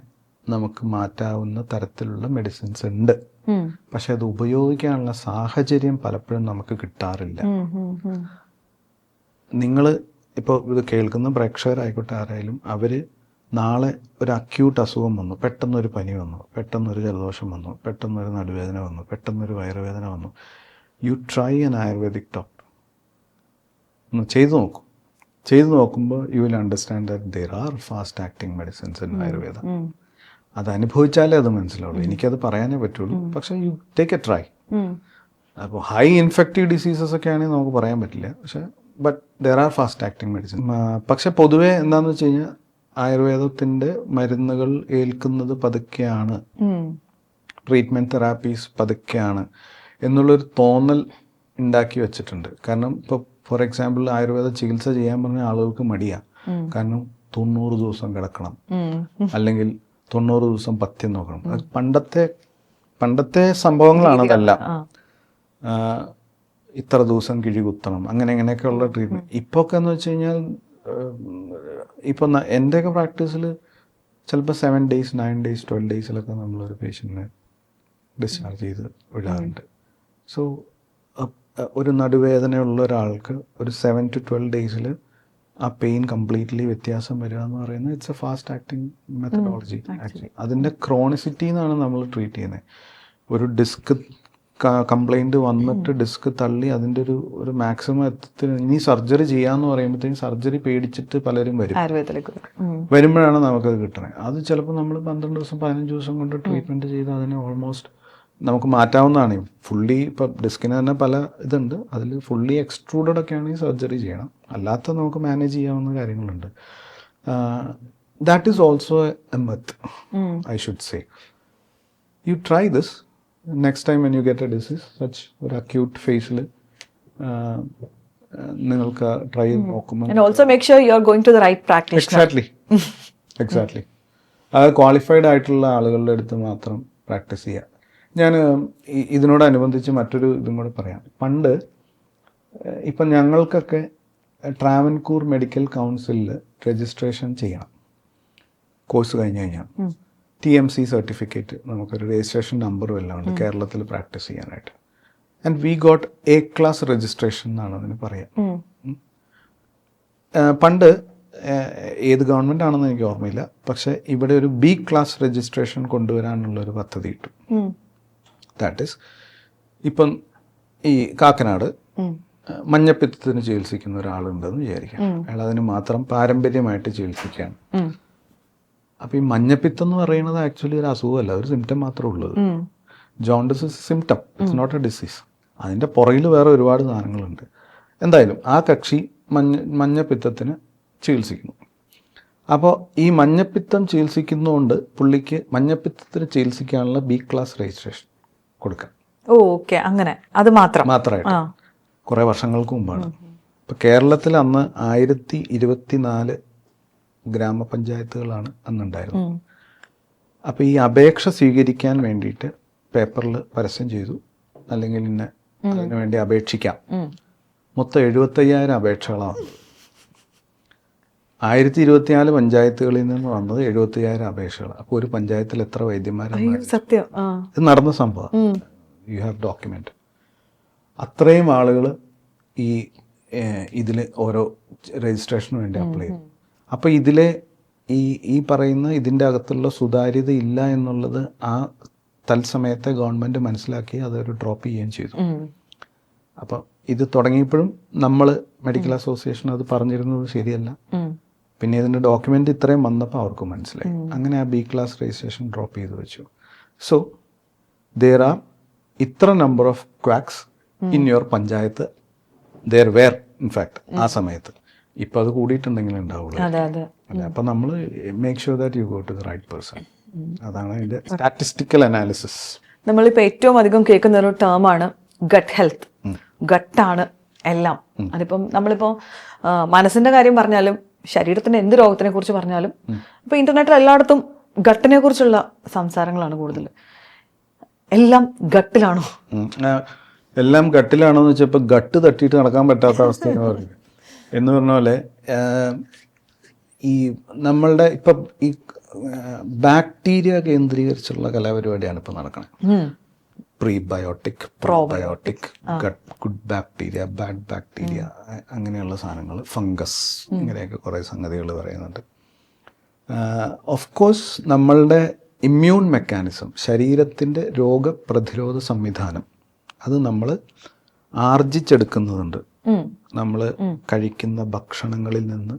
നമുക്ക് മാറ്റാവുന്ന തരത്തിലുള്ള മെഡിസിൻസ് ഉണ്ട്. പക്ഷെ അത് ഉപയോഗിക്കാനുള്ള സാഹചര്യം പലപ്പോഴും നമുക്ക് കിട്ടാറില്ല. നിങ്ങൾ ഇപ്പോൾ ഇത് കേൾക്കുന്ന പ്രേക്ഷകരായിക്കോട്ടെ ആരായാലും, അവർ നാളെ ഒരു അക്യൂട്ട് അസുഖം വന്നു, പെട്ടെന്നൊരു പനി വന്നു, പെട്ടെന്നൊരു ജലദോഷം വന്നു, പെട്ടെന്നൊരു നടുവേദന വന്നു, പെട്ടെന്നൊരു വയറുവേദന വന്നു, you try an ayurvedic doctor. ഒന്ന് ചെയ്തു നോക്കും. ചെയ്തു നോക്കുമ്പോൾ you will understand that there are fast acting medicines in Ayurveda. അത് അനുഭവിച്ചാലേ അത് മനസ്സിലാവുള്ളൂ. എനിക്കത് പറയാനേ പറ്റുള്ളൂ. പക്ഷേ യു ടേക്ക് എ ട്രൈ. അപ്പോൾ ഹൈ ഇൻഫെക്റ്റീവ് ഡിസീസസ് ഒക്കെ ആണെങ്കിൽ നമുക്ക് പറയാൻ പറ്റില്ല. പക്ഷേ but there are fast acting medicine. പക്ഷെ പൊതുവേ എന്താണെന്ന് വെച്ച് കഴിഞ്ഞാൽ ആയുർവേദത്തിൻ്റെ മരുന്നുകൾ ഏൽക്കുന്നത് പതുക്കെയാണ്, ട്രീറ്റ്മെൻറ്റ് തെറാപ്പീസ് പതുക്കെയാണ് എന്നുള്ളൊരു തോന്നൽ ഉണ്ടാക്കി വെച്ചിട്ടുണ്ട്. കാരണം ഇപ്പോൾ ഫോർ എക്സാമ്പിൾ ആയുർവേദ ചികിത്സ ചെയ്യാൻ പറഞ്ഞ ആളുകൾക്ക് മടിയാണ്. കാരണം 90 ദിവസം കിടക്കണം, അല്ലെങ്കിൽ 90 ദിവസം പഥ്യം നോക്കണം. അത് പണ്ടത്തെ സംഭവങ്ങളാണ് അതെല്ലാം. ഇത്ര ദിവസം കിഴി കുത്തണം, അങ്ങനെയൊക്കെയുള്ള ട്രീറ്റ്മെൻറ്റ്. ഇപ്പോൾ ഒക്കെ എന്ന് വെച്ച് കഴിഞ്ഞാൽ ഇപ്പോൾ എൻ്റെയൊക്കെ പ്രാക്ടീസിൽ ചിലപ്പോൾ 7 days, 9 days, 12 daysലൊക്കെ നമ്മളൊരു പേഷ്യൻറ്റിനെ ഡിസ്ചാർജ് ചെയ്ത് വിടാറുണ്ട്. സോ ഒരു നടുവേദനയുള്ള ഒരാൾക്ക് ഒരു 7 to 12 daysൽ ആ പെയിൻ കംപ്ലീറ്റ്ലി വ്യത്യാസം വരിക എന്ന് പറയുന്നത് it's A fast acting methodology. Actually അതിൻ്റെ ക്രോണിസിറ്റി എന്നാണ് നമ്മൾ ട്രീറ്റ് ചെയ്യുന്നത്. ഒരു ഡിസ്ക് കംപ്ലൈൻറ്റ് വന്നിട്ട് ഡിസ്ക് തള്ളി അതിൻ്റെ ഒരു മാക്സിമം എത്തത്തിന് ഇനി സർജറി ചെയ്യാമെന്ന് പറയുമ്പോഴത്തേക്കും സർജറി പേടിച്ചിട്ട് പലരും വരുമ്പോഴാണ് നമുക്കത് കിട്ടുന്നത്. അത് ചിലപ്പോൾ നമ്മൾ 12 ദിവസം 15 ദിവസം കൊണ്ട് ട്രീറ്റ്മെൻറ്റ് ചെയ്ത് അതിനെ ഓൾമോസ്റ്റ് നമുക്ക് മാറ്റാവുന്നതാണ്. ഫുള്ളി ഇപ്പോൾ ഡിസ്കിന് തന്നെ പല ഇതുണ്ട്. അതിൽ ഫുള്ളി എക്സ്ട്രൂഡഡ് ഒക്കെ ആണെങ്കിൽ സർജറി ചെയ്യണം. അല്ലാത്ത നമുക്ക് മാനേജ് ചെയ്യാവുന്ന കാര്യങ്ങളുണ്ട്. That is also A meth, I should say. You try this next time when you get A disease such ഒരു അക്യൂട്ട് ഫേസിൽ നിങ്ങൾക്ക് ട്രൈ ചെയ്ത് നോക്കുമ്പോൾ എക്സാക്ട്ലി അത് ക്വാളിഫൈഡ് ആയിട്ടുള്ള ആളുകളുടെ അടുത്ത് മാത്രം പ്രാക്ടീസ് ചെയ്യുക. ഞാൻ ഇതിനോടനുബന്ധിച്ച് മറ്റൊരു ഇതും കൂടെ പറയാം. പണ്ട് ഇപ്പം ഞങ്ങൾക്കൊക്കെ ട്രാവൻകൂർ മെഡിക്കൽ കൗൺസിലിൽ രജിസ്ട്രേഷൻ ചെയ്യണം കോഴ്സ് കഴിഞ്ഞ് കഴിഞ്ഞാൽ. TMC സർട്ടിഫിക്കറ്റ്, നമുക്കൊരു രജിസ്ട്രേഷൻ നമ്പറും എല്ലാം ഉണ്ട് കേരളത്തിൽ പ്രാക്ടീസ് ചെയ്യാനായിട്ട്. And we got A class registration എന്നാണ് അതിന് പറയാം. പണ്ട് ഏത് ഗവൺമെൻറ് ആണെന്ന് എനിക്ക് ഓർമ്മയില്ല, പക്ഷേ ഇവിടെ ഒരു B class രജിസ്ട്രേഷൻ കൊണ്ടുവരാനുള്ളൊരു പദ്ധതി കിട്ടും. ദാറ്റ് ഈസ് ഇപ്പം ഈ കാക്കനാട് മഞ്ഞപ്പിത്തത്തിന് ചികിത്സിക്കുന്ന ഒരാളുണ്ടെന്ന് വിചാരിക്കാം. അയാൾ അതിന് മാത്രം പാരമ്പര്യമായിട്ട് ചികിത്സിക്കുകയാണ്. അപ്പോൾ ഈ മഞ്ഞപ്പിത്തം എന്ന് പറയുന്നത് ആക്ച്വലി ഒരു അസുഖമല്ല, ഒരു സിംറ്റം മാത്രമേ ഉള്ളത്. Jaundice is symptom, it's not a disease. അതിൻ്റെ പുറകിൽ വേറെ ഒരുപാട് സാധനങ്ങളുണ്ട്. എന്തായാലും ആ കക്ഷി മഞ്ഞപ്പിത്തത്തിന് ചികിത്സിക്കുന്നു. അപ്പോൾ ഈ മഞ്ഞപ്പിത്തം ചികിത്സിക്കുന്നതുകൊണ്ട് പുള്ളിക്ക് മഞ്ഞപ്പിത്തത്തിന് ചികിത്സിക്കാനുള്ള B class രജിസ്ട്രേഷൻ കൊടുക്കാം. ഓക്കെ, അങ്ങനെ അത് മാത്രമായിട്ട് കുറേ വർഷങ്ങൾക്ക് മുമ്പാണ്. ഇപ്പം കേരളത്തിൽ അന്ന് 1024 ഗ്രാമപഞ്ചായത്തുകളാണ് അന്നുണ്ടായിരുന്നത്. അപ്പോൾ ഈ അപേക്ഷ സ്വീകരിക്കാൻ വേണ്ടിയിട്ട് പേപ്പറിൽ പരസ്യം ചെയ്തു, അല്ലെങ്കിൽ ഇന്ന് അതിനു വേണ്ടി അപേക്ഷിക്കാം. മൊത്തം 75,000 അപേക്ഷകളാണ്. 1024 പഞ്ചായത്തുകളിൽ നിന്ന് വന്നത് 75,000 അപേക്ഷകൾ. അപ്പോൾ ഒരു പഞ്ചായത്തിൽ എത്ര വൈദ്യന്മാരാണ്? സത്യം, ഇത് നടന്ന സംഭവം. You have document. അത്രയും ആളുകൾ ഈ ഇതിൽ ഓരോ രജിസ്ട്രേഷന് വേണ്ടി അപ്ലൈ ചെയ്തു. അപ്പോൾ ഇതിലെ ഈ പറയുന്ന ഇതിൻ്റെ അകത്തുള്ള സുതാര്യത ഇല്ല എന്നുള്ളത് ആ തത്സമയത്തെ ഗവൺമെൻറ് മനസ്സിലാക്കി അതൊരു ഡ്രോപ്പ് ചെയ്യുകയും ചെയ്തു. അപ്പോൾ ഇത് തുടങ്ങിയപ്പോഴും നമ്മൾ മെഡിക്കൽ അസോസിയേഷൻ അത് പറഞ്ഞിരുന്നത് ശരിയല്ല. പിന്നെ ഇതിൻ്റെ ഡോക്യുമെൻ്റ് ഇത്രയും വന്നപ്പോൾ അവർക്ക് മനസ്സിലായി. അങ്ങനെ ആ B class രജിസ്ട്രേഷൻ ഡ്രോപ്പ് ചെയ്ത് വെച്ചു. സോ there are ഇത്ര number of quacks in your panchayat. there were in fact ആ സമയത്ത്. ഇപ്പം അത് കൂടിയിട്ടുണ്ടെങ്കിൽ ഉണ്ടാവുള്ളൂ. അപ്പം നമ്മൾ make sure that you go to the right person. അതാണ് അതിൻ്റെ സ്റ്റാറ്റിസ്റ്റിക്കൽ അനാലിസിസ്. നമ്മളിപ്പോൾ ഏറ്റവും അധികം കേൾക്കുന്ന ഒരു ടേമാണ് ഗട്ട് ഹെൽത്ത്. ഗട്ടാണ് എല്ലാം. അതിപ്പം നമ്മളിപ്പോൾ മനസ്സിന്റെ കാര്യം പറഞ്ഞാലും ശരീരത്തിന്റെ എന്ത് രോഗത്തിനെ കുറിച്ച് പറഞ്ഞാലും ഇപ്പൊ ഇന്റർനെറ്റിൽ എല്ലായിടത്തും ഗട്ടിനെ കുറിച്ചുള്ള സംസാരങ്ങളാണ് കൂടുതൽ. എല്ലാം ഗട്ടിലാണോ? എല്ലാം ഗട്ടിലാണോന്ന് വെച്ചപ്പോൾ ഗട്ട് തട്ടിയിട്ട് നടക്കാൻ പറ്റാത്ത അവസ്ഥയാണ് പറയുന്നത്. എന്ന് പറഞ്ഞ പോലെ ഈ നമ്മളുടെ ഇപ്പം ഈ ബാക്ടീരിയ കേന്ദ്രീകരിച്ചുള്ള കലാപരിപാടിയാണ് ഇപ്പം നടക്കുന്നത്. Prebiotic, probiotic, good bacteria, bad bacteria, അങ്ങനെയുള്ള സാധനങ്ങൾ, ഫംഗസ്, ഇങ്ങനെയൊക്കെ കുറേ സംഗതികൾ പറയുന്നുണ്ട്. ഓഫ് കോഴ്സ് നമ്മളുടെ ഇമ്മ്യൂൺ മെക്കാനിസം, ശരീരത്തിൻ്റെ രോഗപ്രതിരോധ സംവിധാനം, അത് നമ്മൾ ആർജിച്ചെടുക്കുന്നതുണ്ട്. നമ്മൾ കഴിക്കുന്ന ഭക്ഷണങ്ങളിൽ നിന്ന്,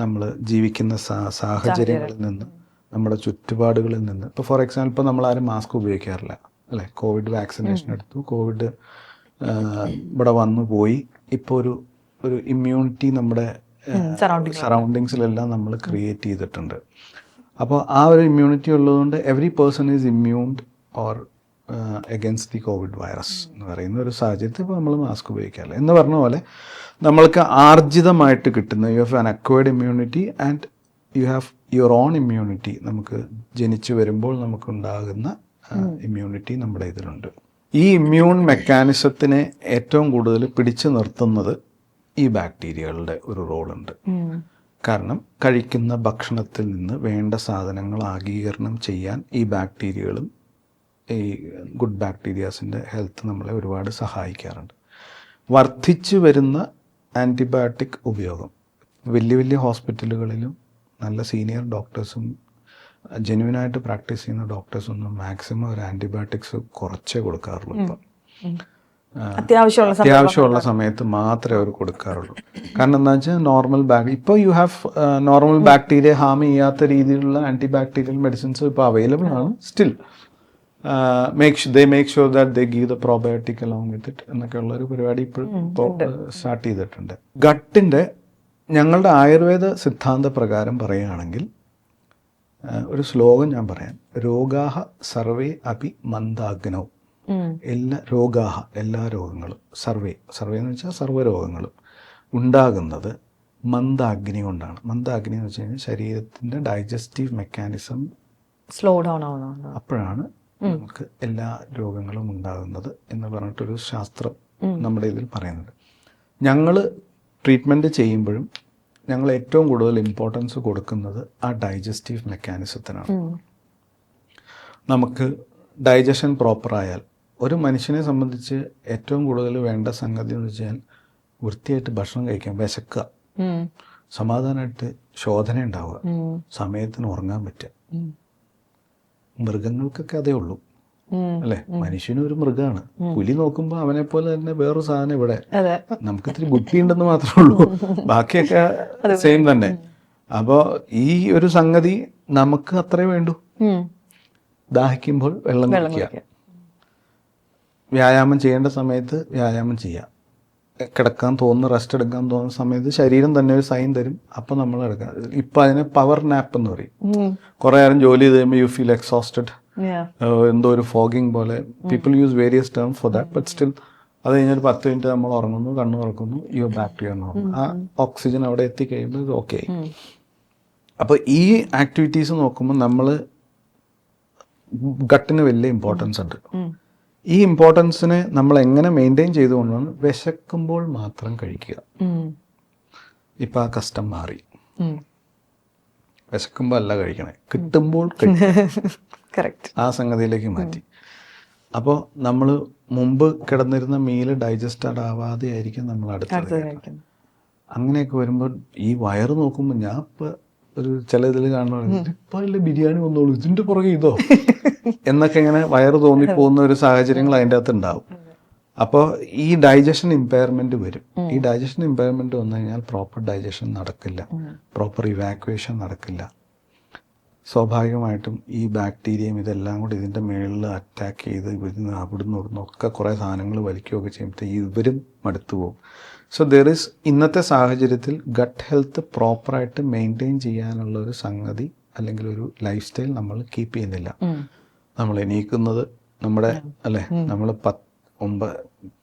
നമ്മൾ ജീവിക്കുന്ന സാഹചര്യങ്ങളിൽ നിന്ന്, നമ്മുടെ ചുറ്റുപാടുകളിൽ നിന്ന്. ഇപ്പോൾ ഫോർ എക്സാമ്പിൾ ഇപ്പോൾ നമ്മളാരും മാസ്ക് ഉപയോഗിക്കാറില്ല അല്ലേ? കോവിഡ് വാക്സിനേഷൻ എടുത്തു, കോവിഡ് ഇവിടെ വന്നു പോയി. ഇപ്പോൾ ഒരു ഇമ്മ്യൂണിറ്റി നമ്മുടെ സറൗണ്ടിങ്സിലെല്ലാം നമ്മൾ ക്രിയേറ്റ് ചെയ്തിട്ടുണ്ട്. അപ്പോൾ ആ ഒരു ഇമ്മ്യൂണിറ്റി ഉള്ളതുകൊണ്ട് every person is immuned or against the COVID virus എന്ന് പറയുന്ന ഒരു സാഹചര്യത്തിൽ ഇപ്പോൾ നമ്മൾ മാസ്ക് ഉപയോഗിക്കാറില്ല. എന്ന് പറഞ്ഞ പോലെ നമ്മൾക്ക് ആർജിതമായിട്ട് കിട്ടുന്ന you have an acquired immunity and you have your own immunity. നമുക്ക് ജനിച്ചു വരുമ്പോൾ നമുക്കുണ്ടാകുന്ന ഇമ്മ്യൂണിറ്റി നമ്മുടെ ഇതിലുണ്ട്. ഈ ഇമ്മ്യൂൺ മെക്കാനിസത്തിനെ ഏറ്റവും കൂടുതൽ പിടിച്ചു നിർത്തുന്നത് ഈ ബാക്ടീരിയകളുടെ ഒരു റോളുണ്ട്. കാരണം കഴിക്കുന്ന ഭക്ഷണത്തിൽ നിന്ന് വേണ്ട സാധനങ്ങൾ ആഗീകരണം ചെയ്യാൻ ഈ ബാക്ടീരിയകളും ഈ ഗുഡ് ബാക്ടീരിയാസിൻ്റെ ഹെൽത്ത് നമ്മളെ ഒരുപാട് സഹായിക്കാറുണ്ട്. വർദ്ധിച്ചു വരുന്ന ആൻറ്റിബയോട്ടിക് ഉപയോഗം വലിയ വലിയ ഹോസ്പിറ്റലുകളിലും നല്ല സീനിയർ ഡോക്ടേഴ്സും ജെന്യുവനായിട്ട് പ്രാക്ടീസ് ചെയ്യുന്ന ഡോക്ടേഴ്സൊന്നും മാക്സിമം ഒരു ആൻറ്റിബയോട്ടിക്സ് കുറച്ചേ കൊടുക്കാറുള്ളൂ. ഇപ്പം അത്യാവശ്യമുള്ള സമയത്ത് മാത്രമേ അവർ കൊടുക്കാറുള്ളൂ. കാരണം എന്താ വെച്ചാൽ നോർമൽ ഇപ്പോൾ you have normal bacteria harm ചെയ്യാത്ത രീതിയിലുള്ള ആൻറ്റി ബാക്ടീരിയൽ മെഡിസിൻസ് ഇപ്പോൾ അവൈലബിൾ ആണ്. Still make sure that they give the probiotic along with it എന്നൊക്കെയുള്ള ഒരു പരിപാടി ഇപ്പോൾ സ്റ്റാർട്ട് ചെയ്തിട്ടുണ്ട്. ഗട്ടിൻ്റെ ഞങ്ങളുടെ ആയുർവേദ സിദ്ധാന്ത പ്രകാരം പറയുകയാണെങ്കിൽ ഒരു ശ്ലോകം ഞാൻ പറയാം. രോഗാഹ സർവേ അപി മന്ദാഗ്നൗ. എല്ലാ രോഗങ്ങളും സർവേ എന്ന് വെച്ചാൽ സർവ്വരോഗങ്ങളും ഉണ്ടാകുന്നത് മന്ദാഗ്നി കൊണ്ടാണ്. മന്ദാഗ്നി എന്ന് വെച്ച് കഴിഞ്ഞാൽ ശരീരത്തിൻ്റെ ഡൈജസ്റ്റീവ് മെക്കാനിസം സ്ലോ ഡൗൺ ആവണം. അപ്പോഴാണ് നമുക്ക് എല്ലാ രോഗങ്ങളും ഉണ്ടാകുന്നത് എന്ന് പറഞ്ഞിട്ടൊരു ശാസ്ത്രം നമ്മുടെ ഇതിൽ പറയുന്നുണ്ട്. ഞങ്ങൾ ട്രീറ്റ്മെൻറ്റ് ചെയ്യുമ്പോഴും ഞങ്ങൾ ഏറ്റവും കൂടുതൽ ഇമ്പോർട്ടൻസ് കൊടുക്കുന്നത് ആ ഡൈജസ്റ്റീവ് മെക്കാനിസത്തിനാണ്. നമുക്ക് ഡൈജഷൻ പ്രോപ്പറായാൽ ഒരു മനുഷ്യനെ സംബന്ധിച്ച് ഏറ്റവും കൂടുതൽ വേണ്ട സംഗതി എന്ന് വെച്ചാൽ വൃത്തിയായിട്ട് ഭക്ഷണം കഴിക്കാൻ, വിശക്കുക, സമാധാനമായിട്ട് ശോധന ഉണ്ടാവുക, സമയത്തിന് ഉറങ്ങാൻ പറ്റുക. മൃഗങ്ങൾക്കൊക്കെ അതേ ഉള്ളൂ അല്ലെ? മനുഷ്യനും ഒരു മൃഗമാണ്. പുലി നോക്കുമ്പോൾ അവനെ പോലെ തന്നെ വേറൊരു സാധനം ഇവിടെ. നമുക്ക് ഇത്തിരി ബുദ്ധിയുണ്ടെന്ന് മാത്രമേ ഉള്ളൂ, ബാക്കിയൊക്കെ സെയിം തന്നെ. അപ്പോൾ ഈ ഒരു സംഗതി നമുക്ക് അത്രേ വേണ്ടൂ. ദാഹിക്കുമ്പോൾ വെള്ളം കുടിക്കുക, വ്യായാമം ചെയ്യേണ്ട സമയത്ത് വ്യായാമം ചെയ്യാം, കിടക്കാൻ തോന്നുന്ന റെസ്റ്റ് എടുക്കാൻ തോന്നുന്ന സമയത്ത് ശരീരം തന്നെ ഒരു സൈൻ തരും, അപ്പം നമ്മൾ എടുക്കാം. ഇപ്പം അതിനെ പവർ നാപ്പ് എന്ന് പറയും. കുറേ നേരം ജോലി ചെയ്ത് കഴിയുമ്പോൾ യു ഫീൽ എക്സോസ്റ്റഡ്, എന്തോ ഒരു ഫോഗിങ് പോലെ. People use various term for that, but still അത് കഴിഞ്ഞൊരു 10 മിനിറ്റ് നമ്മൾ ഉറങ്ങുന്നു, കണ്ണു തുറക്കുന്നു, you back to your normal. ആ ഓക്സിജൻ അവിടെ എത്തിക്കഴിയുമ്പോൾ ഇത് ഓക്കെ. അപ്പോൾ ഈ ആക്ടിവിറ്റീസ് നോക്കുമ്പോൾ നമ്മൾ ഗട്ടിന് വലിയ ഇമ്പോർട്ടൻസ് ഉണ്ട്. ഈ ഇമ്പോർട്ടൻസിനെ നമ്മൾ എങ്ങനെ മെയിൻറ്റെയിൻ ചെയ്തുകൊണ്ടാണ് വിശക്കുമ്പോൾ മാത്രം കഴിക്കുക. ഇപ്പം ആ കസ്റ്റം മാറി. വിശക്കുമ്പോൾ അല്ല കഴിക്കണേ, കിട്ടുമ്പോൾ ആ സംഗതിയിലേക്ക് മാറ്റി. അപ്പോൾ നമ്മൾ മുമ്പ് കിടന്നിരുന്ന മീല് ഡൈജസ്റ്റഡ് ആവാതെ ആയിരിക്കും നമ്മൾ അടുത്തത്. അങ്ങനെയൊക്കെ വരുമ്പോൾ ഈ വയറ് നോക്കുമ്പോൾ ഞാൻ ഇപ്പം ഒരു ചില ഇതിൽ കാണുന്ന ഇപ്പം അല്ലേ ബിരിയാണി വന്നോളൂ, ഇതിൻ്റെ പുറകെ ഇതോ എന്നൊക്കെ ഇങ്ങനെ വയറ് തോന്നിപ്പോകുന്ന ഒരു സാഹചര്യങ്ങൾ അതിൻ്റെ അകത്ത് ഉണ്ടാവും. അപ്പോൾ ഈ ഡൈജഷൻ ഇമ്പയർമെൻറ്റ് വരും. ഈ ഡൈജഷൻ ഇമ്പയർമെൻറ്റ് വന്നു കഴിഞ്ഞാൽ പ്രോപ്പർ ഡൈജഷൻ നടക്കില്ല, പ്രോപ്പർ ഇവാക്വേഷൻ നടക്കില്ല. സ്വാഭാവികമായിട്ടും ഈ ബാക്ടീരിയയും ഇതെല്ലാം കൂടി ഇതിൻ്റെ മുകളിൽ അറ്റാക്ക് ചെയ്ത് ഇവിടുന്ന് ഇവിടുന്ന് ഒക്കെ കുറേ സാധനങ്ങൾ വലിക്കുകയൊക്കെ ചെയ്യുമ്പോഴത്തേക്ക് ഇവരും മടുത്തു പോകും. സോ ദർ ഈസ് ഇന്നത്തെ സാഹചര്യത്തിൽ ഗട്ട് ഹെൽത്ത് പ്രോപ്പറായിട്ട് മെയിൻറ്റെയിൻ ചെയ്യാനുള്ള ഒരു സംഗതി അല്ലെങ്കിൽ ഒരു ലൈഫ് സ്റ്റൈൽ നമ്മൾ കീപ്പ് ചെയ്യുന്നില്ല. നമ്മൾ എണീക്കുന്നത് നമ്മുടെ അല്ലേ, നമ്മൾ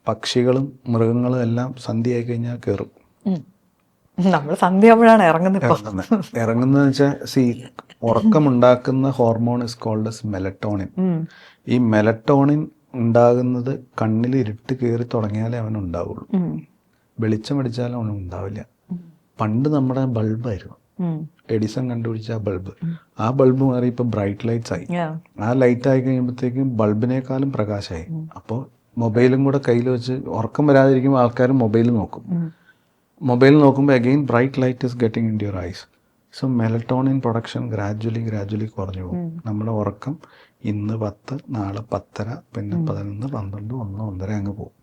പക്ഷികളും മൃഗങ്ങളും എല്ലാം സന്ധ്യയായി കഴിഞ്ഞാൽ കയറും. നമ്മൾ സന്ധ്യയാകുമ്പോഴാണ് ഇറങ്ങുന്നത് വെച്ചാൽ ഉറക്കമുണ്ടാക്കുന്ന hormone is called as melatonin. ഈ മെലറ്റോണിൻ ഉണ്ടാകുന്നത് കണ്ണിൽ ഇരുട്ട് കയറി തുടങ്ങിയാലേ അവനുണ്ടാവുള്ളൂ. വെളിച്ചം അടിച്ചാലും അവനും ഉണ്ടാവില്ല. പണ്ട് നമ്മുടെ ബൾബായിരുന്നു, എഡിസൺ കണ്ടുപിടിച്ച ബൾബ്. ആ ബൾബ് മാറി ഇപ്പം ബ്രൈറ്റ് ലൈറ്റ്സ് ആയി. ആ ലൈറ്റ് ആയി കഴിയുമ്പോഴത്തേക്കും ബൾബിനേക്കാളും പ്രകാശമായി. അപ്പോൾ മൊബൈലും കൂടെ കയ്യിൽ വെച്ച് ഉറക്കം വരാതിരിക്കുമ്പോൾ ആൾക്കാർ മൊബൈൽ നോക്കും. മൊബൈൽ നോക്കുമ്പോൾ again bright light is getting in your eyes. So melatonin production gradually കുറഞ്ഞു പോകും. നമ്മുടെ ഉറക്കം ഇന്ന് 10, നാളെ 10:30, പിന്നെ 11, 12, 1, 1:30 അങ്ങ് പോകും.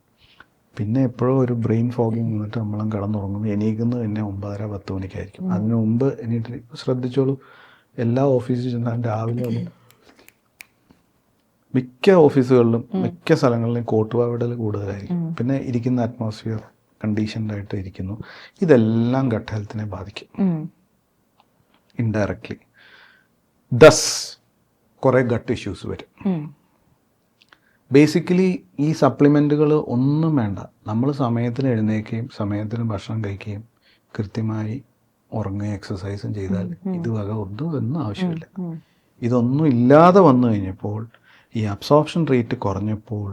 പിന്നെ എപ്പോഴും ഒരു ബ്രെയിൻ ഫോഗിങ് വന്നിട്ട് നമ്മളും കിടന്നുറങ്ങുമ്പോൾ എണീക്കുന്നത് തന്നെ 9:30, 10 മണിക്കായിരിക്കും. അതിന് മുമ്പ് എണീറ്റ് ശ്രദ്ധിച്ചോളൂ. എല്ലാ ഓഫീസിൽ ചെന്നാൽ രാവിലെ മിക്ക ഓഫീസുകളിലും മിക്ക സ്ഥലങ്ങളിലും കോട്ടുവാവിടൽ കൂടുതലായിരിക്കും. പിന്നെ ഇരിക്കുന്ന അറ്റ്മോസ്ഫിയർ കണ്ടീഷൻഡായിട്ട് ഇരിക്കുന്നു. ഇതെല്ലാം ഗട്ട് ഹെൽത്തിനെ ബാധിക്കും ഇൻഡയറക്ട്ലി. ദസ് കുറേ ഗട്ട് ഇഷ്യൂസ് വരും. ബേസിക്കലി ഈ സപ്ലിമെൻറ്റുകൾ ഒന്നും വേണ്ട. നമ്മൾ സമയത്തിന് എഴുന്നേൽക്കുകയും സമയത്തിന് ഭക്ഷണം കഴിക്കുകയും കൃത്യമായി ഉറങ്ങുകയും എക്സസൈസും ചെയ്താൽ ഇത് വക ഒന്നും ആവശ്യമില്ല. ഇതൊന്നും ഇല്ലാതെ വന്നു കഴിഞ്ഞപ്പോൾ ഈ അബ്സോർപ്ഷൻ റേറ്റ് കുറഞ്ഞപ്പോൾ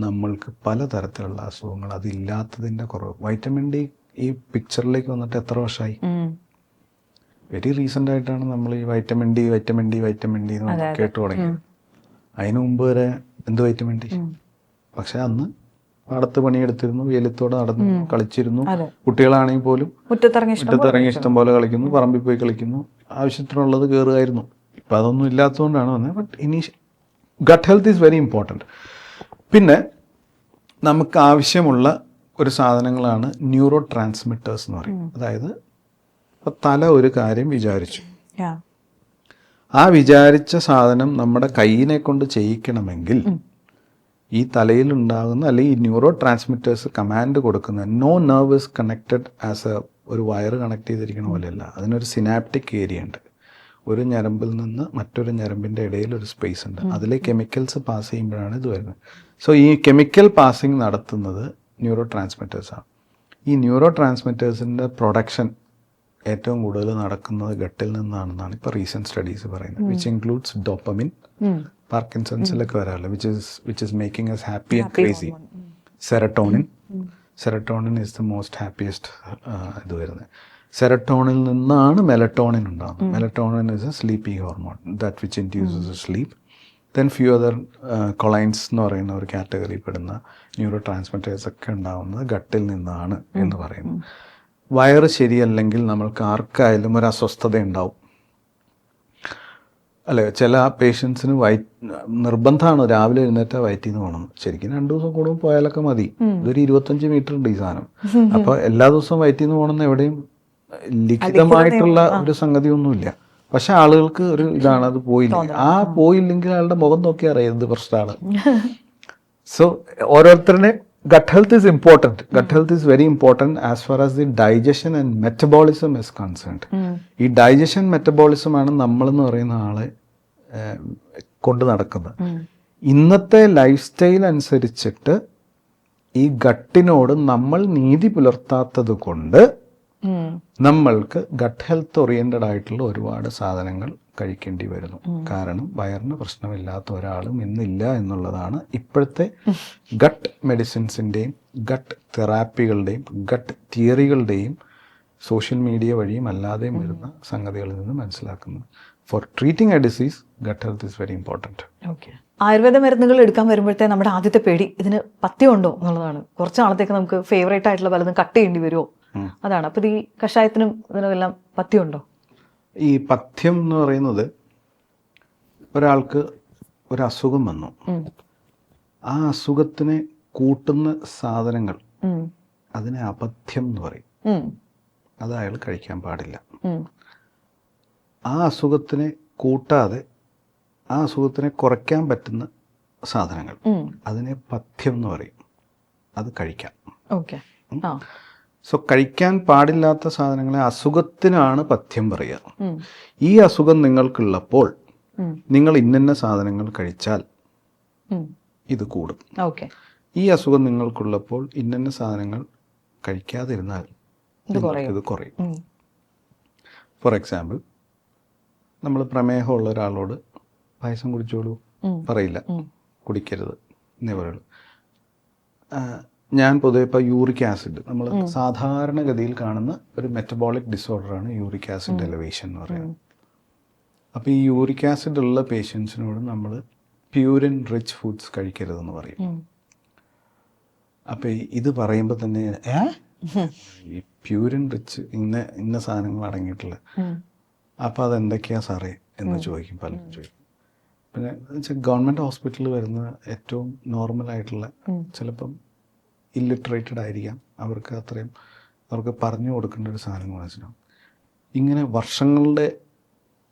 നമ്മൾക്ക് പലതരത്തിലുള്ള അസുഖങ്ങൾ, അതില്ലാത്തതിൻ്റെ കുറവ്. വൈറ്റമിൻ ഡി ഈ പിക്ചറിലേക്ക് വന്നിട്ട് എത്ര വർഷമായി? വെരി റീസെൻ്റ് ആയിട്ടാണ് നമ്മൾ ഈ വൈറ്റമിൻ ഡി എന്ന് കേട്ടു തുടങ്ങിയത്. അതിനു മുമ്പ് വരെ എന്ത് വൈറ്റമിൻ ഡി? പക്ഷെ അന്ന് പാടത്ത് പണിയെടുത്തിരുന്നു, വെയിലത്തോടെ നടന്നു കളിച്ചിരുന്നു. കുട്ടികളാണെങ്കിൽ പോലും മുറ്റത്തിറങ്ങി ഇഷ്ടം പോലെ കളിക്കുന്നു, പറമ്പിൽ പോയി കളിക്കുന്നു, ആവശ്യത്തിനുള്ളത് കയറുമായിരുന്നു. ഇപ്പം അതൊന്നും ഇല്ലാത്തതുകൊണ്ടാണ് വന്നത്. But gut health is very important. പിന്നെ നമുക്ക് ആവശ്യമുള്ള ഒരു സാധനങ്ങളാണ് ന്യൂറോ ട്രാൻസ്മിറ്റേഴ്സ് എന്ന് പറയും. അതായത് ഇപ്പം തല ഒരു കാര്യം വിചാരിച്ചു, ആ വിചാരിച്ച സാധനം നമ്മുടെ കയ്യിനെ കൊണ്ട് ചെയ്യിക്കണമെങ്കിൽ ഈ തലയിൽ ഉണ്ടാകുന്ന അല്ലെങ്കിൽ ഈ ന്യൂറോ ട്രാൻസ്മിറ്റേഴ്സ് കമാൻഡ് കൊടുക്കുന്ന no nerve is connected as ഒരു വയർ കണക്ട് ചെയ്തിരിക്കണ പോലെയല്ല. അതിനൊരു സിനാപ്റ്റിക് ഏരിയ ഉണ്ട്. ഒരു ഞരമ്പിൽ നിന്ന് മറ്റൊരു ഞരമ്പിൻ്റെ ഇടയിൽ ഒരു സ്പേസ് ഉണ്ട്. അതിൽ കെമിക്കൽസ് പാസ് ചെയ്യുമ്പോഴാണ് ഇത് വരുന്നത്. സോ ഈ കെമിക്കൽ പാസിങ് നടത്തുന്നത് ന്യൂറോ ട്രാൻസ്മിറ്റേഴ്സാണ്. ഈ ന്യൂറോ ട്രാൻസ്മിറ്റേഴ്സിൻ്റെ പ്രൊഡക്ഷൻ ഏറ്റവും കൂടുതൽ നടക്കുന്നത് ഗട്ടിൽ നിന്നാണെന്നാണ് ഇപ്പോൾ റീസെൻറ്റ് സ്റ്റഡീസ് പറയുന്നത്. വിച്ച് ഇൻക്ലൂഡ്സ് ഡോപ്പമിൻ, പാർക്കിൻസൺസിലൊക്കെ വരാറില്ല, which is making us happy and crazy. Serotonin is the most happiest ഇത് വരുന്നത്. സെറട്ടോണിൽ നിന്നാണ് മെലറ്റോണിൻ ഉണ്ടാകുന്നത്. Melatonin is a sleepy hormone that which induces sleep. Then few other cholines എന്ന് പറയുന്ന ഒരു കാറ്റഗറി പെടുന്ന ന്യൂറോ ട്രാൻസ്മിറ്റേഴ്സ് ഒക്കെ ഉണ്ടാകുന്നത് ഗട്ടിൽ നിന്നാണ് എന്ന് പറയുന്നു. വയറ് ശരിയല്ലെങ്കിൽ നമ്മൾക്ക് ആർക്കായാലും ഒരു അസ്വസ്ഥത ഉണ്ടാവും അല്ലേ? ചില പേഷ്യൻസിന് നിർബന്ധമാണ് രാവിലെ എഴുന്നേറ്റ് വയറ്റിൽ നിന്ന് പോകണം. ശരിക്കും 2 ദിവസം കൂടുമ്പോൾ പോയാലൊക്കെ മതി. ഇതൊരു 25 മീറ്റർ ഉണ്ട് ഈ സാധനം. അപ്പോൾ എല്ലാ ദിവസവും വയറ്റിൽ നിന്ന് പോകണമെന്ന് എവിടെയും ലിഖിതമായിട്ടുള്ള ഒരു സംഗതി ഒന്നുമില്ല. പക്ഷെ ആളുകൾക്ക് ഒരു ഇതാണ്, അത് പോയില്ലെങ്കിൽ അയാളുടെ മുഖം നോക്കി അറിയാം എന്ത് പ്രശ്നമാണ്. സോ ഓരോരുത്തരുടെ gut health is important. Gut health is very important as far as the digestion and metabolism is concerned. ഈ ഡൈജഷൻ മെറ്റബോളിസം ആണ് നമ്മളെന്ന് പറയുന്ന ആളെ കൊണ്ട് നടക്കുന്നത്. ഇന്നത്തെ ലൈഫ് സ്റ്റൈൽ അനുസരിച്ചിട്ട് ഈ ഗട്ടിനോട് നമ്മൾ നീതി പുലർത്താത്തത് കൊണ്ട് നമ്മൾക്ക് ഗട്ട് ഹെൽത്ത് ഓറിയന്റഡ് ആയിട്ടുള്ള ഒരുപാട് സാധനങ്ങൾ കഴിക്കേണ്ടി വരുന്നു. കാരണം വയറിന് പ്രശ്നമില്ലാത്ത ഒരാളും ഇന്നില്ല എന്നുള്ളതാണ് ഇപ്പോഴത്തെ ഗട്ട് മെഡിസിൻസിൻ്റെയും ഗട്ട് തെറാപ്പികളുടെയും ഗട്ട് തിയറികളുടെയും സോഷ്യൽ മീഡിയ വഴിയും അല്ലാതെയും വരുന്ന സംഗതികളിൽ നിന്ന് മനസ്സിലാക്കുന്നത്. For treating a disease gut health is very important. Okay. Ayurveda മരുന്നുകൾ എടുക്കാൻ വരുമ്പോഴത്തേ നമ്മുടെ ആദ്യത്തെ പേടി ഇതിന് പഥ്യമുണ്ടോ എന്നുള്ളതാണ്. കുറച്ച് നാളത്തേക്ക് നമുക്ക് ഫേവറേറ്റ് ആയിട്ടുള്ള പലതും കട്ട് ചെയ്യേണ്ടി വരുമോ അതാണ്. അപ്പോൾ ഈ കഷായത്തിനും ഇതിനെല്ലാം പഥ്യമുണ്ടോ? ഈ പഥ്യം എന്ന് പറയുന്നത് ഒരാൾക്ക് ഒരു അസുഖം വന്നു, ആ അസുഖത്തിനെ കൂട്ടുന്ന സാധനങ്ങൾ അതിനെ അപഥ്യം എന്ന് പറയും. അത് അയാൾ കഴിക്കാൻ പാടില്ല. ആ അസുഖത്തിനെ കൂട്ടാതെ ആ അസുഖത്തിനെ കുറയ്ക്കാൻ പറ്റുന്ന സാധനങ്ങൾ അതിനെ പഥ്യം എന്ന് പറയും. അത് കഴിക്കാം. ഓക്കെ. സോ കഴിക്കാൻ പാടില്ലാത്ത സാധനങ്ങളെ അസുഖത്തിനാണ് പഥ്യം പറയുക. ഈ അസുഖം നിങ്ങൾക്കുള്ളപ്പോൾ നിങ്ങൾ ഇന്ന സാധനങ്ങൾ കഴിച്ചാൽ ഇത് കൂടും. ഈ അസുഖം നിങ്ങൾക്കുള്ളപ്പോൾ ഇന്ന സാധനങ്ങൾ കഴിക്കാതിരുന്നാൽ ഇത് കുറയും. ഫോർ എക്സാമ്പിൾ, നമ്മൾ പ്രമേഹമുള്ള ഒരാളോട് പായസം കുടിച്ചോളൂ പറയില്ല, കുടിക്കരുത്. എന്നേ പറയുള്ളൂ. ഞാൻ പൊതുവെ ഇപ്പോൾ യൂറിക് ആസിഡ് നമ്മൾ സാധാരണഗതിയിൽ കാണുന്ന ഒരു മെറ്റബോളിക് ഡിസോർഡറാണ് യൂറിക് ആസിഡ് എലവേഷൻ എന്ന് പറയുന്നത്. അപ്പോൾ ഈ യൂറിക് ആസിഡ് ഉള്ള പേഷ്യൻസിനോട് നമ്മൾ പ്യൂരിൻ റിച്ച് ഫുഡ്സ് കഴിക്കരുതെന്ന് പറയും. അപ്പോൾ ഇത് പറയുമ്പോൾ തന്നെ ഈ പ്യൂരിൻ റിച്ച് ഇന്ന സാധനങ്ങൾ അടങ്ങിയിട്ടുള്ള, അപ്പോൾ അതെന്തൊക്കെയാ സാറേ എന്ന് ചോദിക്കും, പലരും ചോദിക്കും. പിന്നെ വെച്ചാൽ ഗവൺമെൻറ് ഹോസ്പിറ്റലിൽ വരുന്ന ഏറ്റവും നോർമലായിട്ടുള്ള, ചിലപ്പം ഇല്ലിറ്ററേറ്റഡ് ആയിരിക്കാം, അവർക്ക് പറഞ്ഞു കൊടുക്കേണ്ട ഒരു സാധനം മനസ്സിലാവും. ഇങ്ങനെ വർഷങ്ങളുടെ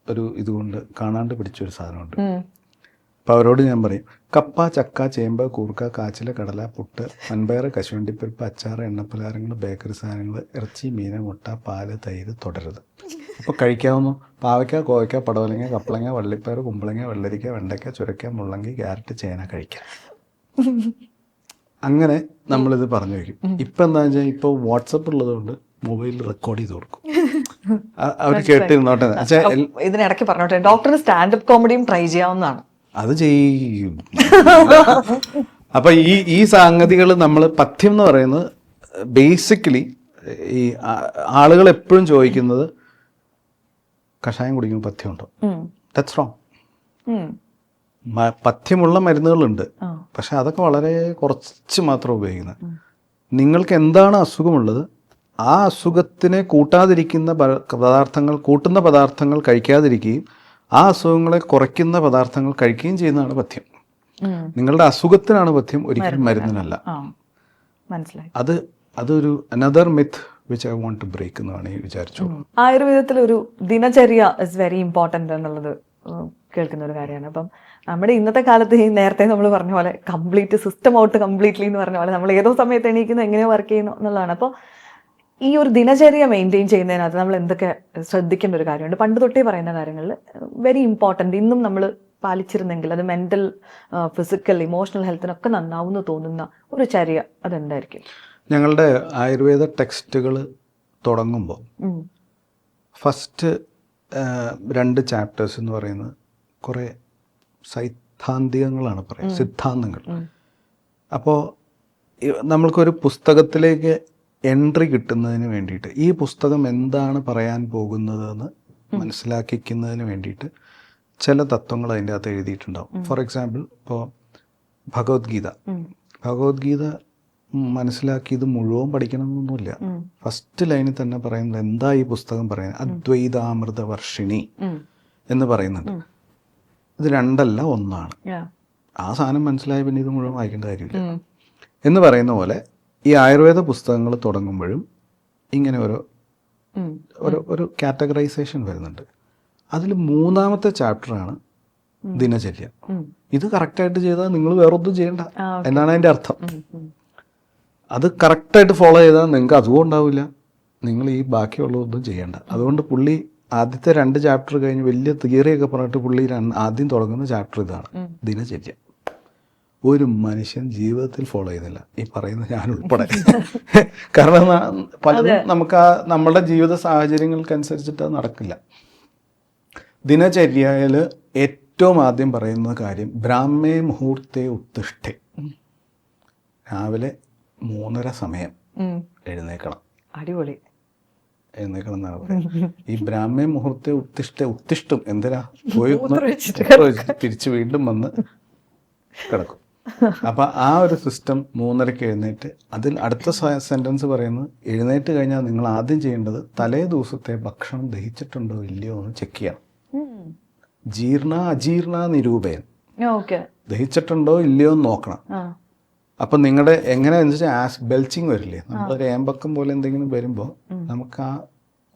ഒരു ഇതുകൊണ്ട് കാണാണ്ട് പിടിച്ചൊരു സാധനമുണ്ട്. അപ്പോൾ അവരോട് ഞാൻ പറയും, കപ്പ, ചക്ക, ചേമ്പ്, കൂർക്ക, കാച്ചില, കടല, പുട്ട്, വൻപയർ, കശുവണ്ടിപ്പരിപ്പ്, അച്ചാർ, എണ്ണപ്പലഹാരങ്ങൾ, ബേക്കറി സാധനങ്ങൾ, ഇറച്ചി, മീൻ, മുട്ട, പാല്, തൈര് തുടരുത്. അപ്പോൾ കഴിക്കാവുന്ന പാവയ്ക്ക, കോവയ്ക്ക, പടവലങ്ങ, കപ്പളങ്ങ, വള്ളിപ്പയർ, കുമ്പളങ്ങ, വെള്ളരിക്ക, വെണ്ടയ്ക്ക, ചുരക്ക, മുള്ളങ്കി, ക്യാരറ്റ്, ചേന കഴിക്കാം. അങ്ങനെ നമ്മളിത് പറഞ്ഞു വയ്ക്കും. ഇപ്പം എന്താണെന്ന് വെച്ചാൽ ഇപ്പോൾ വാട്സപ്പ് ഉള്ളതുകൊണ്ട് മൊബൈലിൽ റെക്കോർഡ് ചെയ്ത് കൊടുക്കും, അവർ കേട്ടിരുന്നോട്ടെ. ഇതിനിടയ്ക്ക് പറഞ്ഞോട്ടെ, ഡോക്ടറിന് സ്റ്റാൻഡപ്പ് കോമഡിയും ട്രൈ ചെയ്യാവുന്നതാണ്. അത് ചെയ്യും. അപ്പൊ ഈ സംഗതികൾ നമ്മൾ പഥ്യം എന്ന് പറയുന്നത് ബേസിക്കലി ഈ ആളുകൾ എപ്പോഴും ചോദിക്കുന്നത് കഷായം കുടിക്കുമ്പോൾ പഥ്യമുണ്ടോ? That's wrong. പഥ്യമുള്ള മരുന്നുകളുണ്ട്, പക്ഷെ അതൊക്കെ വളരെ കുറച്ച് മാത്രം ഉപയോഗിക്കുന്നത്. നിങ്ങൾക്ക് എന്താണ് അസുഖമുള്ളത്, ആ അസുഖത്തിനെ കൂട്ടുന്ന പദാർത്ഥങ്ങൾ കഴിക്കാതിരിക്കുകയും ആ അസുഖങ്ങളെ കുറയ്ക്കുന്ന പദാർത്ഥങ്ങൾ കഴിക്കുകയും ചെയ്യുന്നതാണ് പഥ്യം. നിങ്ങളുടെ അസുഖത്തിനാണ് പഥ്യം, ഒരിക്കലും മരുന്നിനല്ല. മനസ്സിലായി. അതൊരു another myth which I want to break എന്നാണ് ഈ വിചാരിച്ചു. ആയുർവേദത്തിൽ ഒരു ദിനചര്യ ഇസ് വെരി ഇമ്പോർട്ടൻ്റ് എന്നുള്ളത് കേൾക്കുന്ന ഒരു കാര്യമാണ്. അപ്പം നമ്മുടെ ഇന്നത്തെ കാലത്ത് ഈ നേരത്തെ നമ്മൾ പറഞ്ഞ പോലെ കംപ്ലീറ്റ് സിസ്റ്റം ഔട്ട് കംപ്ലീറ്റ്ലി എന്ന് പറഞ്ഞ പോലെ നമ്മൾ ഏതോ സമയത്ത് എണീക്കുന്നു, എങ്ങനെ വർക്ക് ചെയ്യുന്നു എന്നുള്ളതാണ്. അപ്പോൾ ഈ ഒരു ദിനചര്യ മെയിൻറ്റെയിൻ ചെയ്യുന്നതിനകത്ത് നമ്മൾ എന്തൊക്കെ ശ്രദ്ധിക്കേണ്ട ഒരു കാര്യമുണ്ട്? പണ്ട് തൊട്ടേ പറയുന്ന കാര്യങ്ങളിൽ വെരി ഇമ്പോർട്ടൻ്റ്, ഇന്നും നമ്മൾ പാലിച്ചിരുന്നെങ്കിൽ അത് മെൻ്റൽ, ഫിസിക്കൽ, ഇമോഷണൽ ഹെൽത്തിനൊക്കെ നന്നാവുമെന്ന് തോന്നുന്ന ഒരു ചര്യ അതെന്തായിരിക്കും? ഞങ്ങളുടെ ആയുർവേദ ടെക്സ്റ്റുകൾ തുടങ്ങുമ്പോൾ ഫസ്റ്റ് 2 ചാപ്റ്റേഴ്സ് എന്ന് പറയുന്നത് കുറേ സൈദ്ധാന്തികങ്ങളാണ് പറയുന്നത്, സിദ്ധാന്തങ്ങൾ. അപ്പോൾ നമ്മൾക്കൊരു പുസ്തകത്തിലേക്ക് എൻട്രി കിട്ടുന്നതിന് വേണ്ടിയിട്ട്, ഈ പുസ്തകം എന്താണ് പറയാൻ പോകുന്നതെന്ന് മനസ്സിലാക്കിക്കുന്നതിന് വേണ്ടിയിട്ട് ചില തത്വങ്ങൾ അതിൻ്റെ അകത്ത് എഴുതിയിട്ടുണ്ടാവും. ഫോർ എക്സാമ്പിൾ, ഇപ്പോൾ ഭഗവത്ഗീത മനസ്സിലാക്കി ഇത് മുഴുവൻ പഠിക്കണമെന്നൊന്നുമില്ല. ഫസ്റ്റ് ലൈനിൽ തന്നെ പറയുന്നത് എന്താ ഈ പുസ്തകം പറയുന്നത്, അദ്വൈതാമൃത വർഷിണി എന്ന് പറയുന്നുണ്ട്. ഇത് 2അല്ല 1ആണ്. ആ സാധനം മനസ്സിലായ പിന്നെ ഇത് മുഴുവൻ വായിക്കേണ്ട കാര്യമില്ല എന്ന് പറയുന്ന പോലെ ഈ ആയുർവേദ പുസ്തകങ്ങൾ തുടങ്ങുമ്പോഴും ഇങ്ങനെ ഒരു കാറ്റഗറൈസേഷൻ വരുന്നുണ്ട്. അതിൽ 3ാമത്തെ ചാപ്റ്ററാണ് ദിനചര്യ. ഇത് കറക്റ്റായിട്ട് ചെയ്താൽ നിങ്ങൾ വേറൊന്നും ചെയ്യണ്ട എന്നാണ് അതിൻ്റെ അർത്ഥം. അത് കറക്റ്റായിട്ട് ഫോളോ ചെയ്താൽ നിങ്ങൾക്ക് അസുഖം ഉണ്ടാവില്ല, നിങ്ങൾ ഈ ബാക്കിയുള്ളതൊന്നും ചെയ്യണ്ട. അതുകൊണ്ട് പുള്ളി ആദ്യത്തെ 2 ചാപ്റ്റർ കഴിഞ്ഞ് വലിയ തിയറിയൊക്കെ പറഞ്ഞിട്ട് പുള്ളി ആദ്യം തുടങ്ങുന്ന ചാപ്റ്റർ ഇതാണ്, ദിനചര്യ. ഒരു മനുഷ്യൻ ജീവിതത്തിൽ ഫോളോ ചെയ്യുന്നില്ല, ഈ പറയുന്ന ഞാൻ ഉൾപ്പെടെ. കാരണം പലതും നമുക്ക് നമ്മുടെ ജീവിത സാഹചര്യങ്ങൾക്കനുസരിച്ചിട്ട് അത് നടക്കില്ല. ദിനചര്യയിൽ ഏറ്റവും ആദ്യം പറയുന്ന കാര്യം ബ്രാഹ്മേ മുഹൂർത്തേ ഉത്തിഷ്ഠേ, രാവിലെ 3:30 സമയം എഴുന്നേക്കണം. അടിപൊളി. എഴുന്നേക്കണം എന്നാണ് പറയുന്നത്. ഈ ബ്രാഹ്മേ മുഹൂർത്തേ ഉത്തിഷ്ഠും എന്തിനാ, പോയി തിരിച്ച് വീണ്ടും വന്ന് കിടക്കും. അപ്പം ആ ഒരു സിസ്റ്റം 3:30 എഴുന്നേറ്റ്, അതിൽ അടുത്ത സെൻറ്റൻസ് പറയുന്നത് എഴുന്നേറ്റ് കഴിഞ്ഞാൽ നിങ്ങൾ ആദ്യം ചെയ്യേണ്ടത് തലേ ദിവസത്തെ ഭക്ഷണം ദഹിച്ചിട്ടുണ്ടോ ഇല്ലയോ എന്ന് ചെക്ക് ചെയ്യണം. ജീർണ അജീർണ നിരൂപയൻ, ദഹിച്ചിട്ടുണ്ടോ ഇല്ലയോ എന്ന് നോക്കണം. അപ്പം നിങ്ങളുടെ എങ്ങനെയാണെന്ന് വെച്ചാൽ ബെൽച്ചിങ് വരില്ലേ, നമ്മളൊരു ഏമ്പക്കം പോലെ എന്തെങ്കിലും വരുമ്പോൾ നമുക്ക് ആ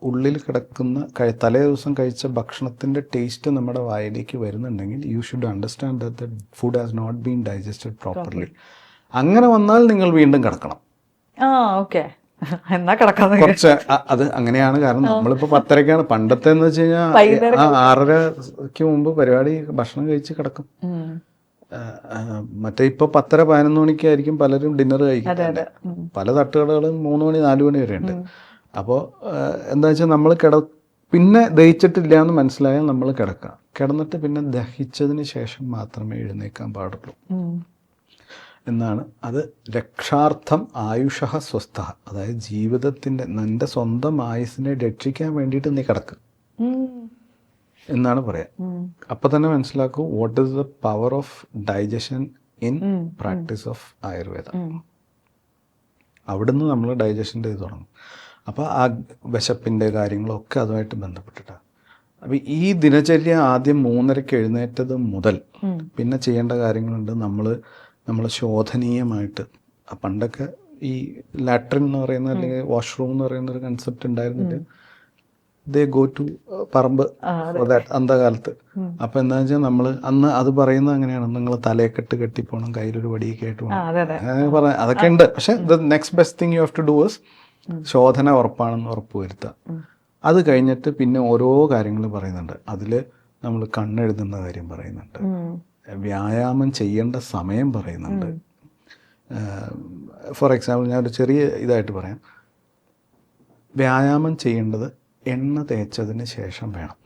ഉള്ളിൽ കിടക്കുന്ന തലേ ദിവസം കഴിച്ച ഭക്ഷണത്തിൻ്റെ ടേസ്റ്റ് നമ്മുടെ വായിലേക്ക് വരുന്നുണ്ടെങ്കിൽ you should understand that the food has not been digested properly. അങ്ങനെ വന്നാൽ നിങ്ങൾ വീണ്ടും കിടക്കണം. കുറച്ച് അത് അങ്ങനെയാണ്. കാരണം നമ്മളിപ്പോൾ 10:30 പണ്ടത്തെ എന്ന് വെച്ച് കഴിഞ്ഞാൽ 6:30 മുമ്പ് പരിപാടി ഭക്ഷണം കഴിച്ച് കിടക്കും. മറ്റേ ഇപ്പോൾ 10:30-11 മണിക്കായിരിക്കും പലരും ഡിന്നർ കഴിക്കുന്നത്. പല തട്ടുകടകളും 3 മണി 4 മണി വരെ ഉണ്ട്. അപ്പോൾ എന്താ വെച്ചാൽ നമ്മൾ പിന്നെ ദഹിച്ചിട്ടില്ല എന്ന് മനസ്സിലായാൽ നമ്മൾ കിടക്കുക. കിടന്നിട്ട് പിന്നെ ദഹിച്ചതിന് ശേഷം മാത്രമേ എഴുന്നേക്കാൻ പാടുള്ളൂ. എന്നാണ്. അത് രക്ഷാർത്ഥം ആയുഷഃ സ്വസ്ഥ, അതായത് ജീവിതത്തിൻ്റെ നിൻ്റെ സ്വന്തം ആയുസ്സിനെ രക്ഷിക്കാൻ വേണ്ടിയിട്ട് നീ കിടക്ക് എന്നാണ് പറയാം. അപ്പം തന്നെ മനസ്സിലാക്കൂ what is the power of digestion in practice of ayurveda. അവിടുന്ന് നമ്മൾ ഡൈജഷൻ്റെ ഇത് തുടങ്ങും. അപ്പോൾ ആ വിശപ്പിൻ്റെ കാര്യങ്ങളൊക്കെ അതുമായിട്ട് ബന്ധപ്പെട്ടിട്ടാണ്. അപ്പം ഈ ദിനചര്യ ആദ്യം 3:30 എഴുന്നേറ്റത് മുതൽ പിന്നെ ചെയ്യേണ്ട കാര്യങ്ങളുണ്ട്. നമ്മൾ ശോധനീയമായിട്ട്, പണ്ടൊക്കെ ഈ ലാട്രിൻ എന്ന് പറയുന്ന അല്ലെങ്കിൽ വാഷ്റൂം എന്ന് പറയുന്ന ഒരു കൺസെപ്റ്റ് ഉണ്ടായിരുന്നില്ല. ദേ ഗോ ടു പറമ്പ് അന്തകാലത്ത്. അപ്പം എന്താ വെച്ചാൽ നമ്മൾ അന്ന് അത് പറയുന്നത് അങ്ങനെയാണ്, നിങ്ങൾ തലയെക്കെട്ട് കെട്ടിപ്പോണം, കയ്യിലൊരു വടിയൊക്കെ ആയിട്ട് പോകണം, അതൊക്കെ ഉണ്ട്. പക്ഷെ the next best thing you have to do is ശോധന ഉറപ്പാണെന്ന് ഉറപ്പുവരുത്തുക. അത് കഴിഞ്ഞിട്ട് പിന്നെ ഓരോ കാര്യങ്ങൾ പറയുന്നുണ്ട്. അതിൽ നമ്മൾ കണ്ണെഴുതുന്ന കാര്യം പറയുന്നുണ്ട്, വ്യായാമം ചെയ്യേണ്ട സമയം പറയുന്നുണ്ട്. ഫോർ എക്സാമ്പിൾ ഞാനൊരു ചെറിയ ഇതായിട്ട് പറയാം. വ്യായാമം ചെയ്യേണ്ടത് എണ്ണ തേച്ചതിന് ശേഷം വേണം.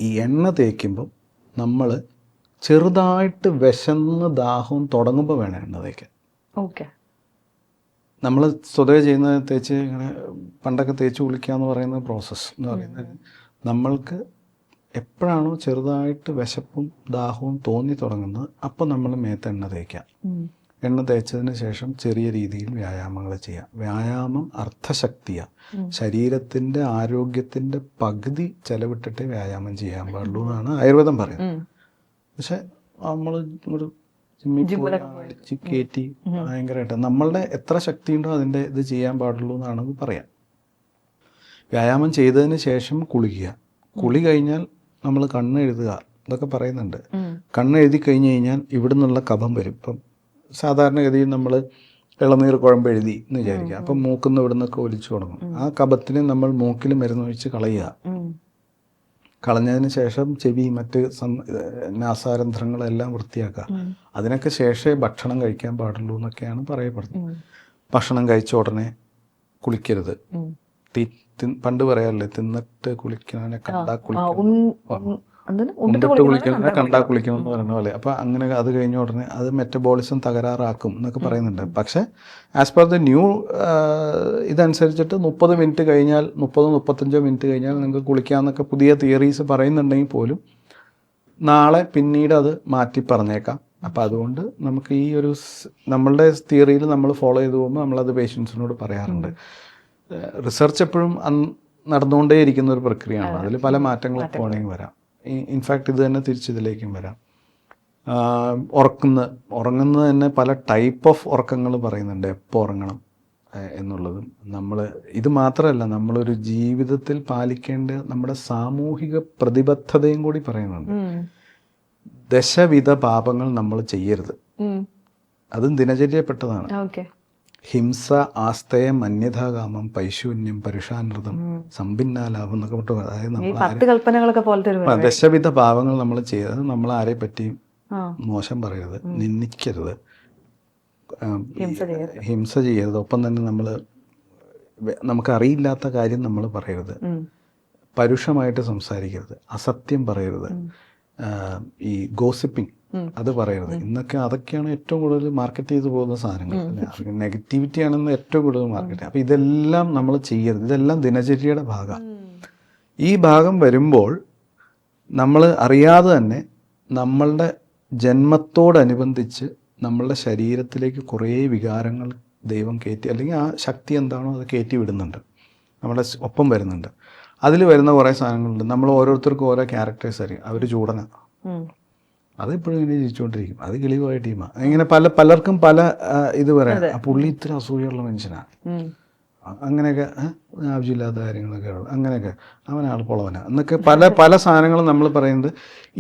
ഈ എണ്ണ തേക്കുമ്പോൾ നമ്മൾ ചെറുതായിട്ട് വിശന്ന് ദാഹവും തുടങ്ങുമ്പോൾ വേണം എണ്ണ തേക്കാൻ. ഓക്കെ. നമ്മൾ സ്വതവേ ചെയ്യുന്നത് തേച്ച് ഇങ്ങനെ പണ്ടൊക്കെ തേച്ച് കുളിക്കുക എന്ന് പറയുന്ന പ്രോസസ്സ് എന്ന് പറയുന്നത്, നമ്മൾക്ക് എപ്പോഴാണോ ചെറുതായിട്ട് വിശപ്പും ദാഹവും തോന്നി തുടങ്ങുന്നത് അപ്പം നമ്മൾ മേത്ത് എണ്ണ തേക്കാം. എണ്ണ തേച്ചതിന് ശേഷം ചെറിയ രീതിയിൽ വ്യായാമങ്ങൾ ചെയ്യാം. വ്യായാമം അർത്ഥശക്തിയാണ്. ശരീരത്തിൻ്റെ ആരോഗ്യത്തിൻ്റെ പകുതി ചെലവിട്ടിട്ടേ വ്യായാമം ചെയ്യാൻ പാടുള്ളൂ എന്നാണ് ആയുർവേദം പറയുന്നത്. പക്ഷെ നമ്മൾ ഒരു അടിച്ച് കയറ്റി ഭയങ്കരമായിട്ട് നമ്മളുടെ എത്ര ശക്തിയുണ്ടോ അതിൻ്റെ ഇത് ചെയ്യാൻ പാടുള്ളൂ എന്നാണ് പറയാം. വ്യായാമം ചെയ്തതിന് ശേഷം കുളിക്കുക. കുളി കഴിഞ്ഞാൽ നമ്മൾ കണ്ണെഴുതുക, ഇതൊക്കെ പറയുന്നുണ്ട്. കണ്ണെഴുതി കഴിഞ്ഞ് കഴിഞ്ഞാൽ ഇവിടെ നിന്നുള്ള കഫം വരും. ഇപ്പം സാധാരണഗതിയിൽ നമ്മൾ ഇളനീർ കുഴമ്പ് എഴുതി എന്ന് വിചാരിക്കുക. അപ്പം മൂക്കുന്ന ഇവിടെ നിന്നൊക്കെ ഒലിച്ചു തുടങ്ങും. ആ കഫത്തിന് നമ്മൾ മൂക്കിൽ മരുന്നൊഴിച്ച് കളയുക. കളഞ്ഞതിന് ശേഷം ചെവി മറ്റ് നാസാരന്ധ്രങ്ങളെല്ലാം വൃത്തിയാക്കുക. അതിനൊക്കെ ശേഷമേ ഭക്ഷണം കഴിക്കാൻ പാടുള്ളൂ എന്നൊക്കെയാണ് പറയപ്പെടുന്നത്. ഭക്ഷണം കഴിച്ച ഉടനെ കുളിക്കരുത്. പണ്ട് പറയാറില്ലേ, തിന്നിട്ട് കുളിക്കണവനെ കണ്ടാ കുളിക്കണം, ഉണ്ടിട്ട് കുളിക്കണവനെ കണ്ടാ കുളിക്കണം എന്ന് പറയുന്ന പോലെ. അപ്പം അങ്ങനെ അത് കഴിഞ്ഞ ഉടനെ അത് മെറ്റബോളിസം തകരാറാക്കും എന്നൊക്കെ പറയുന്നുണ്ട്. പക്ഷെ ആസ് പെർ ദ ന്യൂ ഇതനുസരിച്ചിട്ട് 30 മിനിറ്റ് കഴിഞ്ഞാൽ 30-35 മിനിറ്റ് കഴിഞ്ഞാൽ നിങ്ങൾക്ക് കുളിക്കാമെന്നൊക്കെ പുതിയ തിയറീസ് പറയുന്നുണ്ടെങ്കിൽ പോലും നാളെ പിന്നീട് അത് മാറ്റി പറഞ്ഞേക്കാം. അപ്പം അതുകൊണ്ട് നമുക്ക് ഈ ഒരു നമ്മളുടെ തിയറിയിൽ നമ്മൾ ഫോളോ ചെയ്ത് പോകുമ്പോൾ നമ്മളത് പേഷ്യൻസിനോട് പറയാറുണ്ട്. റിസർച്ച് എപ്പോഴും നടന്നുകൊണ്ടേയിരിക്കുന്ന ഒരു പ്രക്രിയയാണ്. അതിൽ പല മാറ്റങ്ങളും പോകണമെങ്കിൽ വരാം. ഇൻഫാക്ട് ഇത് തന്നെ തിരിച്ചിതിലേക്കും വരാം. ഉറങ്ങുന്നത് തന്നെ പല ടൈപ്പ് ഓഫ് ഉറക്കങ്ങൾ പറയുന്നുണ്ട്, എപ്പോൾ ഉറങ്ങണം എന്നുള്ളതും. ഇത് മാത്രമല്ല, നമ്മളൊരു ജീവിതത്തിൽ പാലിക്കേണ്ട നമ്മുടെ സാമൂഹിക പ്രതിബദ്ധതയും കൂടി പറയുന്നുണ്ട്. ദശവിധ പാപങ്ങൾ നമ്മൾ ചെയ്യരുത്. അതും ദിനചര്യപ്പെട്ടതാണ്. ഹിംസ, ആസ്തയം, അന്യഥാകാമം, പൈശൂന്യം, പരുഷാനൃതം, സമ്പിന്നാലാഭം എന്നൊക്കെ പറ്റും. അതായത് ദശവിധ പാവങ്ങൾ നമ്മൾ ചെയ്തത്, നമ്മൾ ആരെ പറ്റിയും മോശം പറയരുത്, നിന്ദിക്കരുത്, ഹിംസ ചെയ്യരുത്. ഒപ്പം തന്നെ നമുക്കറിയില്ലാത്ത കാര്യം നമ്മൾ പറയരുത്, പരുഷമായിട്ട് സംസാരിക്കരുത്, അസത്യം പറയരുത്, ഈ ഗോസിപ്പിംഗ് അത് പറയരുത്. അതൊക്കെയാണ് ഏറ്റവും കൂടുതൽ മാർക്കറ്റ് ചെയ്ത് പോകുന്ന സാധനങ്ങൾ. നെഗറ്റിവിറ്റി ആണെന്ന് ഏറ്റവും കൂടുതൽ മാർക്കറ്റ്. അപ്പം ഇതെല്ലാം നമ്മൾ ചെയ്യരുത്. ഇതെല്ലാം ദിനചര്യയുടെ ഭാഗമാണ്. ഈ ഭാഗം വരുമ്പോൾ നമ്മൾ അറിയാതെ തന്നെ നമ്മളുടെ ജന്മത്തോടനുബന്ധിച്ച് നമ്മളുടെ ശരീരത്തിലേക്ക് കുറേ വികാരങ്ങൾ ദൈവം കയറ്റി, അല്ലെങ്കിൽ ആ ശക്തി എന്താണോ അത് കയറ്റി വിടുന്നുണ്ട്, നമ്മുടെ ഒപ്പം വരുന്നുണ്ട്. അതിൽ വരുന്ന കുറേ സാധനങ്ങളുണ്ട്. നമ്മൾ ഓരോരുത്തർക്കും ഓരോ ക്യാരക്ടേഴ്സ് ആയിരിക്കും. അവർ ചൂടന, അതെപ്പോഴും ഇങ്ങനെ ജീവിച്ചുകൊണ്ടിരിക്കും, അത് കിളിവായ ടീമാണ്. ഇങ്ങനെ പലർക്കും പല ഇത് പറയാം. ആ പുള്ളി ഇത്ര അസൂയുള്ള മനുഷ്യനാണ്, അങ്ങനെയൊക്കെ ആവശ്യമില്ലാത്ത കാര്യങ്ങളൊക്കെ അങ്ങനെയൊക്കെ, അവനാൾ പൊളവന എന്നൊക്കെ പല സാധനങ്ങളും നമ്മൾ പറയുന്നത്.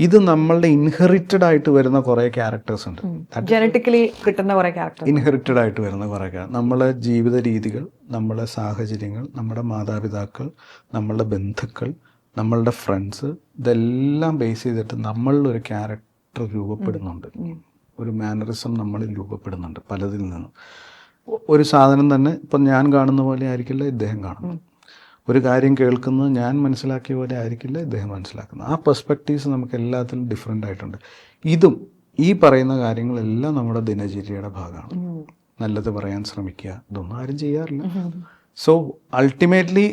ഇത് നമ്മളുടെ ഇൻഹെറിറ്റഡ് ആയിട്ട് വരുന്ന കുറേ ക്യാരക്ടേഴ്സ് ഉണ്ട്. ജനറ്റിക്കലി കിട്ടുന്ന കുറേ ക്യാരക്ടർ, ഇൻഹെറിറ്റഡ് ആയിട്ട് വരുന്ന കുറേ നമ്മളെ ജീവിത രീതികൾ, നമ്മളെ സാഹചര്യങ്ങൾ, നമ്മുടെ മാതാപിതാക്കൾ, നമ്മളുടെ ബന്ധുക്കൾ, നമ്മളുടെ ഫ്രണ്ട്സ്, ഇതെല്ലാം ബേസ് ചെയ്തിട്ട് നമ്മളിലൊരു ക്യാരക്ടർ രൂപപ്പെടുന്നുണ്ട്. ഒരു മാനറിസം നമ്മളിൽ രൂപപ്പെടുന്നുണ്ട് പലതിൽ നിന്നും. ഒരു സാധനം തന്നെ ഇപ്പം ഞാൻ കാണുന്ന പോലെ ആയിരിക്കില്ല ഇദ്ദേഹം കാണുന്നത്. ഒരു കാര്യം കേൾക്കുന്നത് ഞാൻ മനസ്സിലാക്കിയ പോലെ ആയിരിക്കില്ല ഇദ്ദേഹം മനസ്സിലാക്കുന്നത്. ആ പെർസ്പെക്റ്റീവ്സ് നമുക്ക് എല്ലാത്തിലും ഡിഫറെൻ്റ് ആയിട്ടുണ്ട്. ഇതും ഈ പറയുന്ന കാര്യങ്ങളെല്ലാം നമ്മുടെ ദിനചര്യയുടെ ഭാഗമാണ്. നല്ലത് പറയാൻ ശ്രമിക്കുക, ഇതൊന്നും ആരും ചെയ്യാറില്ല. സോ അൾട്ടിമേറ്റ്ലി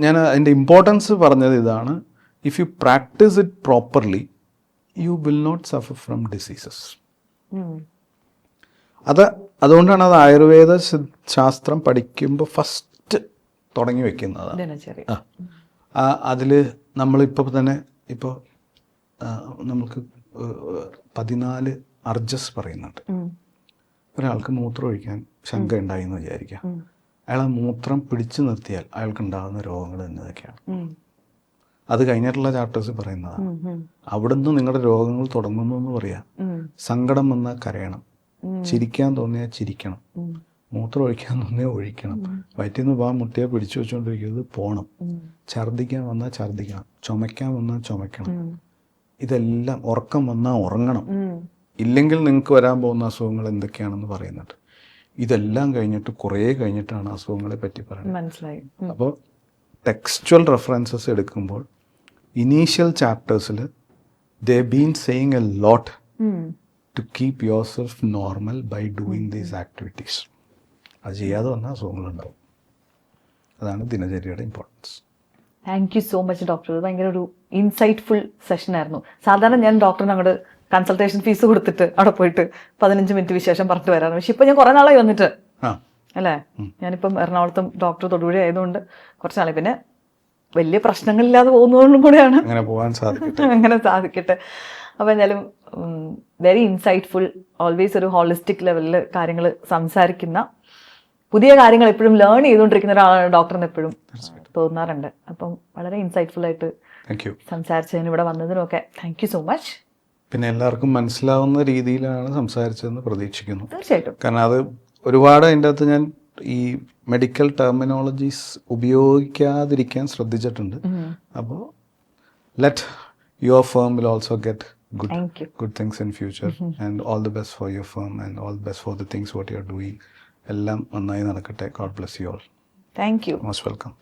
ഞാൻ അതിൻ്റെ ഇമ്പോർട്ടൻസ് പറഞ്ഞത് ഇതാണ്, if you practise it properly you will not suffer from diseases. അതുകൊണ്ടാണ് അത് ആയുർവേദ ശാസ്ത്രം പഠിക്കുമ്പോൾ ഫസ്റ്റ് തുടങ്ങി വെക്കുന്നത്. അതിൽ നമ്മളിപ്പോൾ തന്നെ ഇപ്പോൾ നമുക്ക് 14 അർജസ് പറയുന്നുണ്ട്. ഒരാൾക്ക് മൂത്രം ഒഴിക്കാൻ ശങ്ക ഉണ്ടായി എന്ന് വിചാരിക്കാം. അയാൾ മൂത്രം പിടിച്ചു നിർത്തിയാൽ അയാൾക്കുണ്ടാകുന്ന രോഗങ്ങൾ എന്നതൊക്കെയാണ്. അത് കഴിഞ്ഞിട്ടുള്ള ചാപ്റ്റേഴ്സ് പറയുന്നതാണ്. അവിടുന്ന് നിങ്ങളുടെ രോഗങ്ങൾ തുടങ്ങുന്നു എന്ന് പറയാം. സങ്കടം വന്നാൽ കരയണം, ചിരിക്കാൻ തോന്നിയാൽ ചിരിക്കണം, മൂത്രം ഒഴിക്കാൻ തോന്നിയാൽ ഒഴിക്കണം, വയറ്റിൽ നിന്ന് പോകാൻ മുട്ടിയാൽ പിടിച്ചു വെച്ചുകൊണ്ടിരിക്കുന്നത് പോകണം, ഛർദ്ദിക്കാൻ വന്നാൽ ഛർദ്ദിക്കണം, ചുമയ്ക്കാൻ വന്നാൽ ചുമയ്ക്കണം, ഇതെല്ലാം ഉറക്കം വന്നാൽ ഉറങ്ങണം, ഇല്ലെങ്കിൽ നിങ്ങൾക്ക് വരാൻ പോകുന്ന അസുഖങ്ങൾ എന്തൊക്കെയാണെന്ന് പറയുന്നുണ്ട്. ഇതെല്ലാം കഴിഞ്ഞിട്ട് കുറേ കഴിഞ്ഞിട്ടാണ് അസുഖങ്ങളെ പറ്റി പറയുന്നത്. അപ്പോൾ ടെക്സ്ച്വൽ റെഫറൻസസ് എടുക്കുമ്പോൾ ഇനീഷ്യൽ ചാപ്റ്റേഴ്സിൽ they been saying a lot to keep your self normal by doing these activities. അത് ചെയ്യാതെ വന്നാൽ അസുഖങ്ങളുണ്ടാവും. അതാണ് ദിനചര്യയുടെ importance. Thank you so much doctor. ഇത് ഭയങ്കര ഒരു ഇൻസൈറ്റ്ഫുൾ സെഷൻ ആയിരുന്നു. സാധാരണ ഞാൻ ഡോക്ടറിന് അങ്ങോട്ട് കൺസൾട്ടേഷൻ ഫീസ് കൊടുത്തിട്ട് അവിടെ പോയിട്ട് 15 മിനിറ്റ് വിശേഷം പറഞ്ഞിട്ട് വരാറ്. പക്ഷെ ഇപ്പം ഞാൻ കുറേ നാളായി വന്നിട്ട് അല്ലേ. ഞാനിപ്പം എറണാകുളത്തും ഡോക്ടർ തൊടുപുഴ ആയതുകൊണ്ട് കുറച്ച് നാളെ, പിന്നെ വലിയ പ്രശ്നങ്ങളില്ലാതെ പോകുന്നതുകൊണ്ടും കൂടെയാണ് അങ്ങനെ സാധിക്കട്ടെ. അപ്പോൾ എന്തായാലും വെരി ഇൻസൈറ്റ്ഫുൾ, ഓൾവേസ് ഒരു ഹോളിസ്റ്റിക് ലെവലിൽ കാര്യങ്ങൾ സംസാരിക്കുന്ന, പുതിയ കാര്യങ്ങൾ എപ്പോഴും ലേൺ ചെയ്തുകൊണ്ടിരിക്കുന്ന ഒരാളാണ് ഡോക്ടറിന് എപ്പോഴും തോന്നാറുണ്ട്. അപ്പം വളരെ ഇൻസൈറ്റ്ഫുൾ ആയിട്ട് സംസാരിച്ചതിന്, ഇവിടെ വന്നതിനൊക്കെ താങ്ക് യു സോ മച്ച്. പിന്നെ എല്ലാവർക്കും മനസ്സിലാവുന്ന രീതിയിലാണ് സംസാരിച്ചതെന്ന് പ്രതീക്ഷിക്കുന്നു. തീർച്ചയായിട്ടും. കാരണം അത് ഒരുപാട് അതിൻ്റെ അകത്ത് ഞാൻ ഈ മെഡിക്കൽ ടെർമിനോളജീസ് ഉപയോഗിക്കാതിരിക്കാൻ ശ്രദ്ധിച്ചിട്ടുണ്ട്. അപ്പോൾ let your firm will also get good things in future and all the best for your firm and all the best for the things what you are doing. എല്ലാം നന്നായി നടക്കട്ടെ. God bless you all. Thank you. Most welcome.